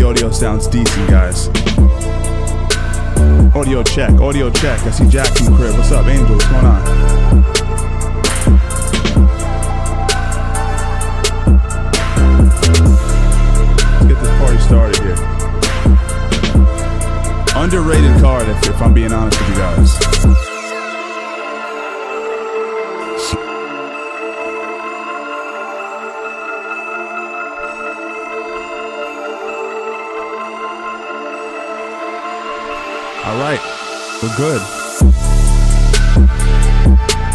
audio sounds decent, guys. Audio check, audio check. I see Jackson crib. What's up, Angel? What's going on? Let's get this party started here. Underrated card, if I'm being honest with you guys. All right, we're good.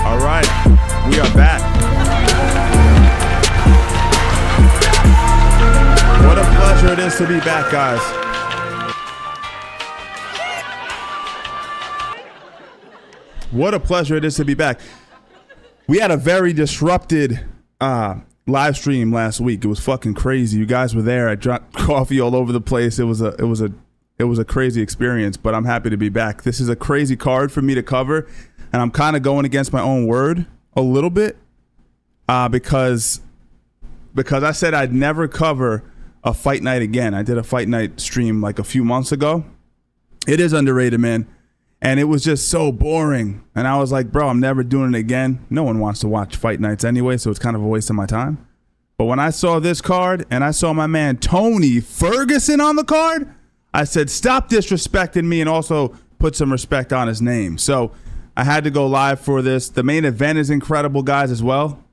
All right, we are back. What a pleasure it is to be back, guys. What a pleasure it is to be back. We had a very disrupted live stream last week. It was fucking crazy. You guys were there. I drank coffee all over the place. It was a crazy experience, but I'm happy to be back. This is a crazy card for me to cover, and I'm kind of going against my own word a little bit because I said I'd never cover a fight night again. I did a fight night stream like a few months ago. It is underrated, man, and it was just so boring. And I was like, bro, I'm never doing it again. No one wants to watch fight nights anyway, so it's kind of a waste of my time. But when I saw this card and I saw my man Tony Ferguson on the card, I said, stop disrespecting me and also put some respect on his name. So I had to go live for this. The main event is incredible, guys, as well.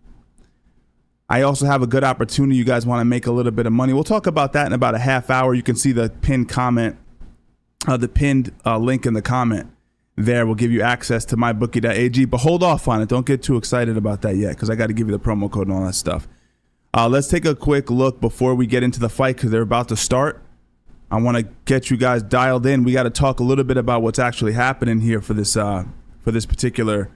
I also have a good opportunity. You guys want to make a little bit of money. We'll talk about that in about a half hour. You can see the pinned comment, the pinned link in the comment there will give you access to mybookie.ag. But hold off on it. Don't get too excited about that yet because I got to give you the promo code and all that stuff. Let's take a quick look before we get into the fight because they're about to start. I want to get you guys dialed in. We got to talk a little bit about what's actually happening here for this particular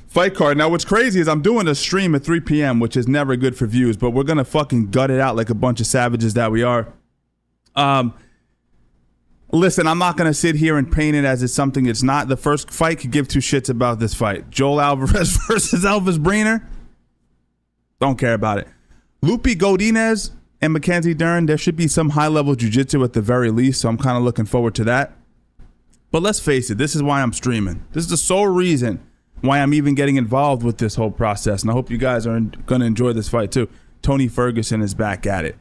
fight card. Now, what's crazy is I'm doing a stream at 3 p.m., which is never good for views, but we're going to fucking gut it out like a bunch of savages that we are. Listen, I'm not going to sit here and paint it as it's something it's not. The first fight could give two shits about this fight. Joel Alvarez versus Brener. Don't care about it. Godinez and Mackenzie Dern, there should be some high-level jiu-jitsu at the very least, so I'm kind of looking forward to that. But let's face it, this is why I'm streaming. This is the sole reason why I'm even getting involved with this whole process, and I hope you guys are going to enjoy this fight too. Tony Ferguson is back at it.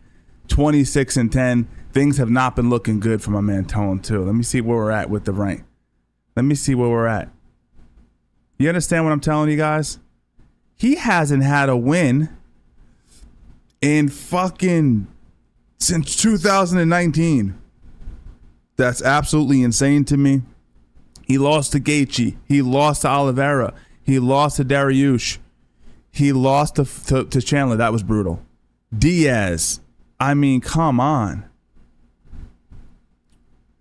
26-10. Things have not been looking good for my man Tone too. Let me see where we're at with the rank. Let me see where we're at. You understand what I'm telling you guys? He hasn't had a win in fucking since 2019. That's absolutely insane to me. He lost to Gaethje. He lost to Oliveira. He lost to Dariush. He lost to Chandler. That was brutal. Diaz. I mean, come on.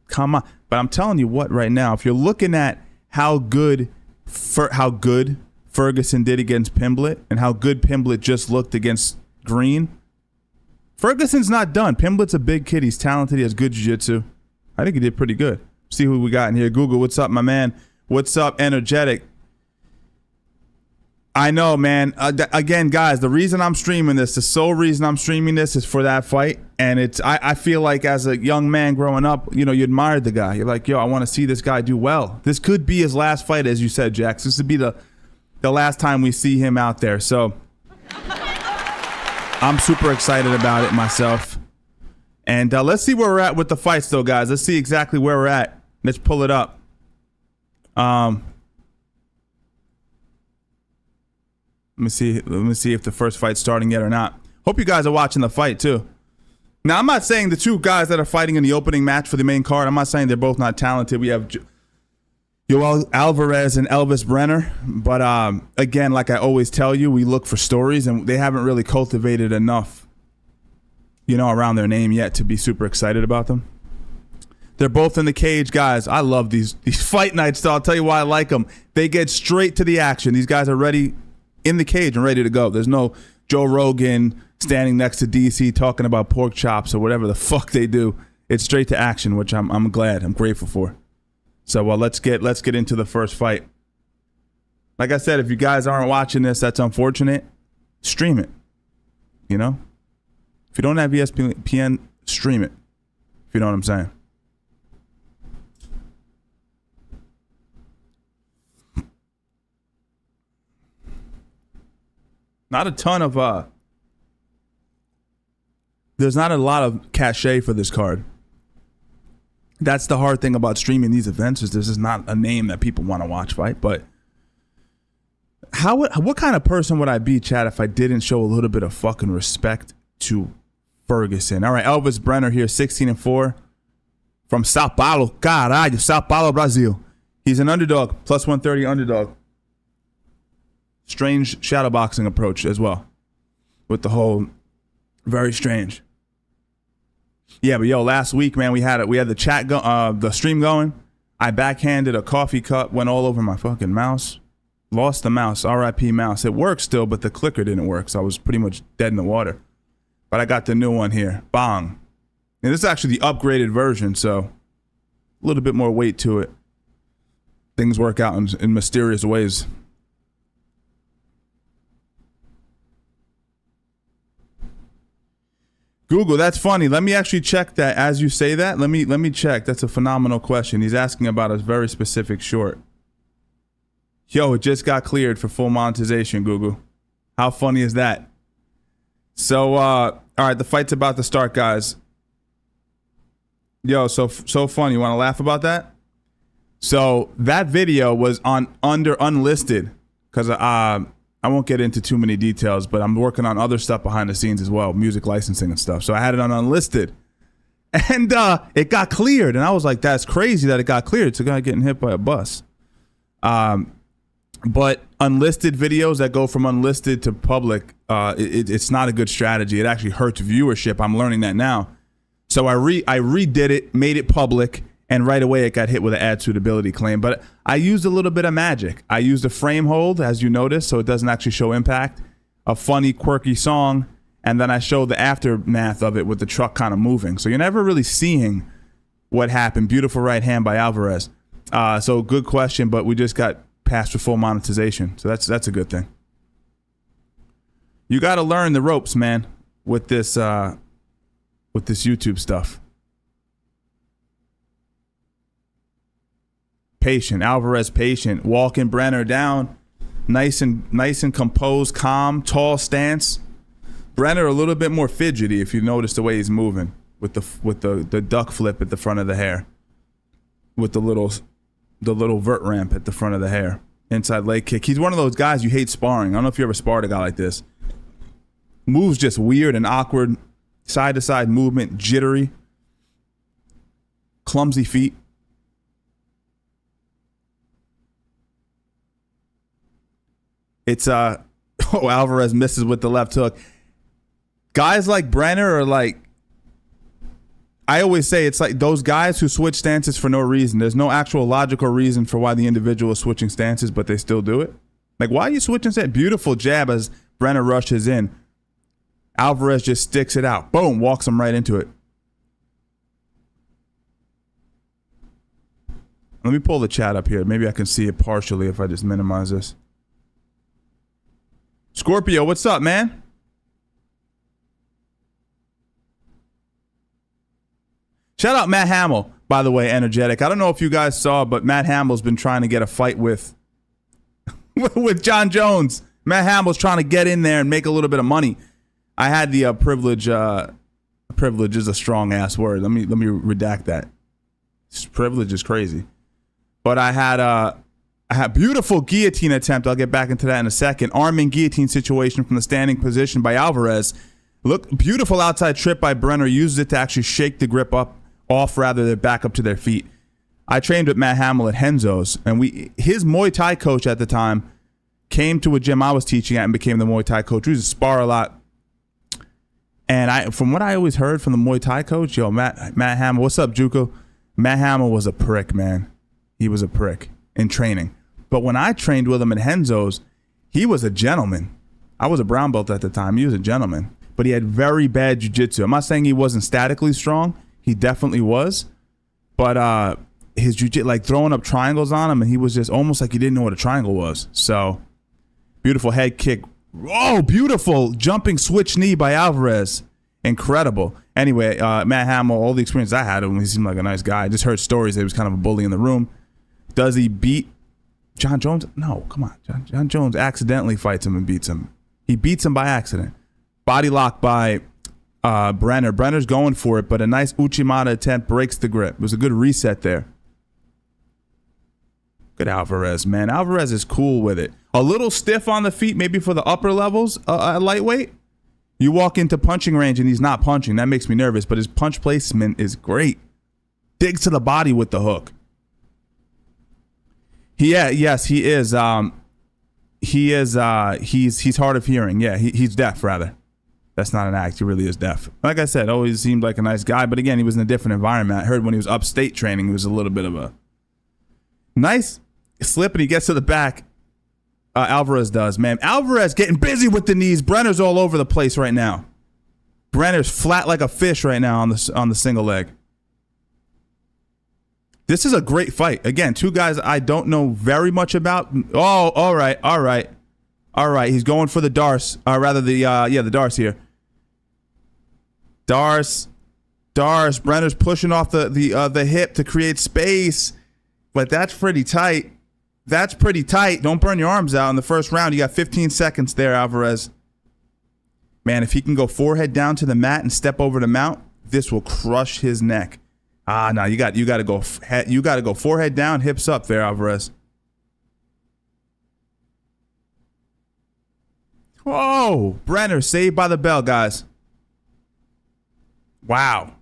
Come on. But I'm telling you what right now, if you're looking at how good Ferguson did against Pimblett and how good Pimblett just looked against Green, Ferguson's not done. Pimblett's a big kid. He's talented. He has good jiu-jitsu. I think he did pretty good. See who we got in here. Google, what's up, my man? What's up, Energetic? I know, man. Again, guys, the reason I'm streaming this, the sole reason I'm streaming this is for that fight. And I feel like as a young man growing up, you know, you admired the guy. You're like, yo, I want to see this guy do well. This could be his last fight, as you said, Jax. This would be the last time we see him out there. So I'm super excited about it myself. And let's see where we're at with the fights, though, guys. Let's see exactly where we're at. Let's pull it up. Let me see if the first fight's starting yet or not. Hope you guys are watching the fight, too. Now, I'm not saying the two guys that are fighting in the opening match for the main card, I'm not saying they're both not talented. We have Joel Alvarez and Elvis Brener. But, again, like I always tell you, we look for stories, and they haven't really cultivated enough, you know, around their name yet to be super excited about them. They're both in the cage, guys. I love these fight nights, though. I'll tell you why I like them. They get straight to the action. These guys are ready in the cage and ready to go. There's no Joe Rogan standing next to DC talking about pork chops or whatever the fuck they do. It's straight to action, which I'm glad. I'm grateful for. So, well, let's get into the first fight. Like I said, if you guys aren't watching this, that's unfortunate. Stream it. You know? If you don't have ESPN, stream it. if you know what I'm saying. Not a ton of there's not a lot of cachet for this card. That's the hard thing about streaming these events, is this is not a name that people want to watch fight. But what kind of person would I be, Chad, if I didn't show a little bit of fucking respect to Ferguson? All right, Elvis Brener here, 16-4 from Sao Paulo. Caralho, Sao Paulo, Brazil. He's an underdog, plus 130 underdog. Strange shadowboxing approach as well, with the whole very strange. Yeah, but yo, last week, man, we had the chat the stream going. I backhanded a coffee cup, went all over my fucking mouse, lost the mouse. R.I.P. mouse. It works still, but the clicker didn't work, so I was pretty much dead in the water. But I got the new one here, bong. And this is actually the upgraded version, so a little bit more weight to it. Things work out in mysterious ways. Google, that's funny. Let me actually check that as you say that. Let me check. That's a phenomenal question. He's asking about a very specific short. Yo, it just got cleared for full monetization, Google. How funny is that? So, all right, the fight's about to start, guys. Yo, so funny. You want to laugh about that? So that video was under unlisted, because I won't get into too many details, but I'm working on other stuff behind the scenes as well, music licensing and stuff. So I had it on unlisted, and it got cleared. And I was like, that's crazy that it got cleared. It's a guy getting hit by a bus. But unlisted videos that go from unlisted to public, it's not a good strategy. It actually hurts viewership. I'm learning that now. So I redid it, made it public, and right away it got hit with an ad suitability claim. But I used a little bit of magic. I used a frame hold, as you notice, so it doesn't actually show impact, a funny, quirky song, and then I showed the aftermath of it with the truck kind of moving. So you're never really seeing what happened. Beautiful right hand by Alvarez. So good question, but we just got passed for full monetization. So that's a good thing. You got to learn the ropes, man, with this YouTube stuff. Patient, Alvarez patient, walking Brener down, nice and composed, calm, tall stance. Brener a little bit more fidgety, if you notice the way he's moving with the duck flip at the front of the hair, with the little vert ramp at the front of the hair, inside leg kick. He's one of those guys you hate sparring. I don't know if you ever sparred a guy like this. Moves just weird and awkward, side to side movement, jittery, clumsy feet. It's Alvarez misses with the left hook. Guys like Brener are like, I always say, it's like those guys who switch stances for no reason. There's no actual logical reason for why the individual is switching stances, but they still do it. Like, why are you switching stances? Beautiful jab as Brener rushes in. Alvarez just sticks it out. Boom, walks him right into it. Let me pull the chat up here. Maybe I can see it partially if I just minimize this. Scorpio, what's up, man? Shout out Matt Hamill, by the way, energetic. I don't know if you guys saw, but Matt Hamill's been trying to get a fight with John Jones. Matt Hamill's trying to get in there and make a little bit of money. I had the privilege. Privilege is a strong ass word. Let me redact that. Privilege is crazy. But I had beautiful guillotine attempt. I'll get back into that in a second. Arming guillotine situation from the standing position by Alvarez. Look, beautiful outside trip by Brener. Uses it to actually shake the grip off rather than back up to their feet. I trained with Matt Hamill at Henzo's, and his Muay Thai coach at the time came to a gym I was teaching at and became the Muay Thai coach. We used to spar a lot. And from what I always heard from the Muay Thai coach, Matt Hamill, what's up, Juco? Matt Hamill was a prick, man. He was a prick in training. But when I trained with him at Henzo's, he was a gentleman. I was a brown belt at the time. He was a gentleman. But he had very bad jiu-jitsu. I'm not saying he wasn't statically strong. He definitely was. But his jiu-jitsu, like throwing up triangles on him, and he was just almost like he didn't know what a triangle was. So, beautiful head kick. Oh, beautiful jumping switch knee by Alvarez. Incredible. Anyway, Matt Hamill, all the experience I had with him, he seemed like a nice guy. I just heard stories that he was kind of a bully in the room. Does he beat John Jones? No, come on. John Jones accidentally fights him and beats him. He beats him by accident. Body lock by Brener. Brenner's going for it, but a nice Uchimata attempt breaks the grip. It was a good reset there. Good Alvarez, man. Alvarez is cool with it. A little stiff on the feet, maybe for the upper levels at lightweight. You walk into punching range and he's not punching. That makes me nervous, but his punch placement is great. Digs to the body with the hook. Yes, he is. He's hard of hearing. Yeah, he's deaf, rather. That's not an act. He really is deaf. Like I said, always seemed like a nice guy, but again, he was in a different environment. I heard when he was upstate training, he was a little bit of a nice slip, and he gets to the back. Alvarez does, man. Alvarez getting busy with the knees. Brener's all over the place right now. Brener's flat like a fish right now on the single leg. This is a great fight. Again, two guys I don't know very much about. Oh, all right. He's going for the darce. The darce here. Darce. Brener's pushing off the hip to create space, but that's pretty tight. Don't burn your arms out in the first round. You got 15 seconds there, Alvarez. Man, if he can go forehead down to the mat and step over the mount, this will crush his neck. No, you got to go forehead down, hips up there, Alvarez. Whoa, Brener saved by the bell, guys. Wow.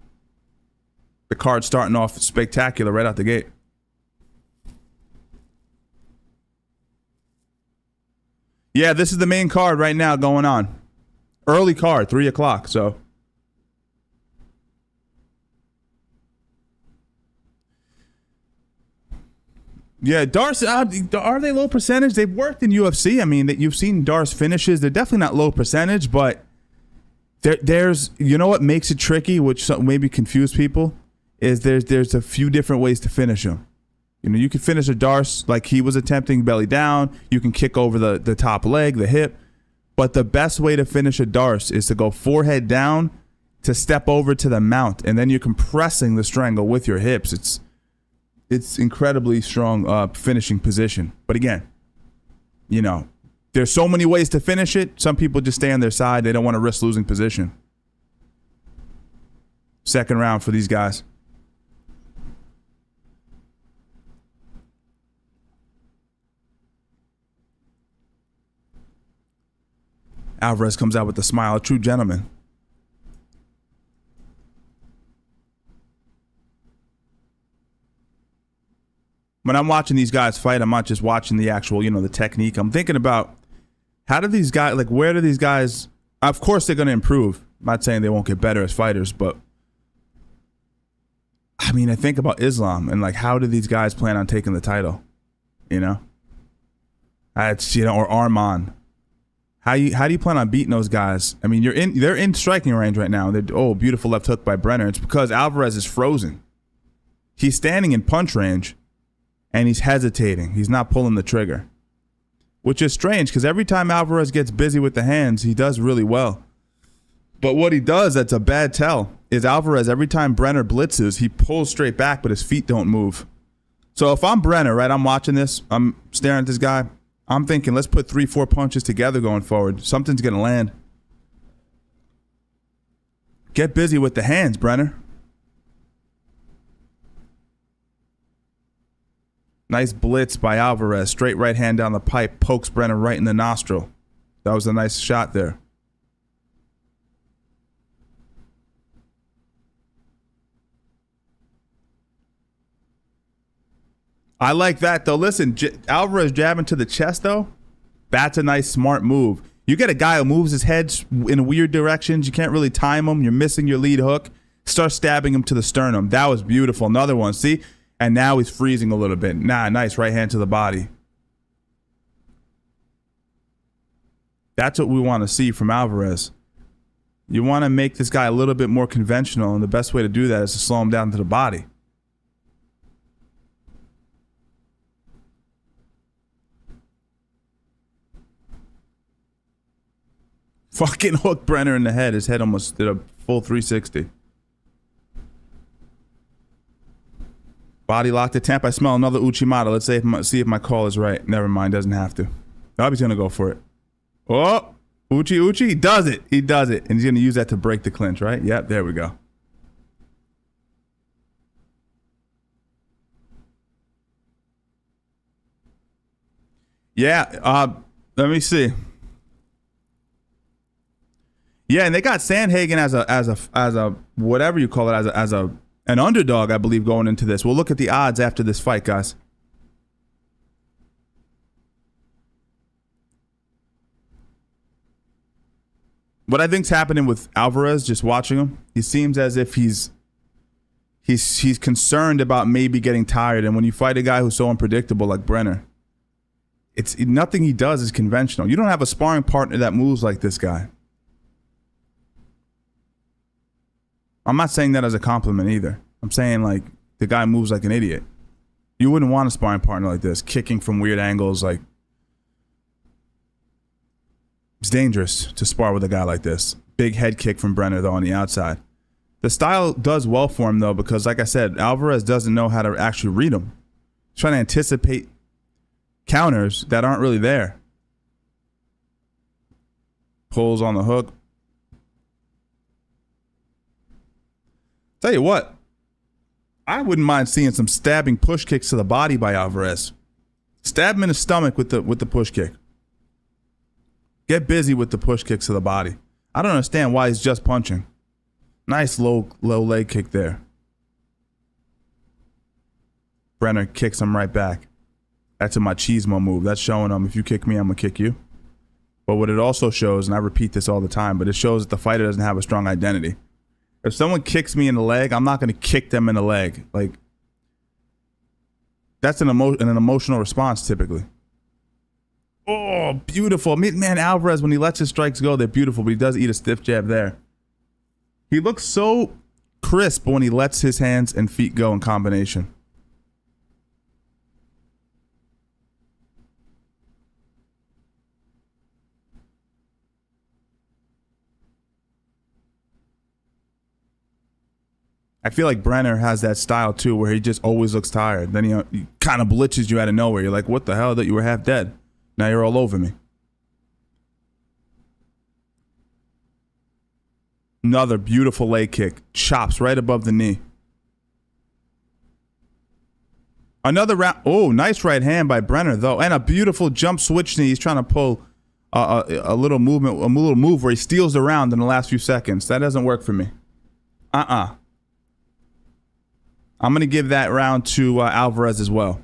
The card starting off spectacular right out the gate. Yeah, this is the main card right now going on. Early card, 3 o'clock, so. Yeah, darce, are they low percentage? They've worked in UFC. I mean, that you've seen darce finishes. They're definitely not low percentage, but there's, you know what makes it tricky, which maybe confuse people, is there's a few different ways to finish them. You know, you can finish a darce like he was attempting, belly down. You can kick over the top leg, the hip. But the best way to finish a darce is to go forehead down, to step over to the mount, and then you're compressing the strangle with your hips. It's incredibly strong finishing position. But again, you know, there's so many ways to finish it. Some people just stay on their side. They don't want to risk losing position. Second round for these guys. Alvarez comes out with a smile, a true gentleman. When I'm watching these guys fight, I'm not just watching the actual, the technique. I'm thinking about how do these guys, where do these guys, of course they're going to improve. I'm not saying they won't get better as fighters, but I mean, I think about Islam and how do these guys plan on taking the title? That's, or Arman. How do you plan on beating those guys? I mean, they're in striking range right now. Beautiful left hook by Brener. It's because Alvarez is frozen. He's standing in punch range, and he's hesitating. He's not pulling the trigger, which is strange because every time Alvarez gets busy with the hands, he does really well. But what he does that's a bad tell is Alvarez, every time Brener blitzes, he pulls straight back, but his feet don't move. So if I'm Brener, right, I'm watching this, I'm staring at this guy, I'm thinking, let's put 3-4 punches together going forward. Something's going to land. Get busy with the hands, Brener. Nice blitz by Alvarez. Straight right hand down the pipe. Pokes Brener right in the nostril. That was a nice shot there. I like that, though. Listen, Alvarez jabbing to the chest, though. That's a nice, smart move. You get a guy who moves his head in weird directions. You can't really time him. You're missing your lead hook. Start stabbing him to the sternum. That was beautiful. Another one. See? And now he's freezing a little bit. Nice right hand to the body. That's what we want to see from Alvarez. You want to make this guy a little bit more conventional, and the best way to do that is to slow him down to the body. Fucking hooked Brener in the head. His head almost did a full 360. Body locked attempt. I smell another Uchimata. Let's see if my call is right. Never mind. Doesn't have to. Bobby's going to go for it. Oh, Uchi. He does it. And he's going to use that to break the clinch, right? Yep, there we go. Yeah, let me see. Yeah, and they got Sandhagen as a whatever you call it, as an underdog, I believe, going into this. We'll look at the odds after this fight, guys. What I think's happening with Alvarez, just watching him, he seems as if he's concerned about maybe getting tired. And when you fight a guy who's so unpredictable like Brener, it's nothing he does is conventional. You don't have a sparring partner that moves like this guy. I'm not saying that as a compliment either. I'm saying like the guy moves like an idiot. You wouldn't want a sparring partner like this, kicking from weird angles. Like, it's dangerous to spar with a guy like this. Big head kick from Brener though on the outside. The style does well for him though, because like I said, Alvarez doesn't know how to actually read him. He's trying to anticipate counters that aren't really there. Pulls on the hook. Tell you what, I wouldn't mind seeing some stabbing push kicks to the body by Alvarez. Stab him in the stomach with the push kick. Get busy with the push kicks to the body. I don't understand why he's just punching. Nice low leg kick there. Brener kicks him right back. That's a machismo move. That's showing him, if you kick me, I'm going to kick you. But what it also shows, and I repeat this all the time, but it shows that the fighter doesn't have a strong identity. If someone kicks me in the leg, I'm not going to kick them in the leg. Like, that's an emotional response typically. Oh, beautiful. Man, Alvarez, when he lets his strikes go, they're beautiful, but he does eat a stiff jab there. He looks so crisp when he lets his hands and feet go in combination. I feel like Brener has that style too, where he just always looks tired. Then he kind of blitzes you out of nowhere. You're like, what the hell? That you were half dead. Now you're all over me. Another beautiful leg kick. Chops right above the knee. Another round. Oh, nice right hand by Brener though, and a beautiful jump switch knee. He's trying to pull a little movement, a little move where he steals the round in the last few seconds. That doesn't work for me. I'm going to give that round to Alvarez as well.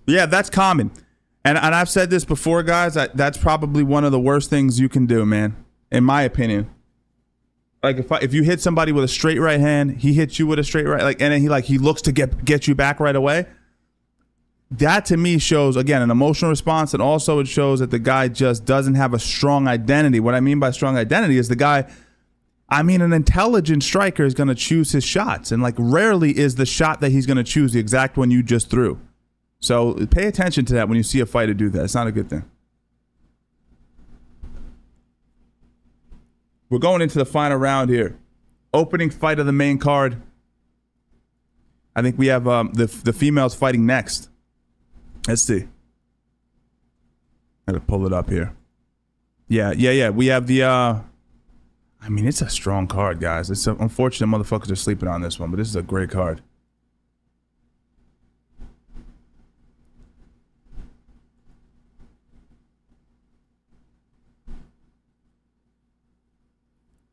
Yeah, that's common. And I've said this before, guys. That's probably one of the worst things you can do, man, in my opinion. Like if you hit somebody with a straight right hand, he hits you with a straight right, like, and then he looks to get you back right away. That to me shows, again, an emotional response, and also it shows that the guy just doesn't have a strong identity. What I mean by strong identity is an intelligent striker is going to choose his shots, and like rarely is the shot that he's going to choose the exact one you just threw. So pay attention to that when you see a fighter do that. It's not a good thing. We're going into the final round here. Opening fight of the main card. I think we have the females fighting next. Let's see. I gotta pull it up here. Yeah. We have the it's a strong card, guys. It's unfortunate motherfuckers are sleeping on this one, but this is a great card.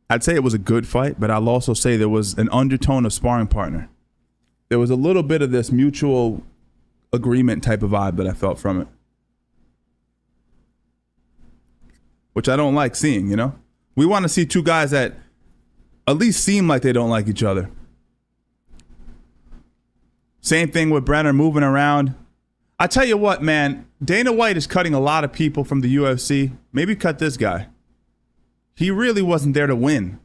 I'd say it was a good fight, but I'll also say there was an undertone of sparring partner. There was a little bit of this mutual agreement type of vibe that I felt from it, which I don't like seeing. We want to see two guys that at least seem like they don't like each other. Same thing with Brener moving around. I tell you what, man, Dana White is cutting a lot of people from the UFC. Maybe cut this guy. He really wasn't there to win.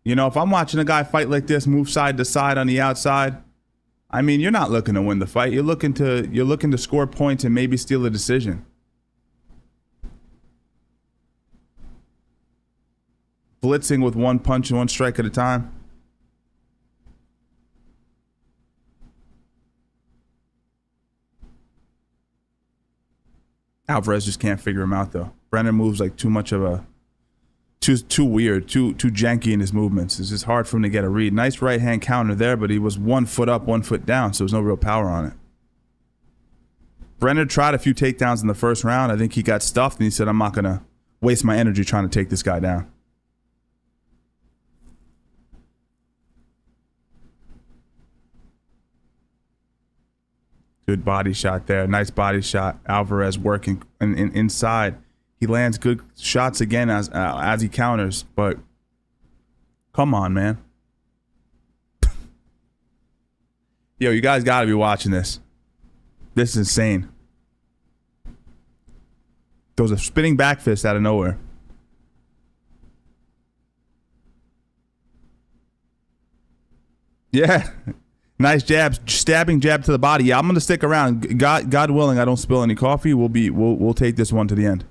If I'm watching a guy fight like this, move side to side on the outside, you're not looking to win the fight. You're looking to score points and maybe steal a decision. blitzing with one punch and one strike at a time. Alvarez just can't figure him out though. Brener moves like too much of a too weird, too janky in his movements. It's just hard for him to get a read. Nice right hand counter there, but he was 1 foot up, 1 foot down, so there's no real power on it. Brener tried a few takedowns in the first round. I think he got stuffed and he said, I'm not gonna waste my energy trying to take this guy down. Good body shot there. Nice body shot. Alvarez working inside. He lands good shots again as he counters, but come on, man. Yo, you guys got to be watching this. This is insane. Throws a spinning back fist out of nowhere. Yeah. Nice jab, stabbing jab to the body. Yeah, I'm gonna stick around. God willing, I don't spill any coffee. We'll take this one to the end.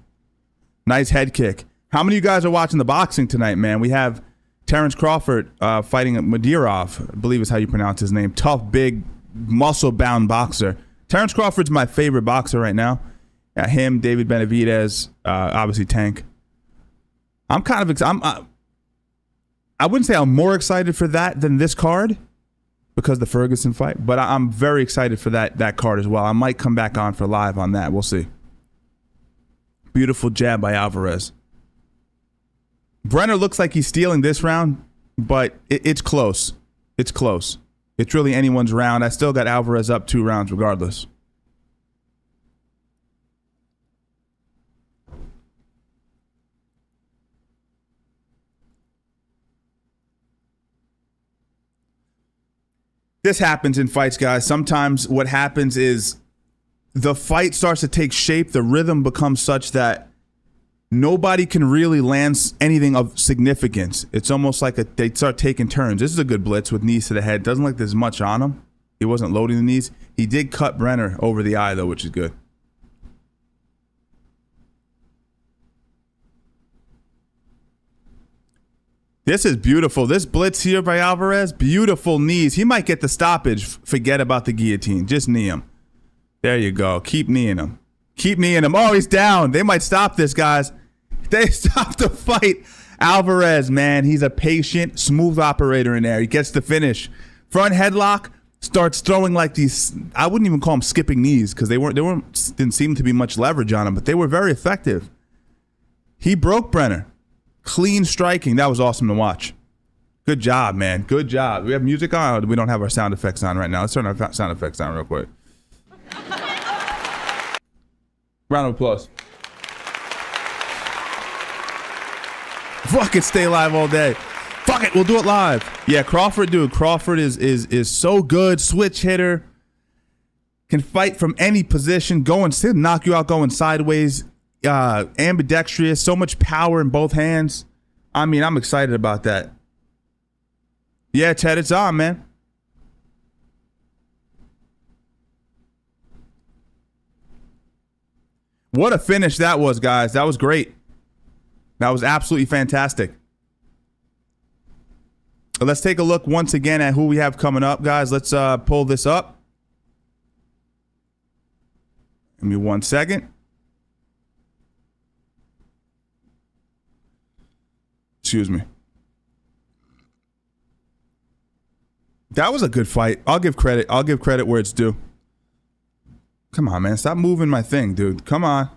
Nice head kick. How many of you guys are watching the boxing tonight, man? We have Terrence Crawford fighting Madirov, I believe is how you pronounce his name. Tough, big, muscle-bound boxer. Terrence Crawford's my favorite boxer right now. Him, David Benavidez, obviously Tank. I'm kind of I wouldn't say I'm more excited for that than this card, because of the Ferguson fight, but I'm very excited for that card as well. I might come back on for live on that. We'll see. Beautiful jab by Alvarez. Brener looks like he's stealing this round, but it's close. It's close. It's really anyone's round. I still got Alvarez up 2 rounds regardless. This happens in fights, guys. Sometimes what happens is the fight starts to take shape. The rhythm becomes such that nobody can really land anything of significance. It's almost like they start taking turns. This is a good blitz with knees to the head. Doesn't look like there's much on him. He wasn't loading the knees. He did cut Brener over the eye, though, which is good. This is beautiful. This blitz here by Alvarez, beautiful knees. He might get the stoppage. Forget about the guillotine. Just knee him. There you go. Keep kneeing him. Keep kneeing him. Oh, he's down. They might stop this, guys. They stopped the fight. Alvarez, man, he's a patient, smooth operator in there. He gets the finish. Front headlock, starts throwing like these, I wouldn't even call them skipping knees because didn't seem to be much leverage on him, but they were very effective. He broke Brener. Clean striking. That was awesome to watch. Good job, man. Good job. We have music on? We don't have our sound effects on right now. Let's turn our sound effects on real quick. Round of applause. Fuck it, stay live all day. Fuck it, we'll do it live. Yeah, Crawford, dude. Crawford is so good. Switch hitter. Can fight from any position. Knock you out going sideways. Ambidextrous, so much power in both hands. I mean, I'm excited about that. Yeah, Ted, it's on, man. What a finish that was, guys. That was great. That was absolutely fantastic. Let's take a look once again at who we have coming up, guys. Let's pull this up. Give me 1 second. Excuse me. That was a good fight. I'll give credit. I'll give credit where it's due. Come on, man. Stop moving my thing, dude. Come on.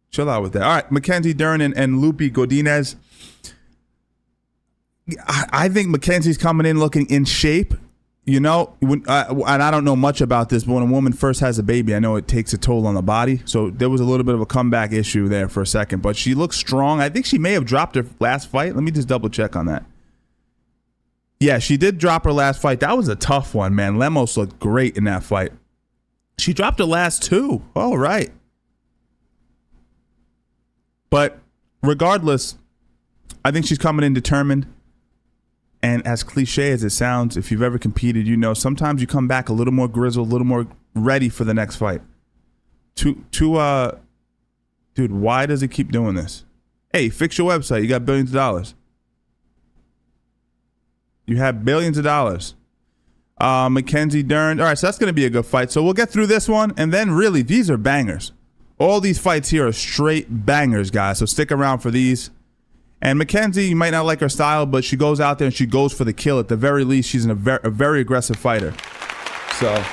Chill out with that. All right. Mackenzie Dern and Lupi Godinez. I think Mackenzie's coming in looking in shape. You know, and I don't know much about this, but when a woman first has a baby, I know it takes a toll on the body. So there was a little bit of a comeback issue there for a second, but she looks strong. I think she may have dropped her last fight. Let me just double check on that. Yeah, she did drop her last fight. That was a tough one, man. Lemos looked great in that fight. She dropped her last 2. All right. But regardless, I think she's coming in determined. And as cliche as it sounds, if you've ever competed, you know sometimes you come back a little more grizzled, a little more ready for the next fight. Dude, why does it keep doing this? Hey, fix your website. You got billions of dollars. You have billions of dollars. Mackenzie Dern. All right, so that's going to be a good fight. So we'll get through this one, and then really, these are bangers. All these fights here are straight bangers, guys. So stick around for these. And Mackenzie, you might not like her style, but she goes out there and she goes for the kill. At the very least, she's a very aggressive fighter. So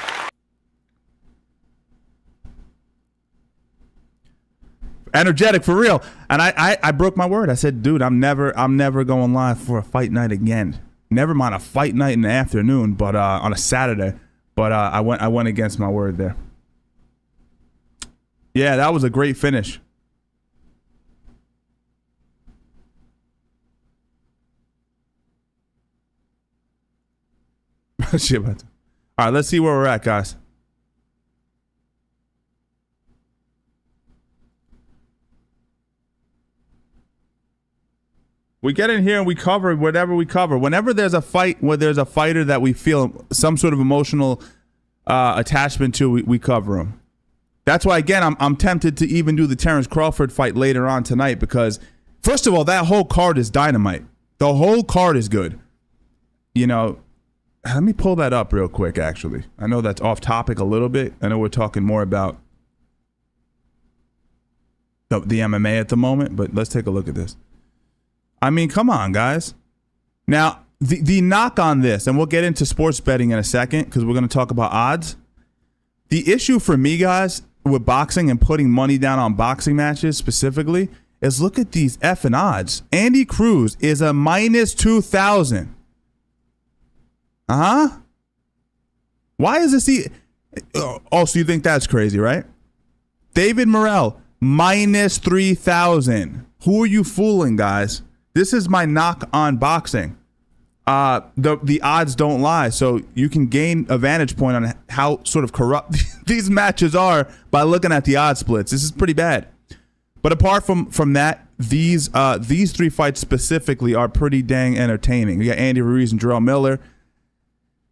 energetic for real. And I broke my word. I said, dude, I'm never going live for a fight night again. Never mind a fight night in the afternoon, but on a Saturday. But I went against my word there. Yeah, that was a great finish. Shit. All right, let's see where we're at, guys. We get in here and we cover whatever we cover. Whenever there's a fight where there's a fighter that we feel some sort of emotional attachment to, we cover him. That's why, again, I'm tempted to even do the Terrence Crawford fight later on tonight because, first of all, that whole card is dynamite. The whole card is good. You know, let me pull that up real quick, actually. I know that's off topic a little bit. I know we're talking more about the MMA at the moment, but let's take a look at this. I mean, come on, guys. Now, the knock on this, and we'll get into sports betting in a second because we're going to talk about odds. The issue for me, guys, with boxing and putting money down on boxing matches specifically is look at these effing odds. Andy Cruz is a minus 2,000. Uh-huh. Why is this? Oh, so you think that's crazy, right? David Morrell, minus 3,000. Who are you fooling, guys? This is my knock on boxing. The odds don't lie, so you can gain a vantage point on how sort of corrupt these matches are by looking at the odds splits. This is pretty bad. But apart from that, these three fights specifically are pretty dang entertaining. You got Andy Ruiz and Jarrell Miller.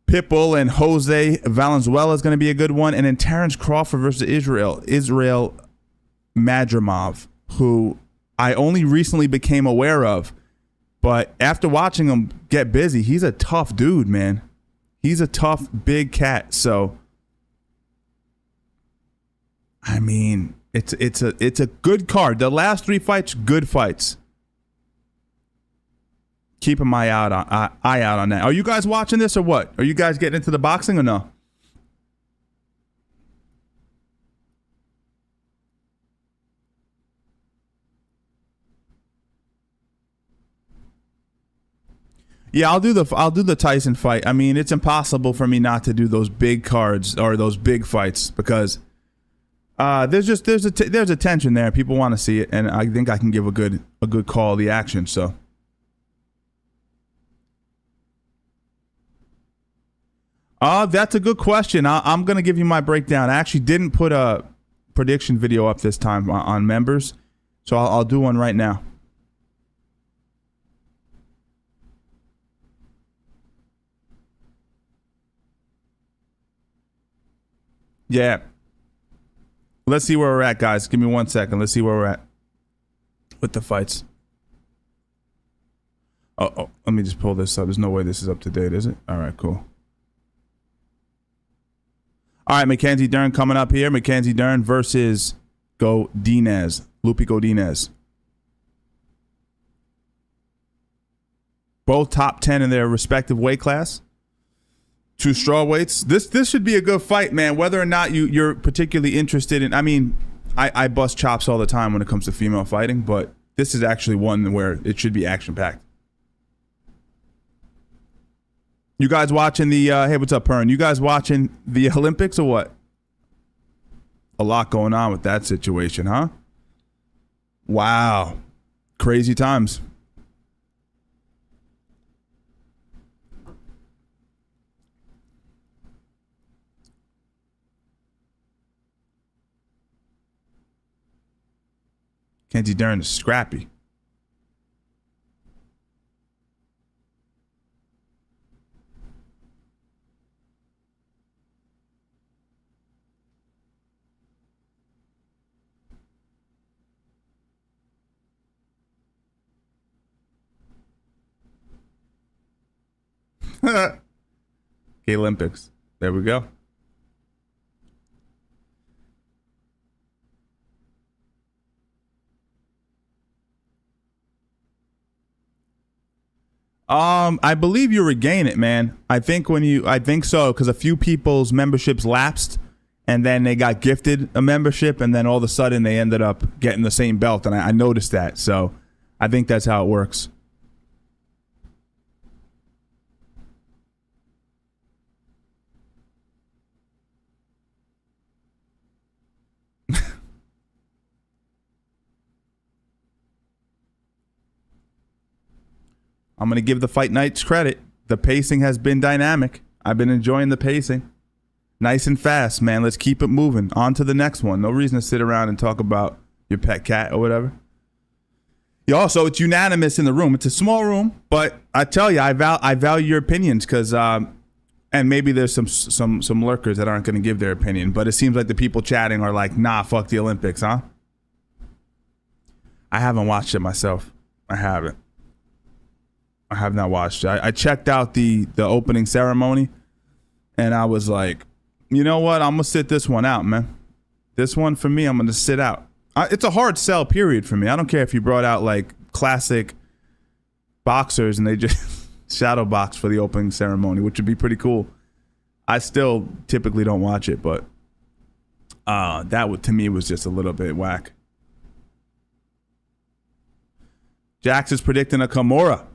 Pitbull and Jose Valenzuela is going to be a good one. And then Terrence Crawford versus Israel Madrimov, who I only recently became aware of. But after watching him get busy, he's a tough dude, man. He's a tough, big cat. So, I mean, it's a good card. The last three fights, good fights. Keep an eye out on that. Are you guys watching this or what? Are you guys getting into the boxing or no? Yeah, I'll do the Tyson fight. I mean, it's impossible for me not to do those big cards or those big fights because there's a tension there. People want to see it, and I think I can give a good call of the action. So. That's a good question. I'm going to give you my breakdown. I actually didn't put a prediction video up this time on members, so I'll do one right now. Yeah. Let's see where we're at, guys. Give me 1 second. Let's see where we're at with the fights. Oh, let me just pull this up. There's no way this is up to date, is it? All right, cool. All right, Mackenzie Dern coming up here. Mackenzie Dern versus Godinez. Lupe Godinez. Both top 10 in their respective weight class. Two strawweights. This should be a good fight, man. Whether or not you're particularly interested in... I mean, I bust chops all the time when it comes to female fighting, but this is actually one where it should be action-packed. You guys watching the... hey, what's up, Pern? You guys watching the Olympics or what? A lot going on with that situation, huh? Wow. Crazy times. Kenzie Dern is scrappy. Okay, Olympics. There we go. I believe you regain it, man. I think so, because a few people's memberships lapsed, and then they got gifted a membership, and then all of a sudden they ended up getting the same belt, and I noticed that. So I think that's how it works. I'm going to give the Fight Nights credit. The pacing has been dynamic. I've been enjoying the pacing. Nice and fast, man. Let's keep it moving. On to the next one. No reason to sit around and talk about your pet cat or whatever. Also, it's unanimous in the room. It's a small room, but I tell you, I value your opinions because, and maybe there's some lurkers that aren't going to give their opinion, but it seems like the people chatting are like, nah, fuck the Olympics, huh? I haven't watched it myself. I haven't. I have not watched it. I checked out the opening ceremony, and I was like, you know what? I'm going to sit this one out, man. This one, for me, I'm going to sit out. It's a hard sell period for me. I don't care if you brought out, like, classic boxers and they just shadow box for the opening ceremony, which would be pretty cool. I still typically don't watch it, but to me, was just a little bit whack. Jax is predicting a Kimura.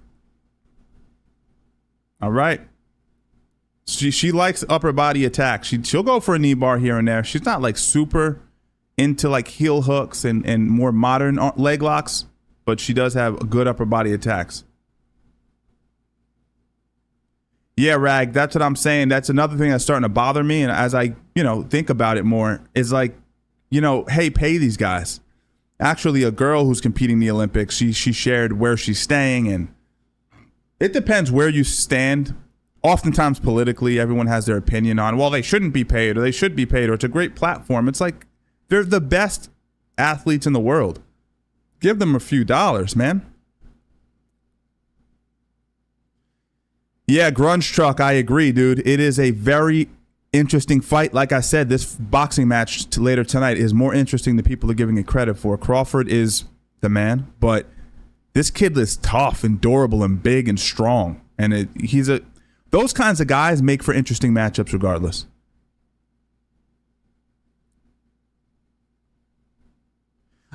All right. She likes upper body attacks. She'll go for a knee bar here and there. She's not like super into like heel hooks and more modern leg locks, but she does have good upper body attacks. Yeah, Rag, that's what I'm saying. That's another thing that's starting to bother me. And as I, think about it more, is like, hey, pay these guys. Actually, a girl who's competing in the Olympics, she shared where she's staying, and it depends where you stand. Oftentimes politically, everyone has their opinion on, well, they shouldn't be paid or they should be paid or it's a great platform. It's like they're the best athletes in the world. Give them a few dollars, man. Yeah, Grunge Truck, I agree, dude. It is a very interesting fight. Like I said, this boxing match later tonight is more interesting than people are giving it credit for. Crawford is the man, but this kid is tough and durable and big and strong. And those kinds of guys make for interesting matchups regardless.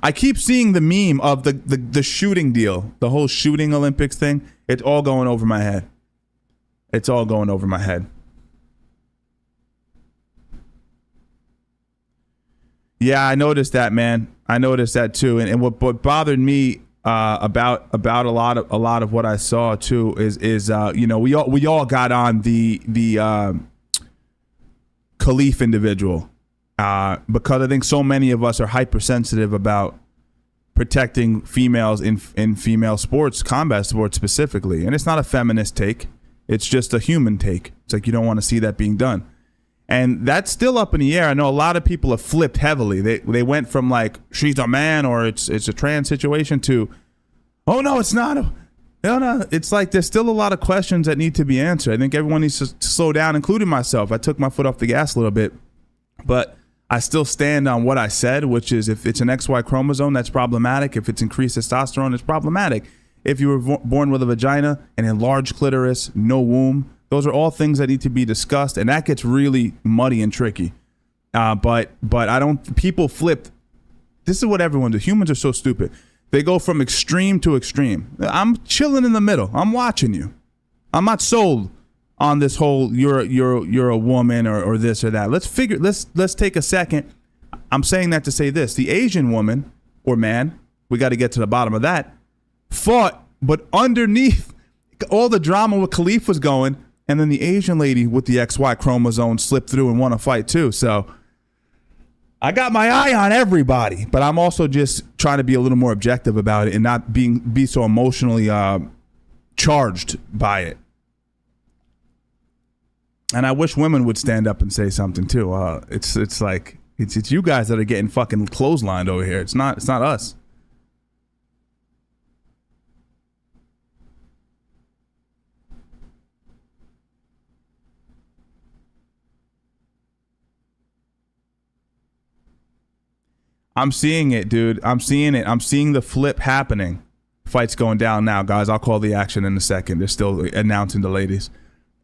I keep seeing the meme of the shooting deal, the whole shooting Olympics thing. It's all going over my head. It's all going over my head. Yeah, I noticed that, man. I noticed that too. And what bothered me about a lot of what I saw too is we all got on the Khalif individual because I think so many of us are hypersensitive about protecting females in female sports, combat sports specifically. And it's not a feminist take. It's just a human take. It's like you don't want to see that being done. And that's still up in the air. I know a lot of people have flipped heavily. They went from like, she's a man or it's a trans situation to, oh, no, it's not. No. It's like there's still a lot of questions that need to be answered. I think everyone needs to slow down, including myself. I took my foot off the gas a little bit, but I still stand on what I said, which is if it's an XY chromosome, that's problematic. If it's increased testosterone, it's problematic. If you were born with a vagina, an enlarged clitoris, no womb, those are all things that need to be discussed, and that gets really muddy and tricky. But I don't. People flipped. This is what everyone does. Humans are so stupid. They go from extreme to extreme. I'm chilling in the middle. I'm watching you. I'm not sold on this whole you're a woman or this or that. Let's take a second. I'm saying that to say this: the Asian woman or man, we got to get to the bottom of that. Fought, but underneath all the drama with Khalif was going, and then the Asian lady with the XY chromosome slipped through and won a fight too. So I got my eye on everybody, but I'm also just trying to be a little more objective about it and not be so emotionally charged by it. And I wish women would stand up and say something too. It's like it's you guys that are getting fucking clotheslined over here. It's not us. I'm seeing it, dude. I'm seeing it. I'm seeing the flip happening. Fight's going down now, guys. I'll call the action in a second. They're still announcing the ladies.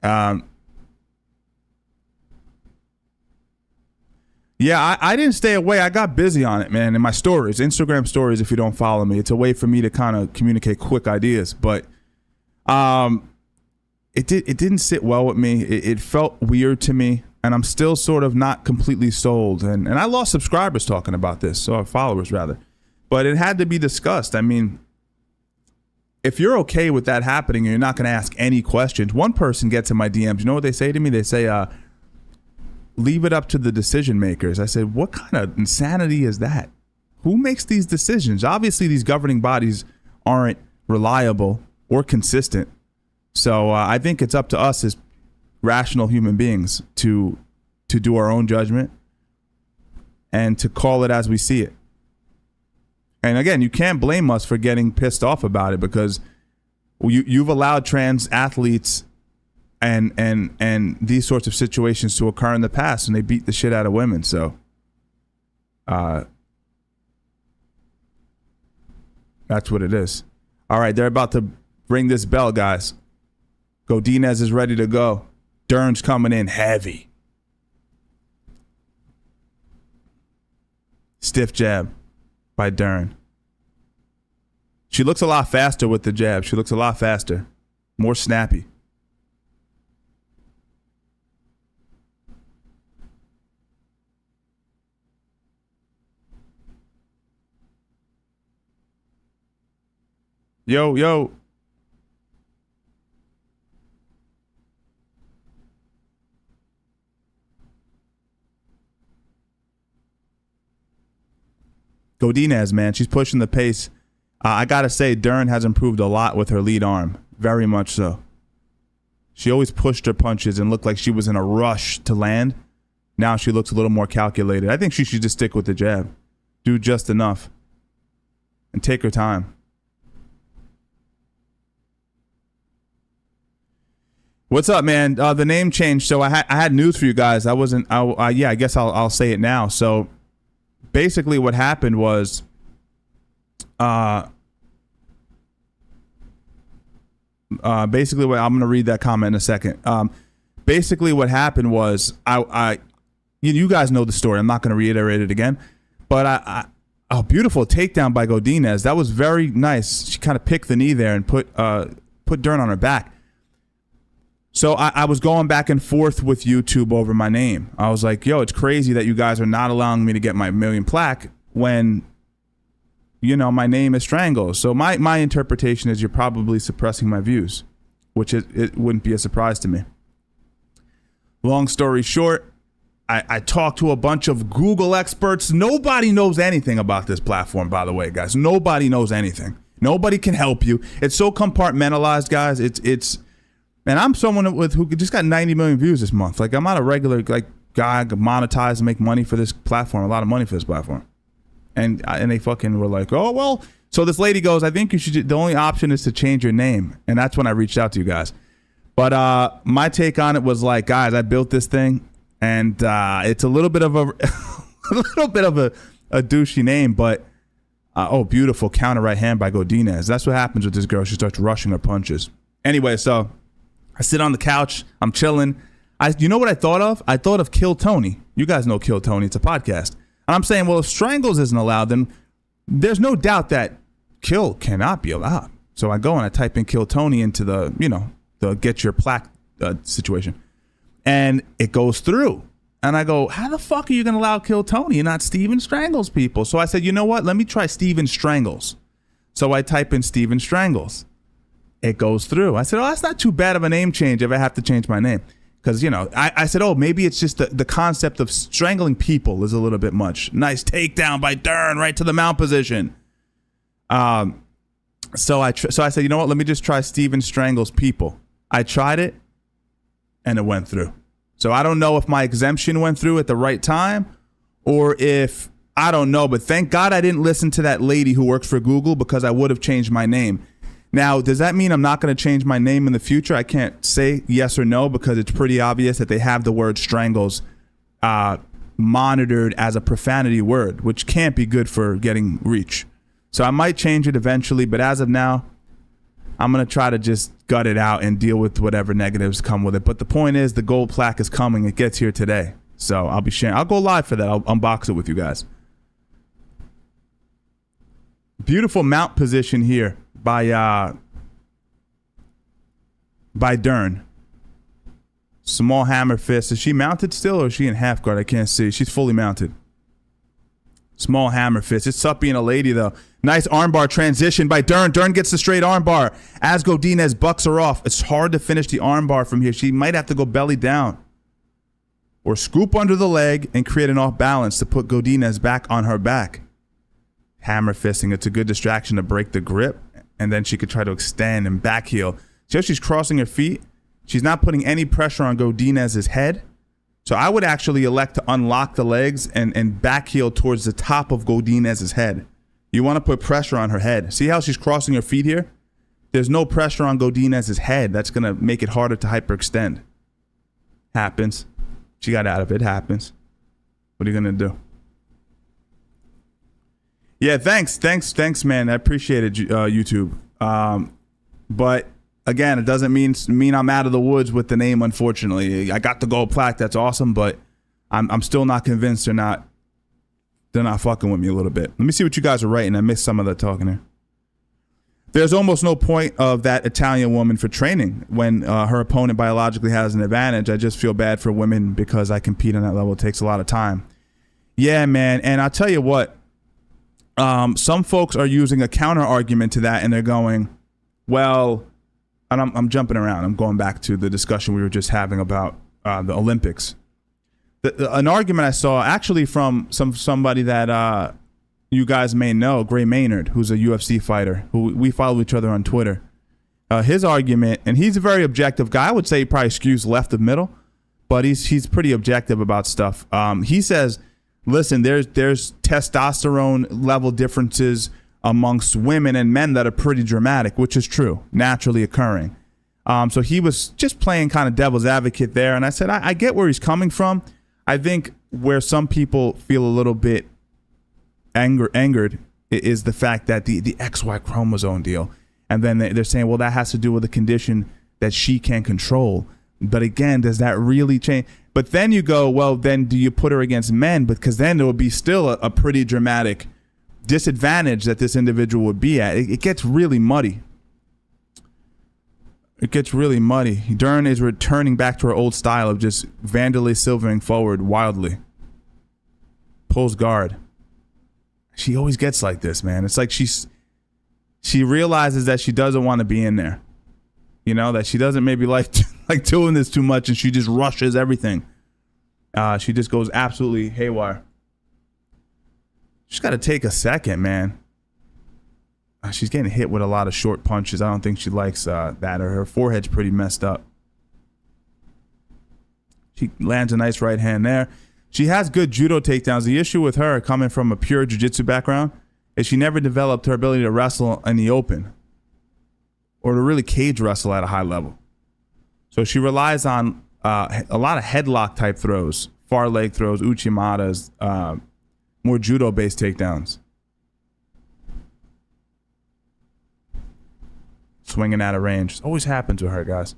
Yeah, I didn't stay away. I got busy on it, man. In my stories, Instagram stories, if you don't follow me, it's a way for me to kind of communicate quick ideas. But it didn't sit well with me. It felt weird to me. And I'm still sort of not completely sold. And I lost subscribers talking about this, or followers rather. But it had to be discussed. I mean, if you're okay with that happening and you're not going to ask any questions, one person gets in my DMs. You know what they say to me? They say, leave it up to the decision makers. I said, what kind of insanity is that? Who makes these decisions? Obviously, these governing bodies aren't reliable or consistent. So I think it's up to us as rational human beings to do our own judgment and to call it as we see it. And again, you can't blame us for getting pissed off about it, because you've allowed trans athletes and these sorts of situations to occur in the past, and they beat the shit out of women. So that's what it is. All right, they're about to ring this bell, guys. Godinez is ready to go. Dern's coming in heavy. Stiff jab by Dern. She looks a lot faster with the jab. She looks a lot faster. More snappy. Yo. Godinez, man, she's pushing the pace. I gotta say, Dern has improved a lot with her lead arm. Very much so. She always pushed her punches and looked like she was in a rush to land. Now she looks a little more calculated. I think she should just stick with the jab. Do just enough. And take her time. What's up, man? The name changed. So I had news for you guys. I guess I'll say it now. So basically what happened was basically what I'm going to read that comment in a second. Basically what happened was you guys know the story. I'm not going to reiterate it again, but a beautiful takedown by Godinez. That was very nice. She kind of picked the knee there and put Dern on her back. So I was going back and forth with YouTube over my name. I was like, yo, it's crazy that you guys are not allowing me to get my million plaque when, you know, my name is Strangles. So my interpretation is you're probably suppressing my views, which it wouldn't be a surprise to me. Long story short, I talked to a bunch of Google experts. Nobody knows anything about this platform, by the way, guys. Nobody knows anything. Nobody can help you. It's so compartmentalized, guys. And I'm someone who just got 90 million views this month. Like, I'm not a regular guy monetize and make money for this platform, a lot of money for this platform. And they fucking were like, oh, well. So this lady goes, I think you should, the only option is to change your name. And that's when I reached out to you guys. But my take on it was like, guys, I built this thing, and it's a little bit of a douchey name, but beautiful counter right hand by Godinez. That's what happens with this girl. She starts rushing her punches. Anyway, so I sit on the couch. I'm chilling. You know what I thought of? I thought of Kill Tony. You guys know Kill Tony. It's a podcast. And I'm saying, well, if Strangles isn't allowed, then there's no doubt that Kill cannot be allowed. So I go and I type in Kill Tony into the get your plaque situation. And it goes through. And I go, how the fuck are you going to allow Kill Tony and not Steven Strangles people? So I said, you know what? Let me try Steven Strangles. So I type in Steven Strangles. It goes through. I said, oh, that's not too bad of a name change if I have to change my name. Because, you know, I said, oh, maybe it's just the concept of strangling people is a little bit much. Nice takedown by Dern right to the mount position. So I said, you know what? Let me just try Steven Strangles people. I tried it, and it went through. So I don't know if my exemption went through at the right time, or if, I don't know. But thank God I didn't listen to that lady who works for Google, because I would have changed my name. Now, does that mean I'm not going to change my name in the future? I can't say yes or no, because it's pretty obvious that they have the word Strangles monitored as a profanity word, which can't be good for getting reach. So I might change it eventually, but as of now, I'm going to try to just gut it out and deal with whatever negatives come with it. But the point is, the gold plaque is coming. It gets here today. So I'll be sharing. I'll go live for that. I'll unbox it with you guys. Beautiful mount position here by Dern. Small hammer fist. Is she mounted still, or is she in half guard? I can't see. She's fully mounted. Small hammer fist. It's tough being a lady, though. Nice armbar transition by Dern. Dern gets the straight armbar as Godinez bucks her off. It's hard to finish the armbar from here. She might have to go belly down or scoop under the leg and create an off balance to put Godinez back on her back. Hammer fisting. It's a good distraction to break the grip, and then she could try to extend and back heel. See how she's crossing her feet? She's not putting any pressure on Godinez's head. So I would actually elect to unlock the legs and back heel towards the top of Godinez's head. You want to put pressure on her head. See how she's crossing her feet here? There's no pressure on Godinez's head. That's going to make it harder to hyperextend. Happens. She got out of it. Happens. What are you going to do? Yeah, thanks, man. I appreciate it, YouTube. But again, it doesn't mean I'm out of the woods with the name. Unfortunately, I got the gold plaque. That's awesome, but I'm still not convinced they're not fucking with me a little bit. Let me see what you guys are writing. I missed some of that talking here. There's almost no point of that Italian woman for training when her opponent biologically has an advantage. I just feel bad for women because I compete on that level. It takes a lot of time. Yeah, man. And I'll tell you what. Some folks are using a counter argument to that, and they're going, well, and I'm jumping around. I'm going back to the discussion we were just having about the Olympics. An argument I saw actually from somebody that you guys may know, Gray Maynard, who's a UFC fighter, who we follow each other on Twitter. His argument, and he's a very objective guy. I would say he probably skews left of middle, but he's pretty objective about stuff. He says, listen, there's testosterone level differences amongst women and men that are pretty dramatic, which is true, naturally occurring. So he was just playing kind of devil's advocate there. And I said, I get where he's coming from. I think where some people feel a little bit angered is the fact that the XY chromosome deal. And then they're saying, well, that has to do with a condition that she can't control. But again, does that really change? But then you go, well, then do you put her against men? Because then there would be still a pretty dramatic disadvantage that this individual would be at. It gets really muddy. It gets really muddy. Dern is returning back to her old style of just vandally silvering forward wildly. Pulls guard. She always gets like this, man. It's like she realizes that she doesn't want to be in there. You know, that she doesn't maybe like doing this too much, and she just rushes everything. She just goes absolutely haywire. She's got to take a second, man. She's getting hit with a lot of short punches. I don't think she likes that. Or her forehead's pretty messed up. She lands a nice right hand there. She has good judo takedowns. The issue with her coming from a pure jiu-jitsu background is she never developed her ability to wrestle in the open or to really cage wrestle at a high level. So she relies on a lot of headlock type throws, far leg throws, uchimatas, more judo-based takedowns. Swinging out of range. It's always happened to her, guys.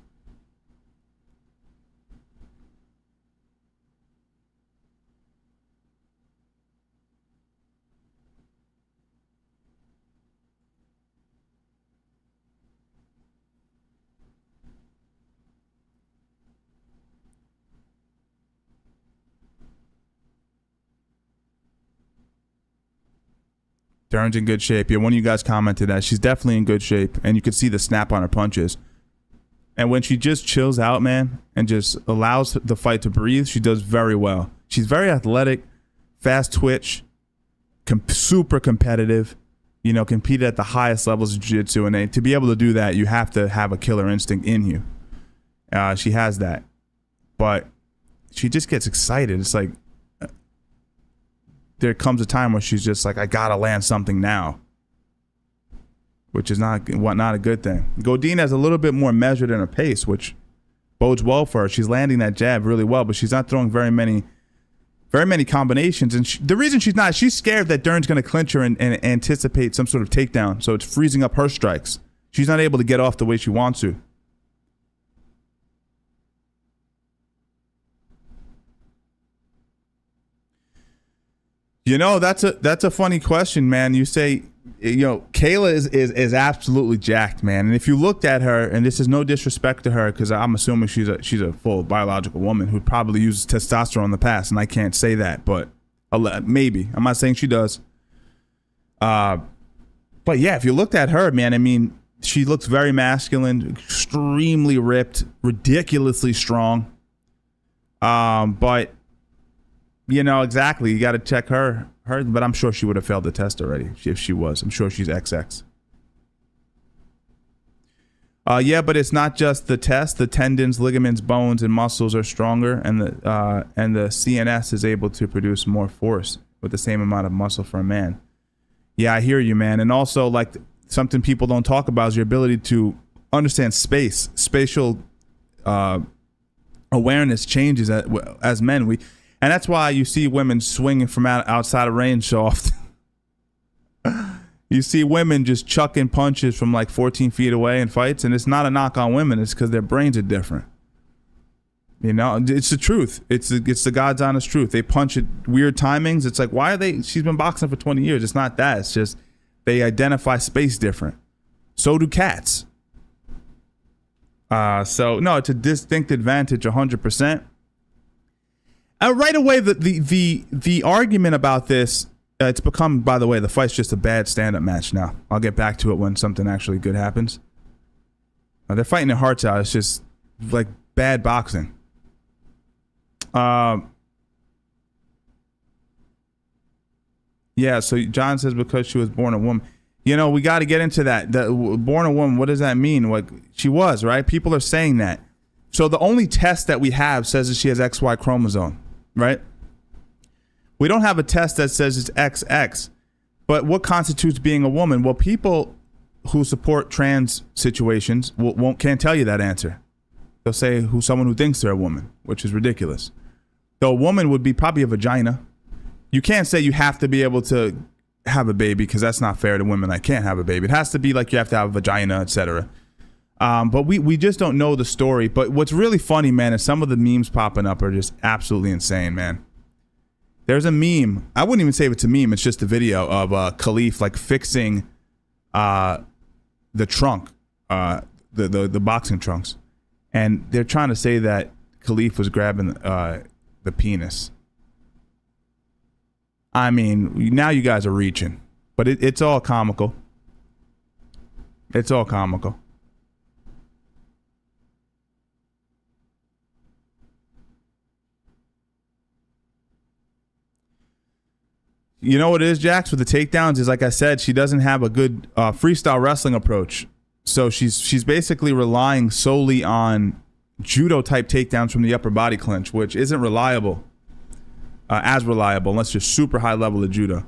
Dern's in good shape. Yeah, one of you guys commented that she's definitely in good shape, and you could see the snap on her punches. And when she just chills out, man, and just allows the fight to breathe, she does very well. She's very athletic, fast twitch, super competitive, you know, competed at the highest levels of jiu-jitsu. And to be able to do that, you have to have a killer instinct in you. She has that. But she just gets excited. It's like, there comes a time where she's just like, I gotta land something now, which is not a good thing. Godinez a little bit more measured in her pace, which bodes well for her. She's landing that jab really well, but she's not throwing very many very many combinations. And the reason she's scared that Dern's going to clinch her and anticipate some sort of takedown. So it's freezing up her strikes. She's not able to get off the way she wants to. You know, that's a funny question, man. You say, you know, Kayla is absolutely jacked, man. And if you looked at her, and this is no disrespect to her, because I'm assuming she's a full biological woman who probably uses testosterone in the past, and I can't say that, but maybe. I'm not saying she does. But yeah, if you looked at her, man, I mean, she looks very masculine, extremely ripped, ridiculously strong. But you know, exactly. You got to check her, but I'm sure she would have failed the test already if she was. I'm sure she's XX. Yeah, but it's not just the test. The tendons, ligaments, bones, and muscles are stronger, and the CNS is able to produce more force with the same amount of muscle for a man. Yeah, I hear you, man. And also, like, something people don't talk about is your ability to understand space. Spatial awareness changes as men. And that's why you see women swinging from outside of range so often. You see women just chucking punches from like 14 feet away in fights, and it's not a knock on women. It's because their brains are different. You know, it's the truth. It's the God's honest truth. They punch at weird timings. It's like, why are they? She's been boxing for 20 years. It's not that. It's just they identify space different. So do cats. So no, it's a distinct advantage, 100%. Right away, the argument about this, it's become, by the way, the fight's just a bad stand-up match now. I'll get back to it when something actually good happens. They're fighting their hearts out. It's just like bad boxing. Yeah, so John says because she was born a woman. You know, we got to get into that. Born a woman, what does that mean? Like, she was, right? People are saying that. So the only test that we have says that she has XY chromosome. Right? We don't have a test that says it's XX. But what constitutes being a woman? Well, people who support trans situations can't tell you that answer. They'll say someone who thinks they're a woman, which is ridiculous. Though a woman would be probably a vagina. You can't say you have to be able to have a baby, because that's not fair to women that can't have a baby. It has to be like you have to have a vagina, etc. But we just don't know the story. But what's really funny, man, is some of the memes popping up are just absolutely insane, man. There's a meme. I wouldn't even say it's a meme. It's just a video of Khalif like fixing the trunk, the boxing trunks. And they're trying to say that Khalif was grabbing the penis. I mean, now you guys are reaching. But it's all comical. It's all comical. You know what it is, Jax, with the takedowns is, like I said, she doesn't have a good freestyle wrestling approach. So she's basically relying solely on judo type takedowns from the upper body clinch, which isn't reliable, as reliable unless you're super high level of judo.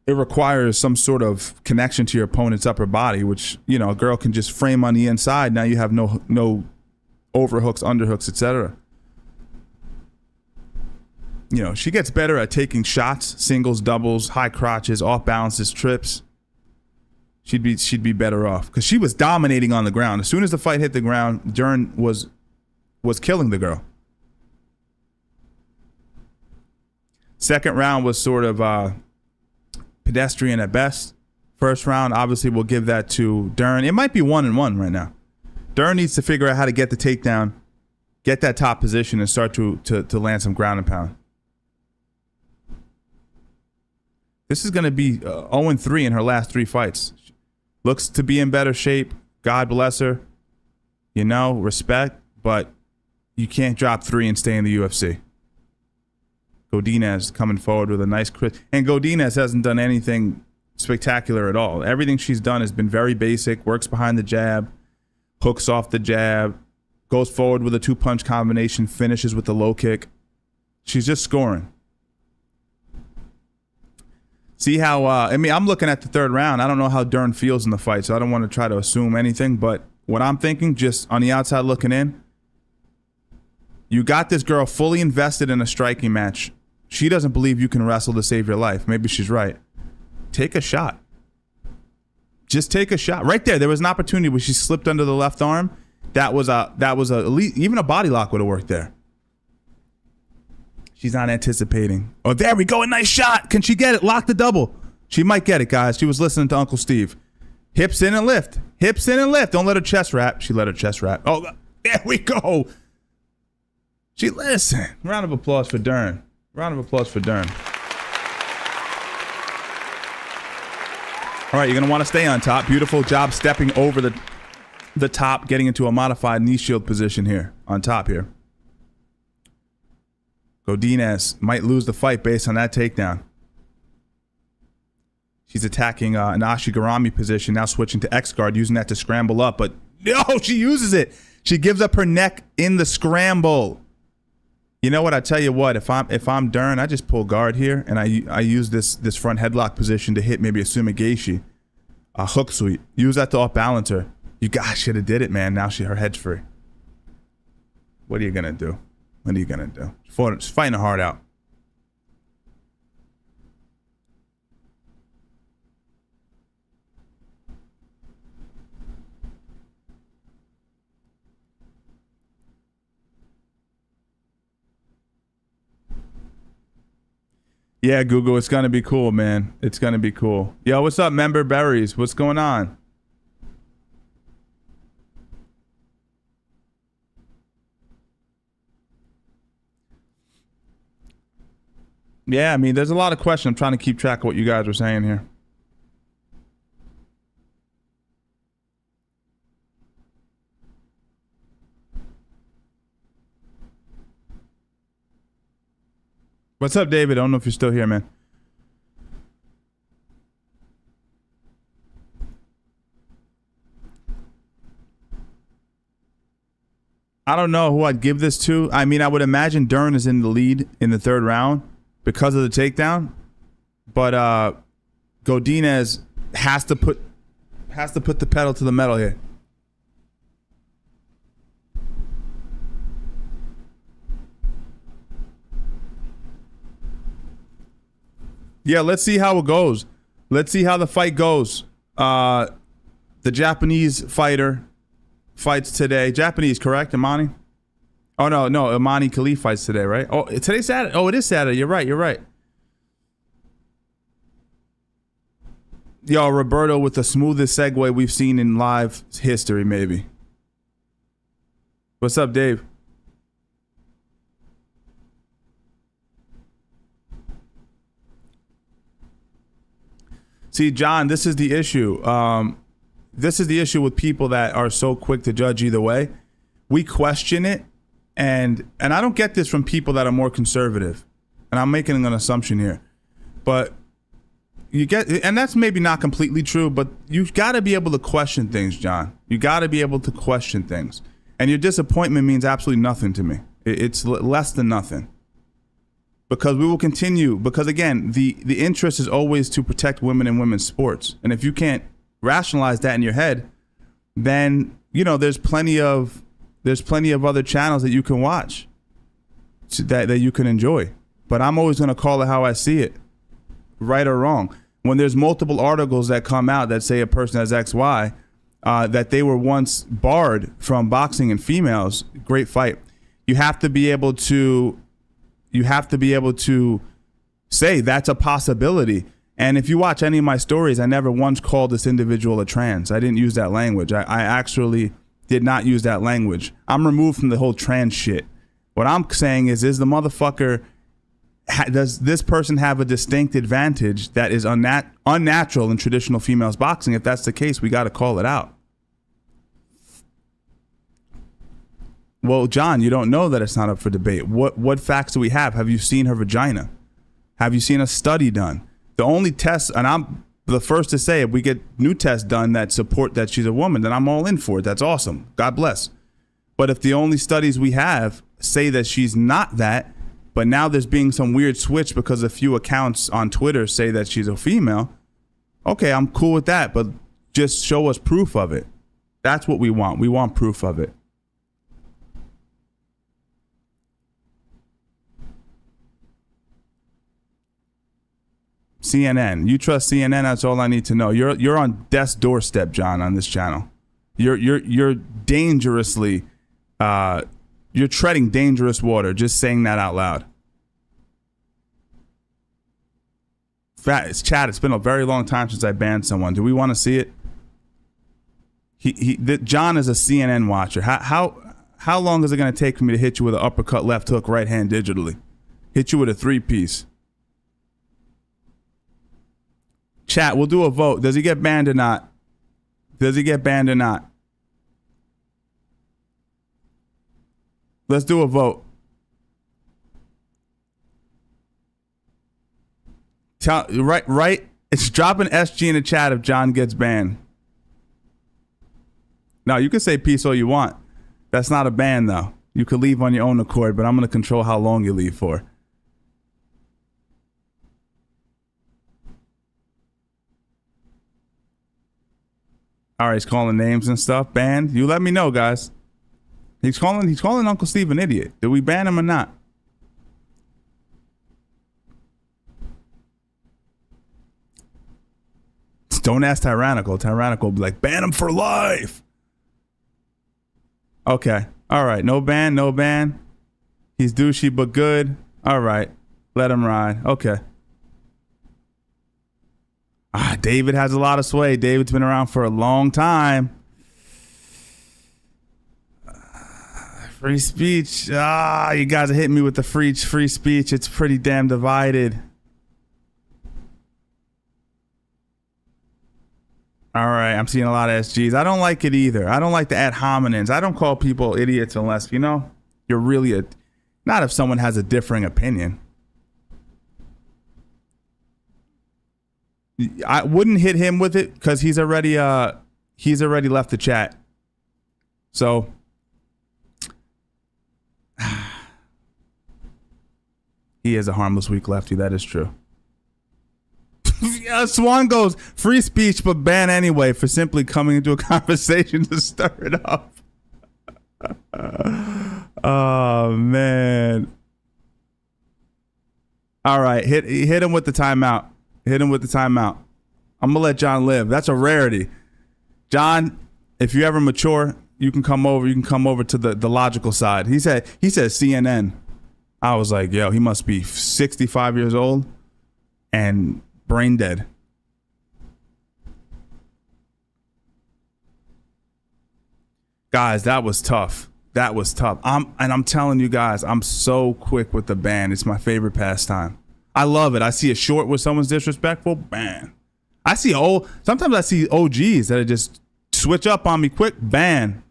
It requires some sort of connection to your opponent's upper body, which, you know, a girl can just frame on the inside. Now you have no overhooks, underhooks, etc. You know, she gets better at taking shots, singles, doubles, high crotches, off balances, trips. She'd be better off because she was dominating on the ground. As soon as the fight hit the ground, Dern was killing the girl. Second round was sort of pedestrian at best. First round, obviously, we'll give that to Dern. It might be 1-1 right now. Dern needs to figure out how to get the takedown, get that top position, and start to land some ground and pound. This is going to be 0-3 in her last 3 fights. Looks to be in better shape. God bless her. You know, respect, but you can't drop 3 and stay in the UFC. Godinez coming forward with a nice crit. And Godinez hasn't done anything spectacular at all. Everything she's done has been very basic, works behind the jab, hooks off the jab, goes forward with a 2-punch combination, finishes with the low kick. She's just scoring. See how, I mean, I'm looking at the third round. I don't know how Dern feels in the fight, so I don't want to try to assume anything. But what I'm thinking, just on the outside looking in, You got this girl fully invested in a striking match. She doesn't believe you can wrestle to save your life. Maybe she's right. Take a shot. Just take a shot. Right there was an opportunity where she slipped under the left arm. That was even a body lock would have worked there. She's not anticipating. Oh, there we go. A nice shot. Can she get it? Lock the double. She might get it, guys. She was listening to Uncle Steve. Hips in and lift. Hips in and lift. Don't let her chest wrap. She let her chest wrap. Oh, there we go. She listen. Round of applause for Dern. Round of applause for Dern. All right, you're going to want to stay on top. Beautiful job stepping over the top, getting into a modified knee shield position here on top here. Godinez might lose the fight based on that takedown. She's attacking an Ashigarami position, now switching to X guard, using that to scramble up. But no, she uses it. She gives up her neck in the scramble. You know what? I tell you what. If I'm Dern, I just pull guard here, and I use this front headlock position to hit maybe a Sumigaeshi, a hook sweep. Use that to off balance her. You guys should have did it, man. Now her head's free. What are you gonna do? What are you gonna do? She's fighting her heart out. Yeah, Google, it's gonna be cool, man. It's gonna be cool. Yo, what's up, member berries? What's going on? Yeah, I mean, there's a lot of questions. I'm trying to keep track of what you guys are saying here. What's up, David? I don't know if you're still here, man. I don't know who I'd give this to. I mean, I would imagine Dern is in the lead in the third round because of the takedown. But Godinez has to put the pedal to the metal here. Yeah, let's see how it goes. Let's see how the fight goes. The Japanese fighter fights today. Japanese, correct, Imani? Oh, no, Imani Khalif fights today, right? Oh, today's Saturday. Oh, it is Saturday. You're right. Yo, Roberto with the smoothest segue we've seen in live history, maybe. What's up, Dave? See, John, this is the issue. This is the issue with people that are so quick to judge either way. We question it, and I don't get this from people that are more conservative. And I'm making an assumption here. But you get, and that's maybe not completely true, but you've got to be able to question things, John. You got to be able to question things. And your disappointment means absolutely nothing to me. It's less than nothing. Because we will continue, because again, the interest is always to protect women and women's sports. And if you can't rationalize that in your head, then, you know, there's plenty of other channels that you can watch that you can enjoy. But I'm always going to call it how I see it, right or wrong. When there's multiple articles that come out that say a person has XY, that they were once barred from boxing and females, great fight. You have to be able to say that's a possibility. And if you watch any of my stories, I never once called this individual a trans. I didn't use that language. I actually did not use that language. I'm removed from the whole trans shit. What I'm saying is the motherfucker, does this person have a distinct advantage that is unnatural in traditional females boxing? If that's the case, we got to call it out. Well, John, you don't know that it's not up for debate. What facts do we have? Have you seen her vagina? Have you seen a study done? The only tests, and I'm the first to say, if we get new tests done that support that she's a woman, then I'm all in for it. That's awesome. God bless. But if the only studies we have say that she's not that, but now there's being some weird switch because a few accounts on Twitter say that she's a female, okay, I'm cool with that, but just show us proof of it. That's what we want. We want proof of it. CNN. You trust CNN? That's all I need to know. You're on death's doorstep, John, on this channel. You're dangerously, you're treading dangerous water. Just saying that out loud. Chat. It's been a very long time since I banned someone. Do we want to see it? John is a CNN watcher. How long is it going to take for me to hit you with an uppercut, left hook, right hand digitally? Hit you with a 3-piece. Chat, we'll do a vote. Does he get banned or not? Does he get banned or not? Let's do a vote. Right. It's dropping SG in the chat if John gets banned. No, you can say peace all you want. That's not a ban, though. You could leave on your own accord, but I'm going to control how long you leave for. All right, he's calling names and stuff. Banned. You let me know, guys. He's calling Uncle Steve an idiot. Did we ban him or not? Don't ask Tyrannical. Tyrannical will be like, ban him for life. Okay. All right. No ban. No ban. He's douchey but good. All right. Let him ride. Okay. David has a lot of sway. David's been around for a long time. Free speech. You guys are hitting me with the free speech. It's pretty damn divided. All right, I'm seeing a lot of SGs. I don't like it either. I don't like the ad hominems. I don't call people idiots unless, you're really not if someone has a differing opinion. I wouldn't hit him with it because he's already left the chat. So he is a harmless weak lefty. That is true. Swan goes, free speech but ban anyway for simply coming into a conversation to stir it up. Oh man. All right, hit him with the timeout. Hit him with the timeout. I'm gonna let John live. That's a rarity. John, if you ever mature, you can come over. You can come over to the logical side. He said CNN. I was like, yo, he must be 65 years old and brain dead. Guys, that was tough. That was tough. I'm telling you guys, I'm so quick with the ban. It's my favorite pastime. I love it. I see a short where someone's disrespectful, ban. Sometimes I see OGs that just switch up on me quick, ban.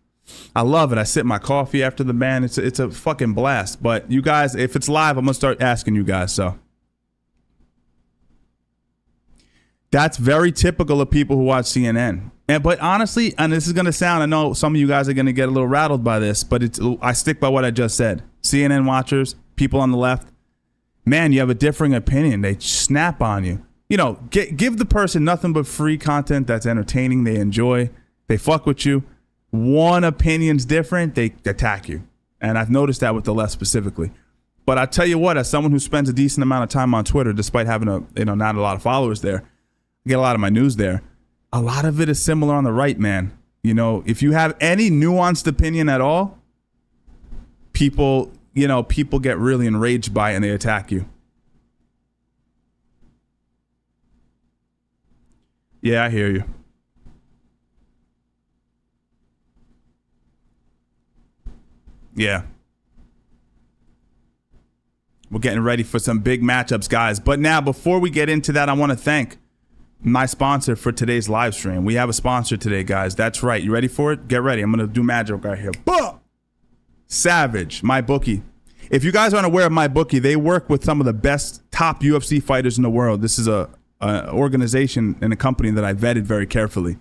I love it. I sip my coffee after the ban. It's a fucking blast. But you guys, if it's live, I'm gonna start asking you guys. So that's very typical of people who watch CNN. But honestly, and this is gonna sound, I know some of you guys are gonna get a little rattled by this, but I stick by what I just said. CNN watchers, people on the left, man, you have a differing opinion. They snap on you. Give the person nothing but free content that's entertaining. They enjoy. They fuck with you. One opinion's different, they attack you. And I've noticed that with the left specifically. But I tell you what, as someone who spends a decent amount of time on Twitter, despite having not a lot of followers there, I get a lot of my news there. A lot of it is similar on the right, man. If you have any nuanced opinion at all, people get really enraged by it and they attack you. Yeah, I hear you. Yeah. We're getting ready for some big matchups, guys. But now, before we get into that, I want to thank my sponsor for today's live stream. We have a sponsor today, guys. That's right. You ready for it? Get ready. I'm going to do magic right here. Boom! Savage, my bookie. If you guys aren't aware of my bookie, they work with some of the best top UFC fighters in the world. This is a organization and a company that I vetted very carefully.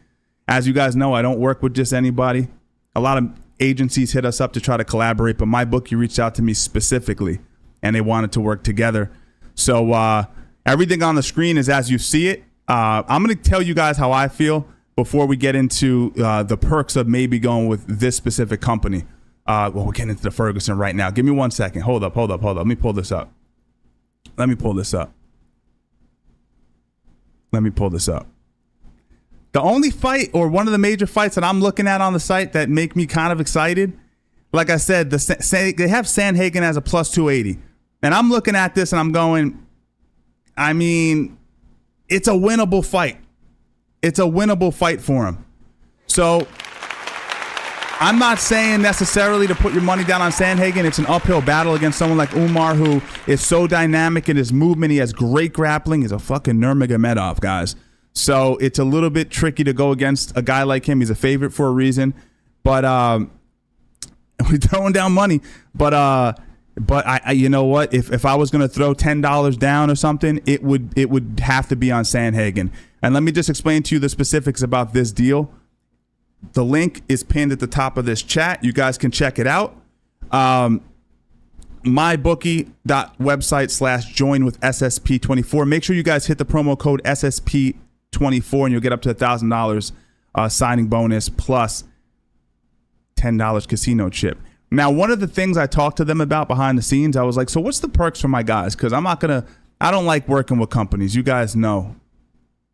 As you guys know, I don't work with just anybody. A lot of agencies hit us up to try to collaborate, but my bookie reached out to me specifically, and they wanted to work together. So everything on the screen is as you see it. I'm going to tell you guys how I feel before we get into the perks of maybe going with this specific company. We're getting into the Ferguson right now. Give me 1 second. Hold up. Let me pull this up. Let me pull this up. The only fight, or one of the major fights that I'm looking at on the site that make me kind of excited, like I said, they have Sandhagen as a plus 280. And I'm looking at this and I'm going, I mean, it's a winnable fight. It's a winnable fight for him. So I'm not saying necessarily to put your money down on Sandhagen. It's an uphill battle against someone like Umar, who is so dynamic in his movement. He has great grappling. He's a fucking Nurmagomedov, guys. So it's a little bit tricky to go against a guy like him. He's a favorite for a reason. But we're throwing down money. But I you know what? If I was going to throw $10 down or something, it would have to be on Sandhagen. And let me just explain to you the specifics about this deal. The link is pinned at the top of this chat. You guys can check it out. mybookie.website/join with SSP24. Make sure you guys hit the promo code SSP24 and you'll get up to $1,000 signing bonus plus $10 casino chip. Now, one of the things I talked to them about behind the scenes, I was like, so what's the perks for my guys? Because I don't like working with companies. You guys know.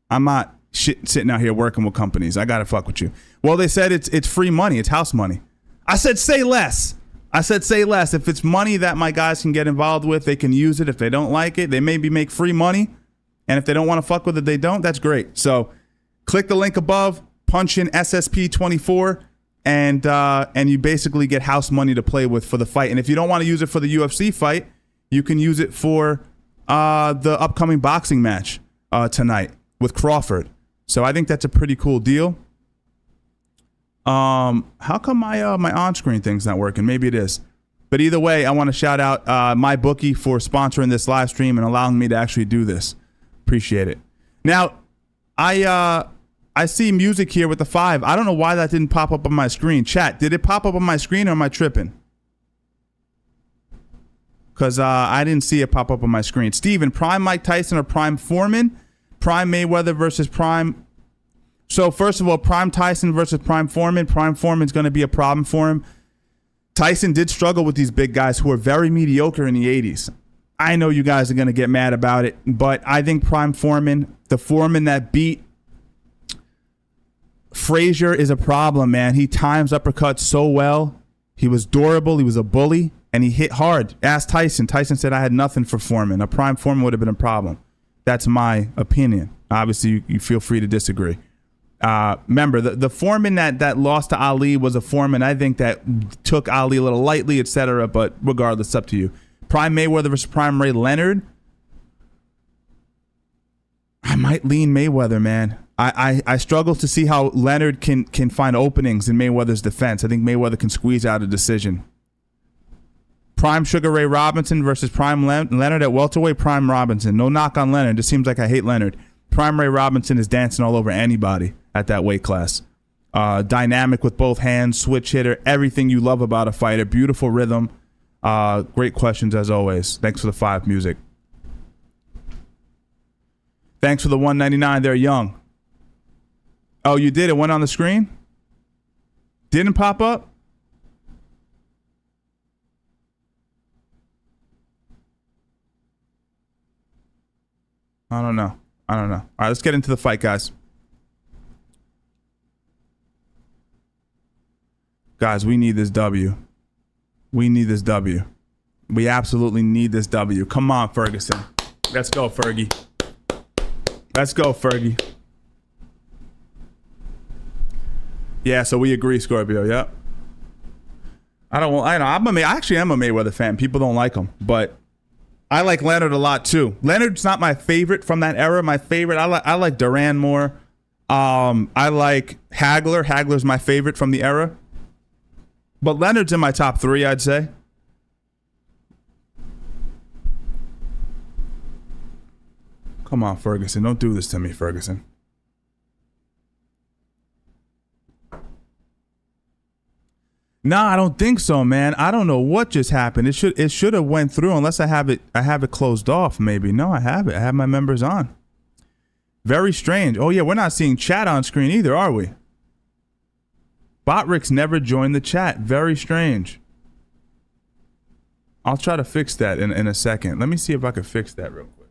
I'm not sitting out here working with companies. I got to fuck with you. Well, they said it's free money. It's house money. I said, say less. If it's money that my guys can get involved with, they can use it. If they don't like it, they maybe make free money. And if they don't want to fuck with it, they don't. That's great. So click the link above, punch in SSP24, and you basically get house money to play with for the fight. And if you don't want to use it for the UFC fight, you can use it for the upcoming boxing match tonight with Crawford. So I think that's a pretty cool deal. How come my on-screen thing's not working? Maybe it is. But either way, I want to shout out MyBookie for sponsoring this live stream and allowing me to actually do this. Appreciate it. Now, I see music here with the 5. I don't know why that didn't pop up on my screen. Chat, did it pop up on my screen or am I tripping? Because I didn't see it pop up on my screen. Steven, Prime Mike Tyson or Prime Foreman? Prime Mayweather versus Prime. So first of all, Prime Tyson versus Prime Foreman. Prime Foreman's going to be a problem for him. Tyson did struggle with these big guys who are very mediocre in the 80s. I know you guys are going to get mad about it, but I think Prime Foreman, the Foreman that beat Frazier, is a problem, man. He times uppercuts so well. He was durable. He was a bully, and he hit hard. Ask Tyson. Tyson said, I had nothing for Foreman. A Prime Foreman would have been a problem. That's my opinion. Obviously, you feel free to disagree. Remember, the Foreman that lost to Ali was a Foreman, I think, that took Ali a little lightly, etc. But regardless, it's up to you. Prime Mayweather versus Prime Ray Leonard. I might lean Mayweather, man. I struggle to see how Leonard can find openings in Mayweather's defense. I think Mayweather can squeeze out a decision. Prime Sugar Ray Robinson versus Prime Leonard at welterweight. Prime Robinson. No knock on Leonard. It just seems like I hate Leonard. Prime Ray Robinson is dancing all over anybody at that weight class. Dynamic with both hands, switch hitter, everything you love about a fighter. Beautiful rhythm. Great questions as always. Thanks for the 5 music. Thanks for the $1.99 there, Young. Oh, you did? It went on the screen? Didn't pop up? I don't know. All right, let's get into the fight, guys. Guys, we need this W. We need this W. We absolutely need this W. Come on, Ferguson. Let's go, Fergie. Let's go, Fergie. Yeah, so we agree, Scorpio. Yep. I actually am a Mayweather fan. People don't like him, but I like Leonard a lot too. Leonard's not my favorite from that era. My favorite, I like Duran more. I like Hagler. Hagler's my favorite from the era. But Leonard's in my top 3, I'd say. Come on, Ferguson. Don't do this to me, Ferguson. No, I don't think so, man. I don't know what just happened. It should have went through unless I have it closed off, maybe. No, I have it. I have my members on. Very strange. Oh yeah, we're not seeing chat on screen either, are we? Botrix never joined the chat. Very strange. I'll try to fix that in a second. Let me see if I can fix that real quick.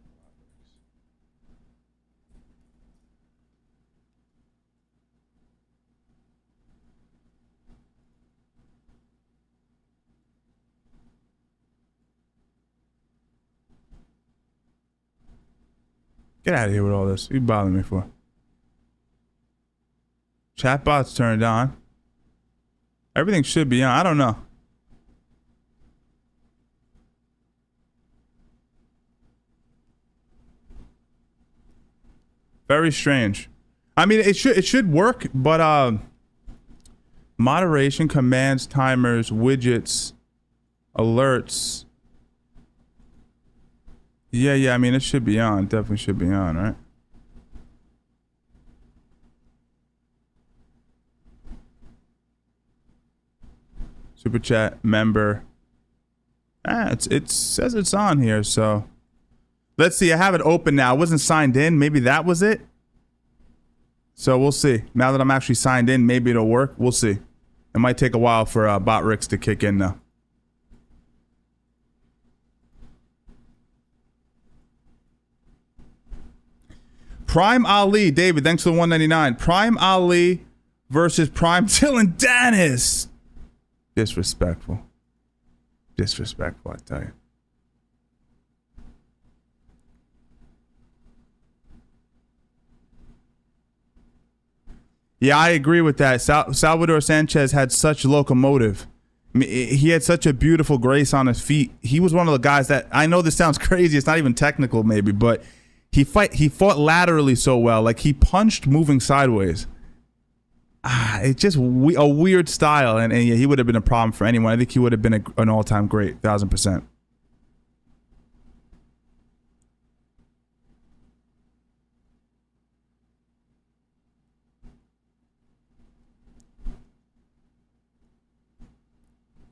Get out of here with all this. You bothering me for? Chatbot's turned on. Everything should be on. I don't know. Very strange. I mean, it should work, but moderation, commands, timers, widgets, alerts. Yeah. I mean, it should be on. Definitely should be on, right? Super chat member. It says it's on here, so let's see. I have it open now. I wasn't signed in. Maybe that was it. So we'll see. Now that I'm actually signed in, maybe it'll work. We'll see. It might take a while for Bot Ricks to kick in now. Prime Ali, David, thanks for the 199. Prime Ali versus Prime Dylan Dennis. Disrespectful. Disrespectful, I tell you. Yeah, I agree with that. Salvador Sanchez had such locomotive. I mean, he had such a beautiful grace on his feet. He was one of the guys that, I know this sounds crazy, it's not even technical maybe, but he fought laterally so well. Like, he punched moving sideways. It's just a weird style, and yeah, he would have been a problem for anyone. I think he would have been an all-time great, 1000%.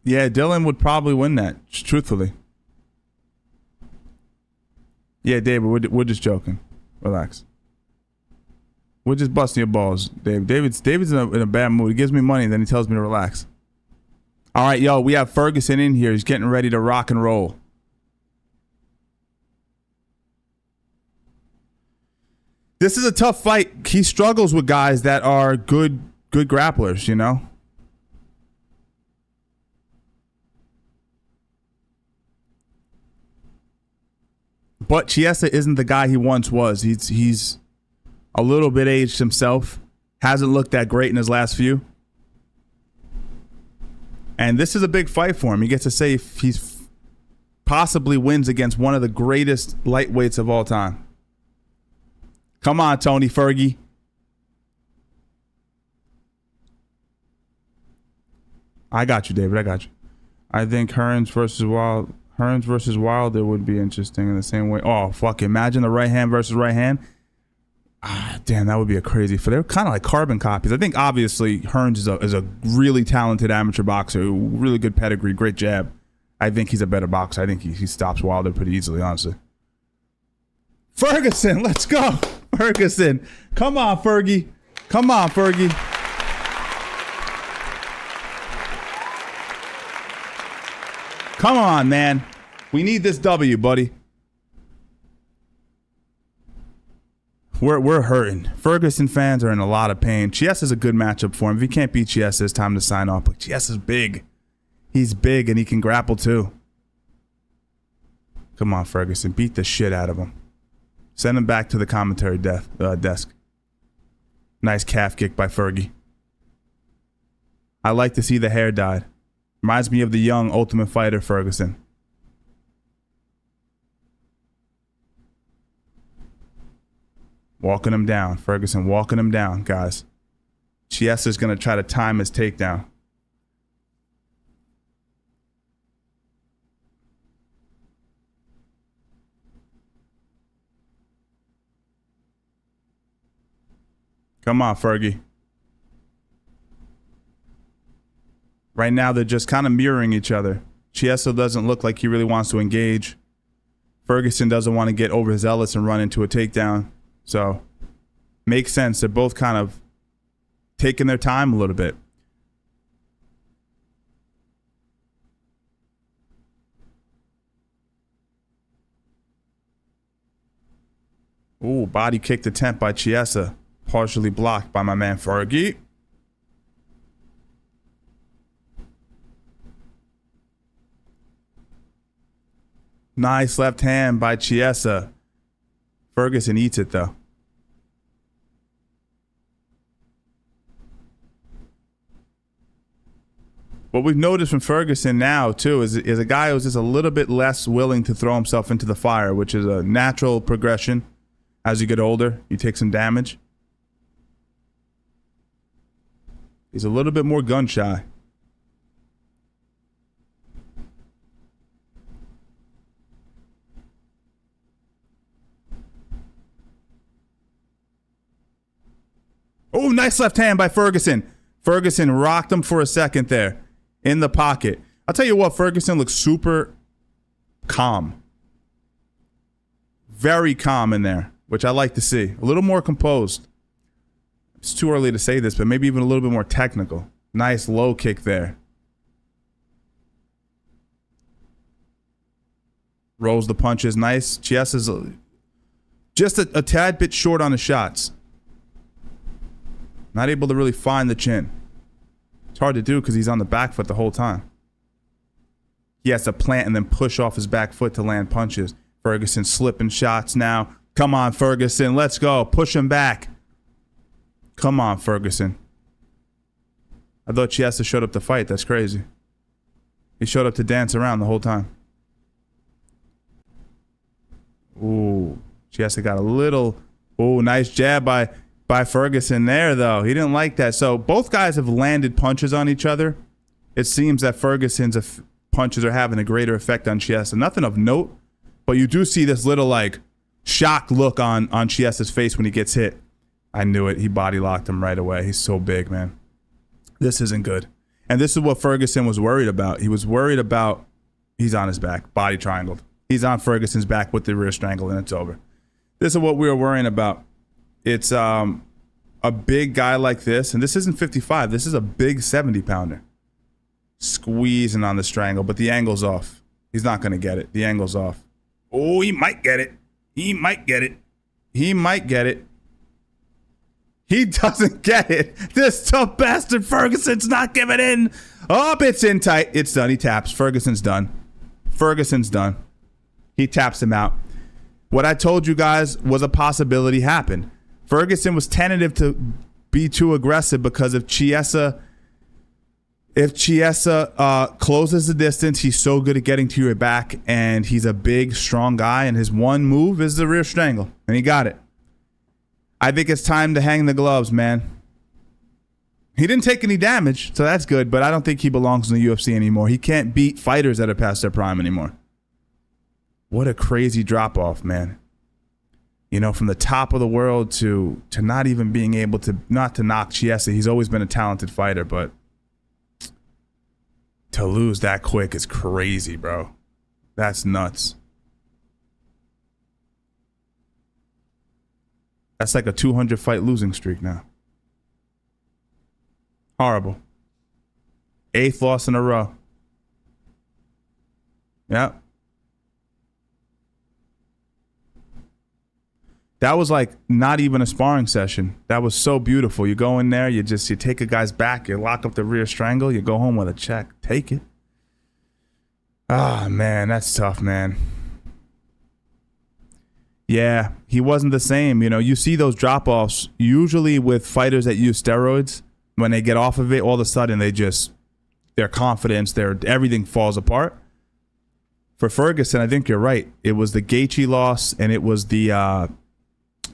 Yeah, Dylan would probably win that, truthfully. Yeah, David, we're just joking. Relax. We're just busting your balls, Dave. David's in a bad mood. He gives me money, then he tells me to relax. All right, yo, we have Ferguson in here. He's getting ready to rock and roll. This is a tough fight. He struggles with guys that are good grapplers, you know? But Chiesa isn't the guy he once was. He's a little bit aged himself. Hasn't looked that great in his last few. And this is a big fight for him. He gets to say if he's possibly wins against one of the greatest lightweights of all time. Come on, Tony Fergie. I got you, David. I got you. I think Hearns versus Wilder would be interesting in the same way. Oh, fuck. Imagine the right hand versus right hand. Damn, that would be a crazy. They're kind of like carbon copies. I think obviously Hearns is a really talented amateur boxer, really good pedigree, great jab. I think he's a better boxer. I think he stops Wilder pretty easily, honestly. Ferguson, let's go. Ferguson. Come on, Fergie. Come on, Fergie. Come on, man. We need this W, buddy. We're hurting. Ferguson fans are in a lot of pain. Chiesa's a good matchup for him. If he can't beat Chiesa, it's time to sign off. But Chiesa's big. He's big and he can grapple too. Come on, Ferguson. Beat the shit out of him. Send him back to the commentary desk. Nice calf kick by Fergie. I like to see the hair dyed. Reminds me of the young Ultimate Fighter Ferguson. Walking him down. Ferguson walking him down, guys. Chiesa's going to try to time his takedown. Come on, Fergie. Right now, they're just kind of mirroring each other. Chiesa doesn't look like he really wants to engage. Ferguson doesn't want to get overzealous and run into a takedown. So, makes sense. They're both kind of taking their time a little bit. Ooh, body kick attempt by Chiesa. Partially blocked by my man Fergie. Nice left hand by Chiesa. Ferguson eats it, though. What we've noticed from Ferguson now, too, is a guy who's just a little bit less willing to throw himself into the fire, which is a natural progression. As you get older, you take some damage. He's a little bit more gun shy. Oh, nice left hand by Ferguson. Ferguson rocked him for a second there in the pocket. I'll tell you what, Ferguson looks super calm. Very calm in there, which I like to see. A little more composed. It's too early to say this, but maybe even a little bit more technical. Nice low kick there. Rolls the punches. Nice. Chiesa's just a tad bit short on the shots. Not able to really find the chin. It's hard to do because he's on the back foot the whole time. He has to plant and then push off his back foot to land punches. Ferguson slipping shots now. Come on, Ferguson. Let's go. Push him back. Come on, Ferguson. I thought Chiesa showed up to fight. That's crazy. He showed up to dance around the whole time. Ooh. Chiesa got a little... Ooh, nice jab by Ferguson there, though. He didn't like that. So both guys have landed punches on each other. It seems that Ferguson's punches are having a greater effect on Chiesa. Nothing of note, but you do see this little, like, shocked look on Chiesa's face when he gets hit. I knew it. He body locked him right away. He's so big, man. This isn't good. And this is what Ferguson was worried about. He was worried about he's on his back, body triangled. He's on Ferguson's back with the rear strangle, and it's over. This is what we were worrying about. It's a big guy like this, and this isn't 55. This is a big 70-pounder. Squeezing on the strangle, but the angle's off. He's not going to get it. The angle's off. Oh, he might get it. He might get it. He might get it. He doesn't get it. This tough bastard Ferguson's not giving in. Oh, it's in tight. It's done. He taps. Ferguson's done. Ferguson's done. He taps him out. What I told you guys was a possibility happened. Ferguson was tentative to be too aggressive because if Chiesa closes the distance, he's so good at getting to your back, and he's a big, strong guy, and his one move is the rear strangle, and he got it. I think it's time to hang the gloves, man. He didn't take any damage, so that's good, but I don't think he belongs in the UFC anymore. He can't beat fighters that are past their prime anymore. What a crazy drop-off, man. You know, from the top of the world to not even being able to, not to knock Chiesa. He's always been a talented fighter, but to lose that quick is crazy, bro. That's nuts. That's like a 200-fight losing streak now. Horrible. 8th loss in a row. Yep. That was like not even a sparring session. That was so beautiful. You go in there, you take a guy's back, you lock up the rear strangle, you go home with a check. Take it. Ah, man, that's tough, man. Yeah, he wasn't the same. You know, you see those drop-offs usually with fighters that use steroids. When they get off of it, all of a sudden their confidence, everything falls apart. For Ferguson, I think you're right. It was the Gaethje loss, and it was the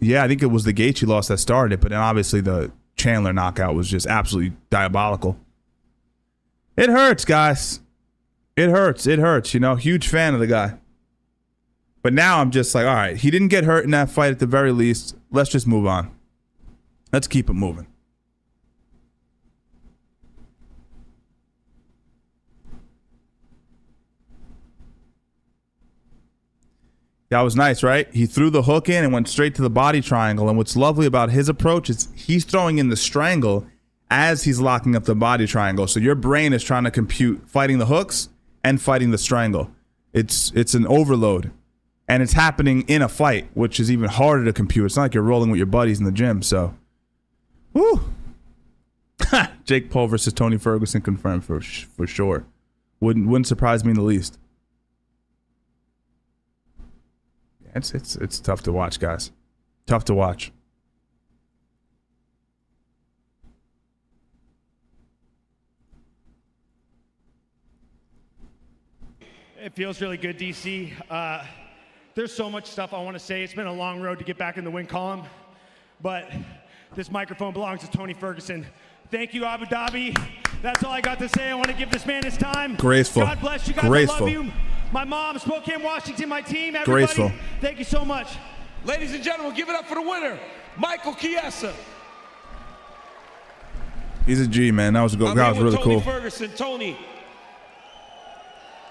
I think it was the Gaethje loss that started it, but then obviously the Chandler knockout was just absolutely diabolical. It hurts, guys. It hurts. It hurts. You know, huge fan of the guy. But now I'm just like, all right, he didn't get hurt in that fight at the very least. Let's just move on. Let's keep it moving. That was nice, right? He threw the hook in and went straight to the body triangle. And what's lovely about his approach is he's throwing in the strangle as he's locking up the body triangle. So your brain is trying to compute fighting the hooks and fighting the strangle. It's an overload. And it's happening in a fight, which is even harder to compute. It's not like you're rolling with your buddies in the gym. So, woo. Jake Paul versus Tony Ferguson confirmed for sure. Wouldn't surprise me in the least. It's tough to watch, guys. Tough to watch. It feels really good, DC. There's so much stuff I want to say. It's been a long road to get back in the win column, but this microphone belongs to Tony Ferguson. Thank you, Abu Dhabi. That's all I got to say. I want to give this man his time. Graceful. God bless you guys. Graceful. I love you. My mom, Spokane, Washington, my team, everybody. Graceful. Thank you so much. Ladies and gentlemen, give it up for the winner, Michael Chiesa. He's a G, man. That was really Tony cool. Ferguson, Tony.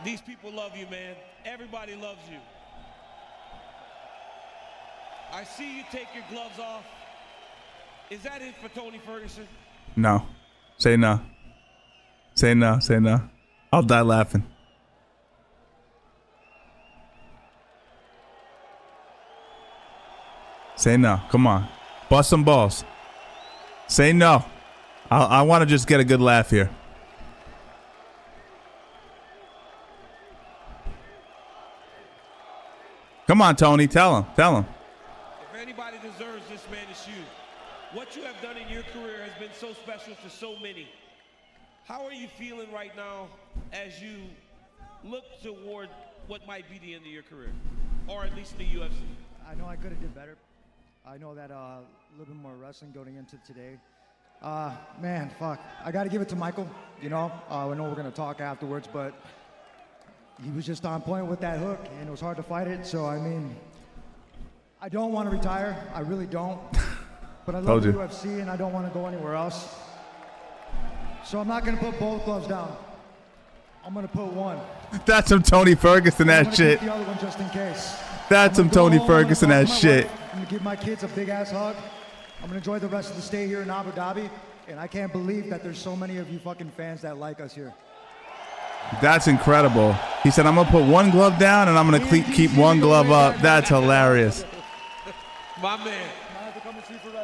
These people love you, man. Everybody loves you. I see you take your gloves off. Is that it for Tony Ferguson? No. Say no. Say no. Say no. I'll die laughing. Say no. Come on. Bust some balls. Say no. I want to just get a good laugh here. Come on, Tony. Tell him. Tell him. If anybody deserves this man, it's you. What you have done in your career has been so special to so many. How are you feeling right now as you look toward what might be the end of your career, or at least in the UFC? I know I could have did better. I know that a little bit more wrestling going into today. Man, fuck. I got to give it to Michael. You know, I know we're going to talk afterwards, but he was just on point with that hook, and it was hard to fight it. So, I mean, I don't want to retire. I really don't. But I love the UFC, and I don't want to go anywhere else. So I'm not going to put both gloves down. I'm going to put one. That's some Tony Ferguson that shit. The other one just in case. That's some Tony Ferguson that shit. I'm going to give my kids a big-ass hug. I'm going to enjoy the rest of the stay here in Abu Dhabi. And I can't believe that there's so many of you fucking fans that like us here. That's incredible. He said, I'm going to put one glove down and I'm going to keep one glove up. That's hilarious. My man.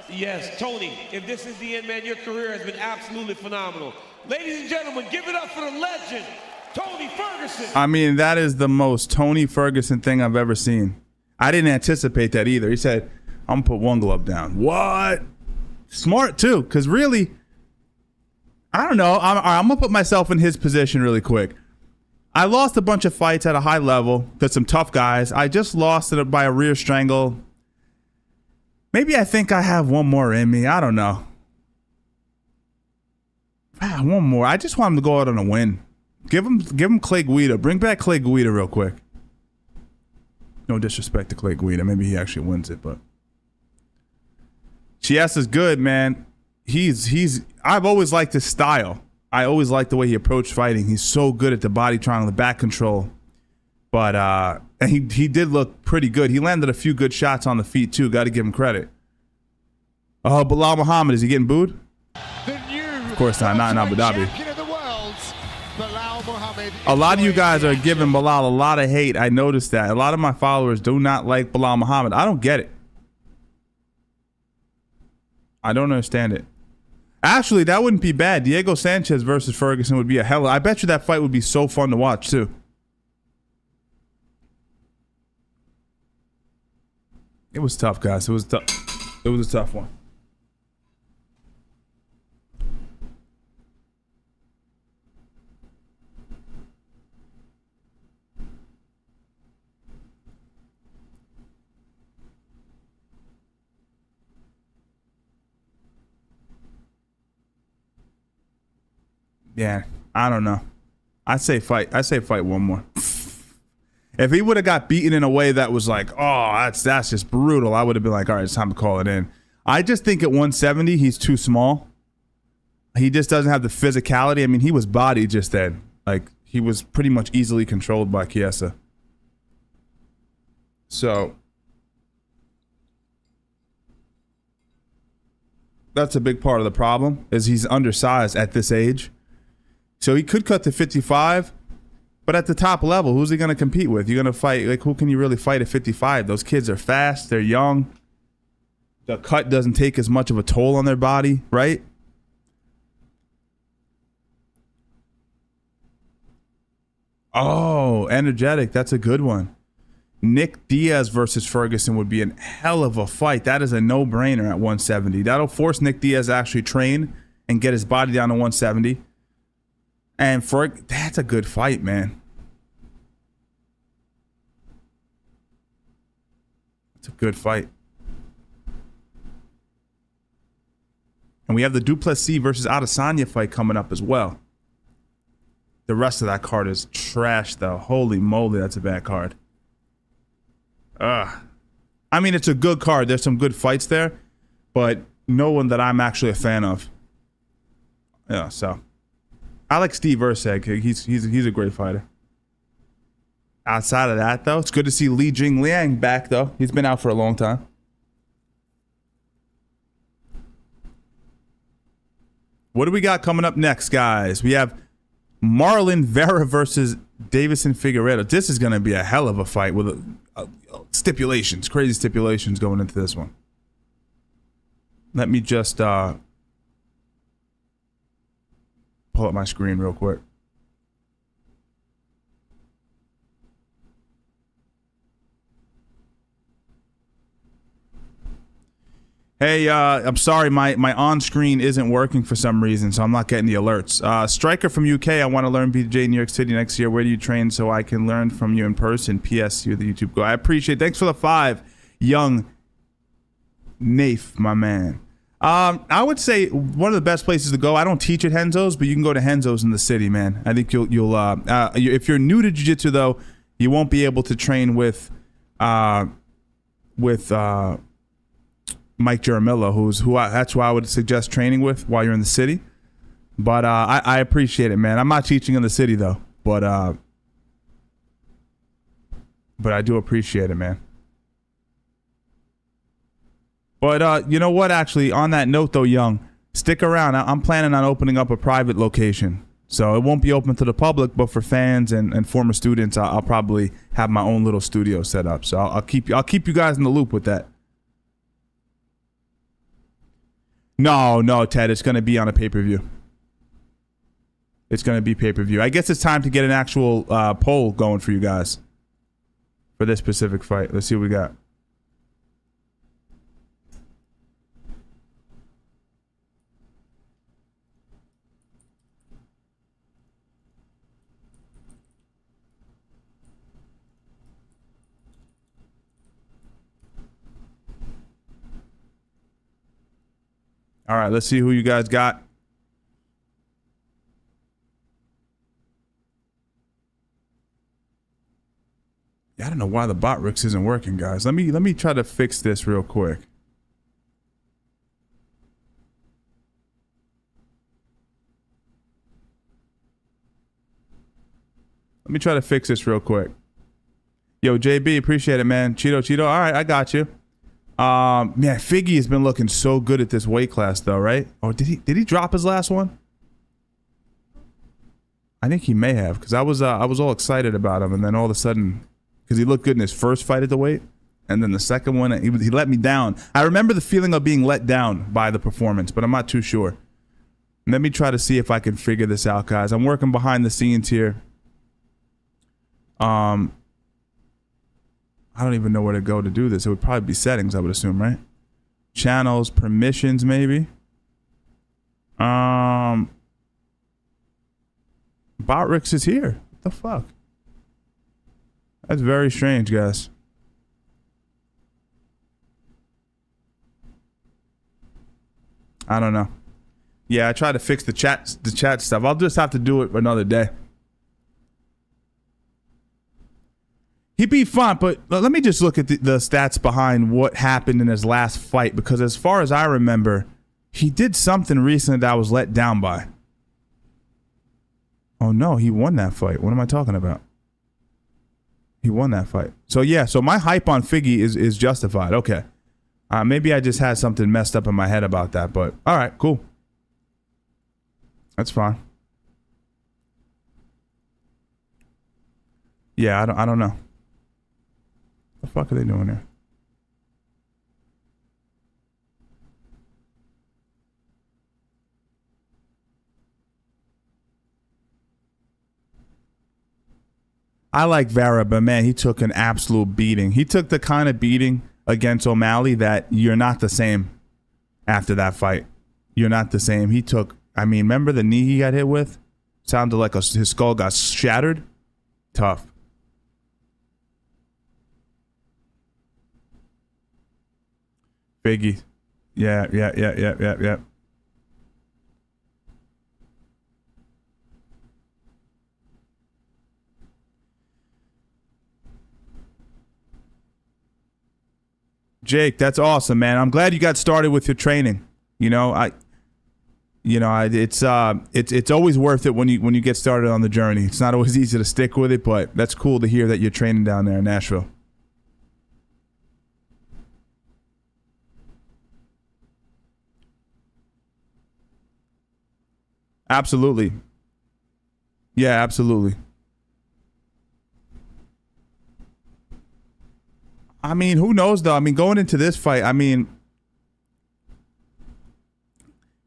Yes, Tony, if this is the end, man, your career has been absolutely phenomenal. Ladies and gentlemen, give it up for the legend, Tony Ferguson. I mean, that is the most Tony Ferguson thing I've ever seen. I didn't anticipate that either. He said, I'm going to put one glove down. What? Smart, too, because really, I don't know. I'm going to put myself in his position really quick. I lost a bunch of fights at a high level to some tough guys. I just lost it by a rear strangle. Maybe I think I have one more in me. I don't know. One more. I just want him to go out on a win. Give him Clay Guida. Bring back Clay Guida real quick. No disrespect to Clay Guida. Maybe he actually wins it, but Chiesa's good, man. I've always liked his style. I always liked the way he approached fighting. He's so good at the body triangle, the back control. But and he did look pretty good. He landed a few good shots on the feet too. Got to give him credit. Oh, Bilal Muhammad, is he getting booed? Of course not in Abu Dhabi. A lot of you guys are giving Bilal a lot of hate. I noticed that. A lot of my followers do not like Bilal Muhammad. I don't get it. I don't understand it. Actually, that wouldn't be bad. Diego Sanchez versus Ferguson would be a hell. I bet you that fight would be so fun to watch too. It was tough, guys. It was tough. It was a tough one. Yeah, I don't know. I say fight one more. If he would have got beaten in a way that was like, oh, that's just brutal, I would have been like, all right, it's time to call it in. I just think at 170, he's too small. He just doesn't have the physicality. I mean, he was bodied just then. Like, he was pretty much easily controlled by Chiesa. So that's a big part of the problem, is he's undersized at this age. So he could cut to 55, but at the top level, who's he going to compete with? You're going to fight, like, who can you really fight at 55? Those kids are fast, they're young. The cut doesn't take as much of a toll on their body, right? Oh, energetic, that's a good one. Nick Diaz versus Ferguson would be a hell of a fight. That is a no-brainer at 170. That'll force Nick Diaz to actually train and get his body down to 170. And that's a good fight, man. It's a good fight. And we have the Duplessis versus Adesanya fight coming up as well. The rest of that card is trash, though. Holy moly, that's a bad card. I mean, it's a good card. There's some good fights there, but no one that I'm actually a fan of. Yeah, so I like Steve Erceg. He's a great fighter. Outside of that, though, it's good to see Li Jingliang back, though. He's been out for a long time. What do we got coming up next, guys? We have Marlon Vera versus Davison Figueiredo. This is going to be a hell of a fight with stipulations, crazy stipulations going into this one. Let me just pull up my screen real quick. Hey, I'm sorry, my on-screen isn't working for some reason, so I'm not getting the alerts. Striker from UK, I want to learn BJ in New York City next year. Where do you train so I can learn from you in person? PS, you're the YouTube guy. I appreciate it. Thanks for the 5, young Nafe, my man. I would say one of the best places to go. I don't teach at Henzo's, but you can go to Henzo's in the city, man. I think you'll if you're new to jiu-jitsu, though, you won't be able to train with Mike Jaramillo, that's who I would suggest training with while you're in the city. But I appreciate it, man. I'm not teaching in the city though, but I do appreciate it, man. But you know what? Actually, on that note, though, Young, stick around. I'm planning on opening up a private location, so it won't be open to the public, but for fans and former students, I'll probably have my own little studio set up. So I'll keep you guys in the loop with that. No, Ted. It's going to be on a pay-per-view. It's going to be pay-per-view. I guess it's time to get an actual poll going for you guys for this specific fight. Let's see what we got. All right, let's see who you guys got. Yeah, I don't know why the bot Ricks isn't working, guys. Let me try to fix this real quick. Let me try to fix this real quick. Yo, JB, appreciate it, man. Cheeto. All right, I got you. Man, Figgy has been looking so good at this weight class, though, right? Oh, did he drop his last one? I think he may have, because I was all excited about him, and then all of a sudden, because he looked good in his first fight at the weight, and then the second one, he let me down. I remember the feeling of being let down by the performance, but I'm not too sure. Let me try to see if I can figure this out, guys. I'm working behind the scenes here. I don't even know where to go to do this. It would probably be settings, I would assume, right? Channels, permissions, maybe. Botrix is here. What the fuck? That's very strange, guys. I don't know. Yeah, I tried to fix the chat stuff. I'll just have to do it another day. He beat Font, but let me just look at the stats behind what happened in his last fight, because as far as I remember, he did something recently that I was let down by. Oh no, he won that fight. What am I talking about? He won that fight. So yeah, so my hype on Figgy is justified. Okay. Maybe I just had something messed up in my head about that, but all right, cool. That's fine. Yeah, I don't know. What the fuck are they doing there? I like Vera, but man, he took an absolute beating. He took the kind of beating against O'Malley that you're not the same after that fight. You're not the same. He took, I mean, remember the knee he got hit with? Sounded like his skull got shattered. Tough. Figgy. Yeah. Jake, that's awesome, man. I'm glad you got started with your training. It's always worth it when you get started on the journey. It's not always easy to stick with it, but that's cool to hear that you're training down there in Nashville. Absolutely. Yeah, absolutely. I mean, who knows, though? I mean, going into this fight, I mean,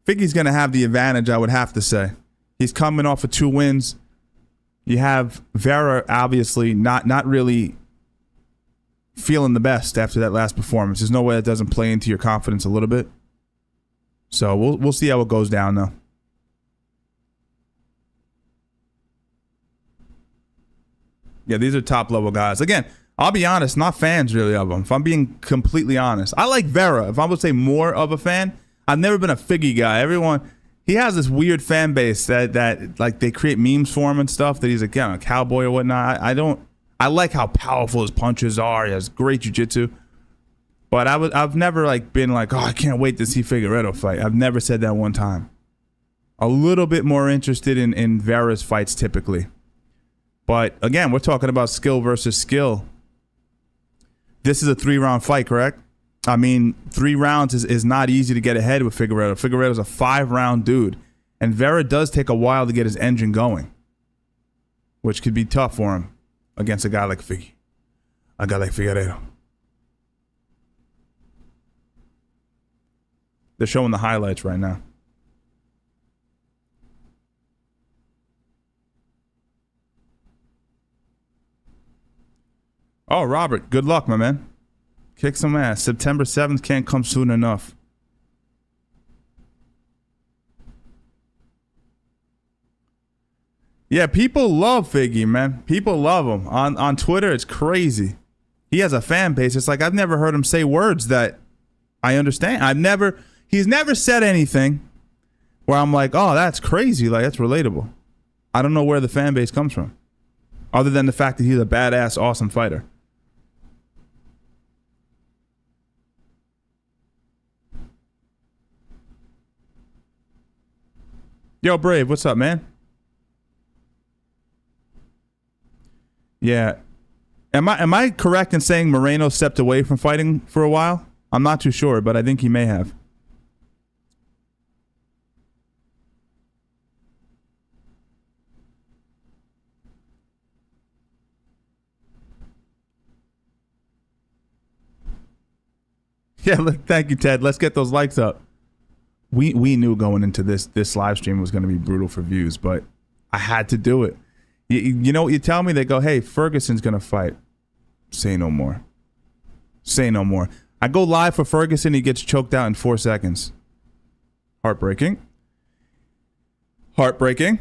Figgy's going to have the advantage, I would have to say. He's coming off of 2 wins. You have Vera, obviously, not really feeling the best after that last performance. There's no way that doesn't play into your confidence a little bit. So we'll see how it goes down, though. Yeah, these are top-level guys. Again, I'll be honest, not fans really of them, if I'm being completely honest. I like Vera. If I would say more of a fan, I've never been a Figgy guy. He has this weird fan base that like they create memes for him and stuff, that he's a cowboy or whatnot. I like how powerful his punches are. He has great jiu-jitsu. But I've never like been like, oh, I can't wait to see Figueiredo fight. I've never said that one time. A little bit more interested in Vera's fights typically. But again, we're talking about skill versus skill. This is a 3-round fight, correct? I mean, 3 rounds is not easy to get ahead with Figueiredo. Figueiredo's a 5-round dude. And Vera does take a while to get his engine going, which could be tough for him against a guy like Figueiredo. They're showing the highlights right now. Oh, Robert, good luck, my man. Kick some ass. September 7th can't come soon enough. Yeah, people love Figgy, man. People love him. On Twitter, it's crazy. He has a fan base. It's like I've never heard him say words that I understand. He's never said anything where I'm like, oh, that's crazy. Like, that's relatable. I don't know where the fan base comes from, other than the fact that he's a badass, awesome fighter. Yo, Brave, what's up, man? Yeah. Am I correct in saying Moreno stepped away from fighting for a while? I'm not too sure, but I think he may have. Yeah, thank you, Ted. Let's get those likes up. We knew going into this live stream was going to be brutal for views, but I had to do it. You know what you tell me? They go, hey, Ferguson's going to fight. Say no more. Say no more. I go live for Ferguson. He gets choked out in 4 seconds. Heartbreaking. Heartbreaking.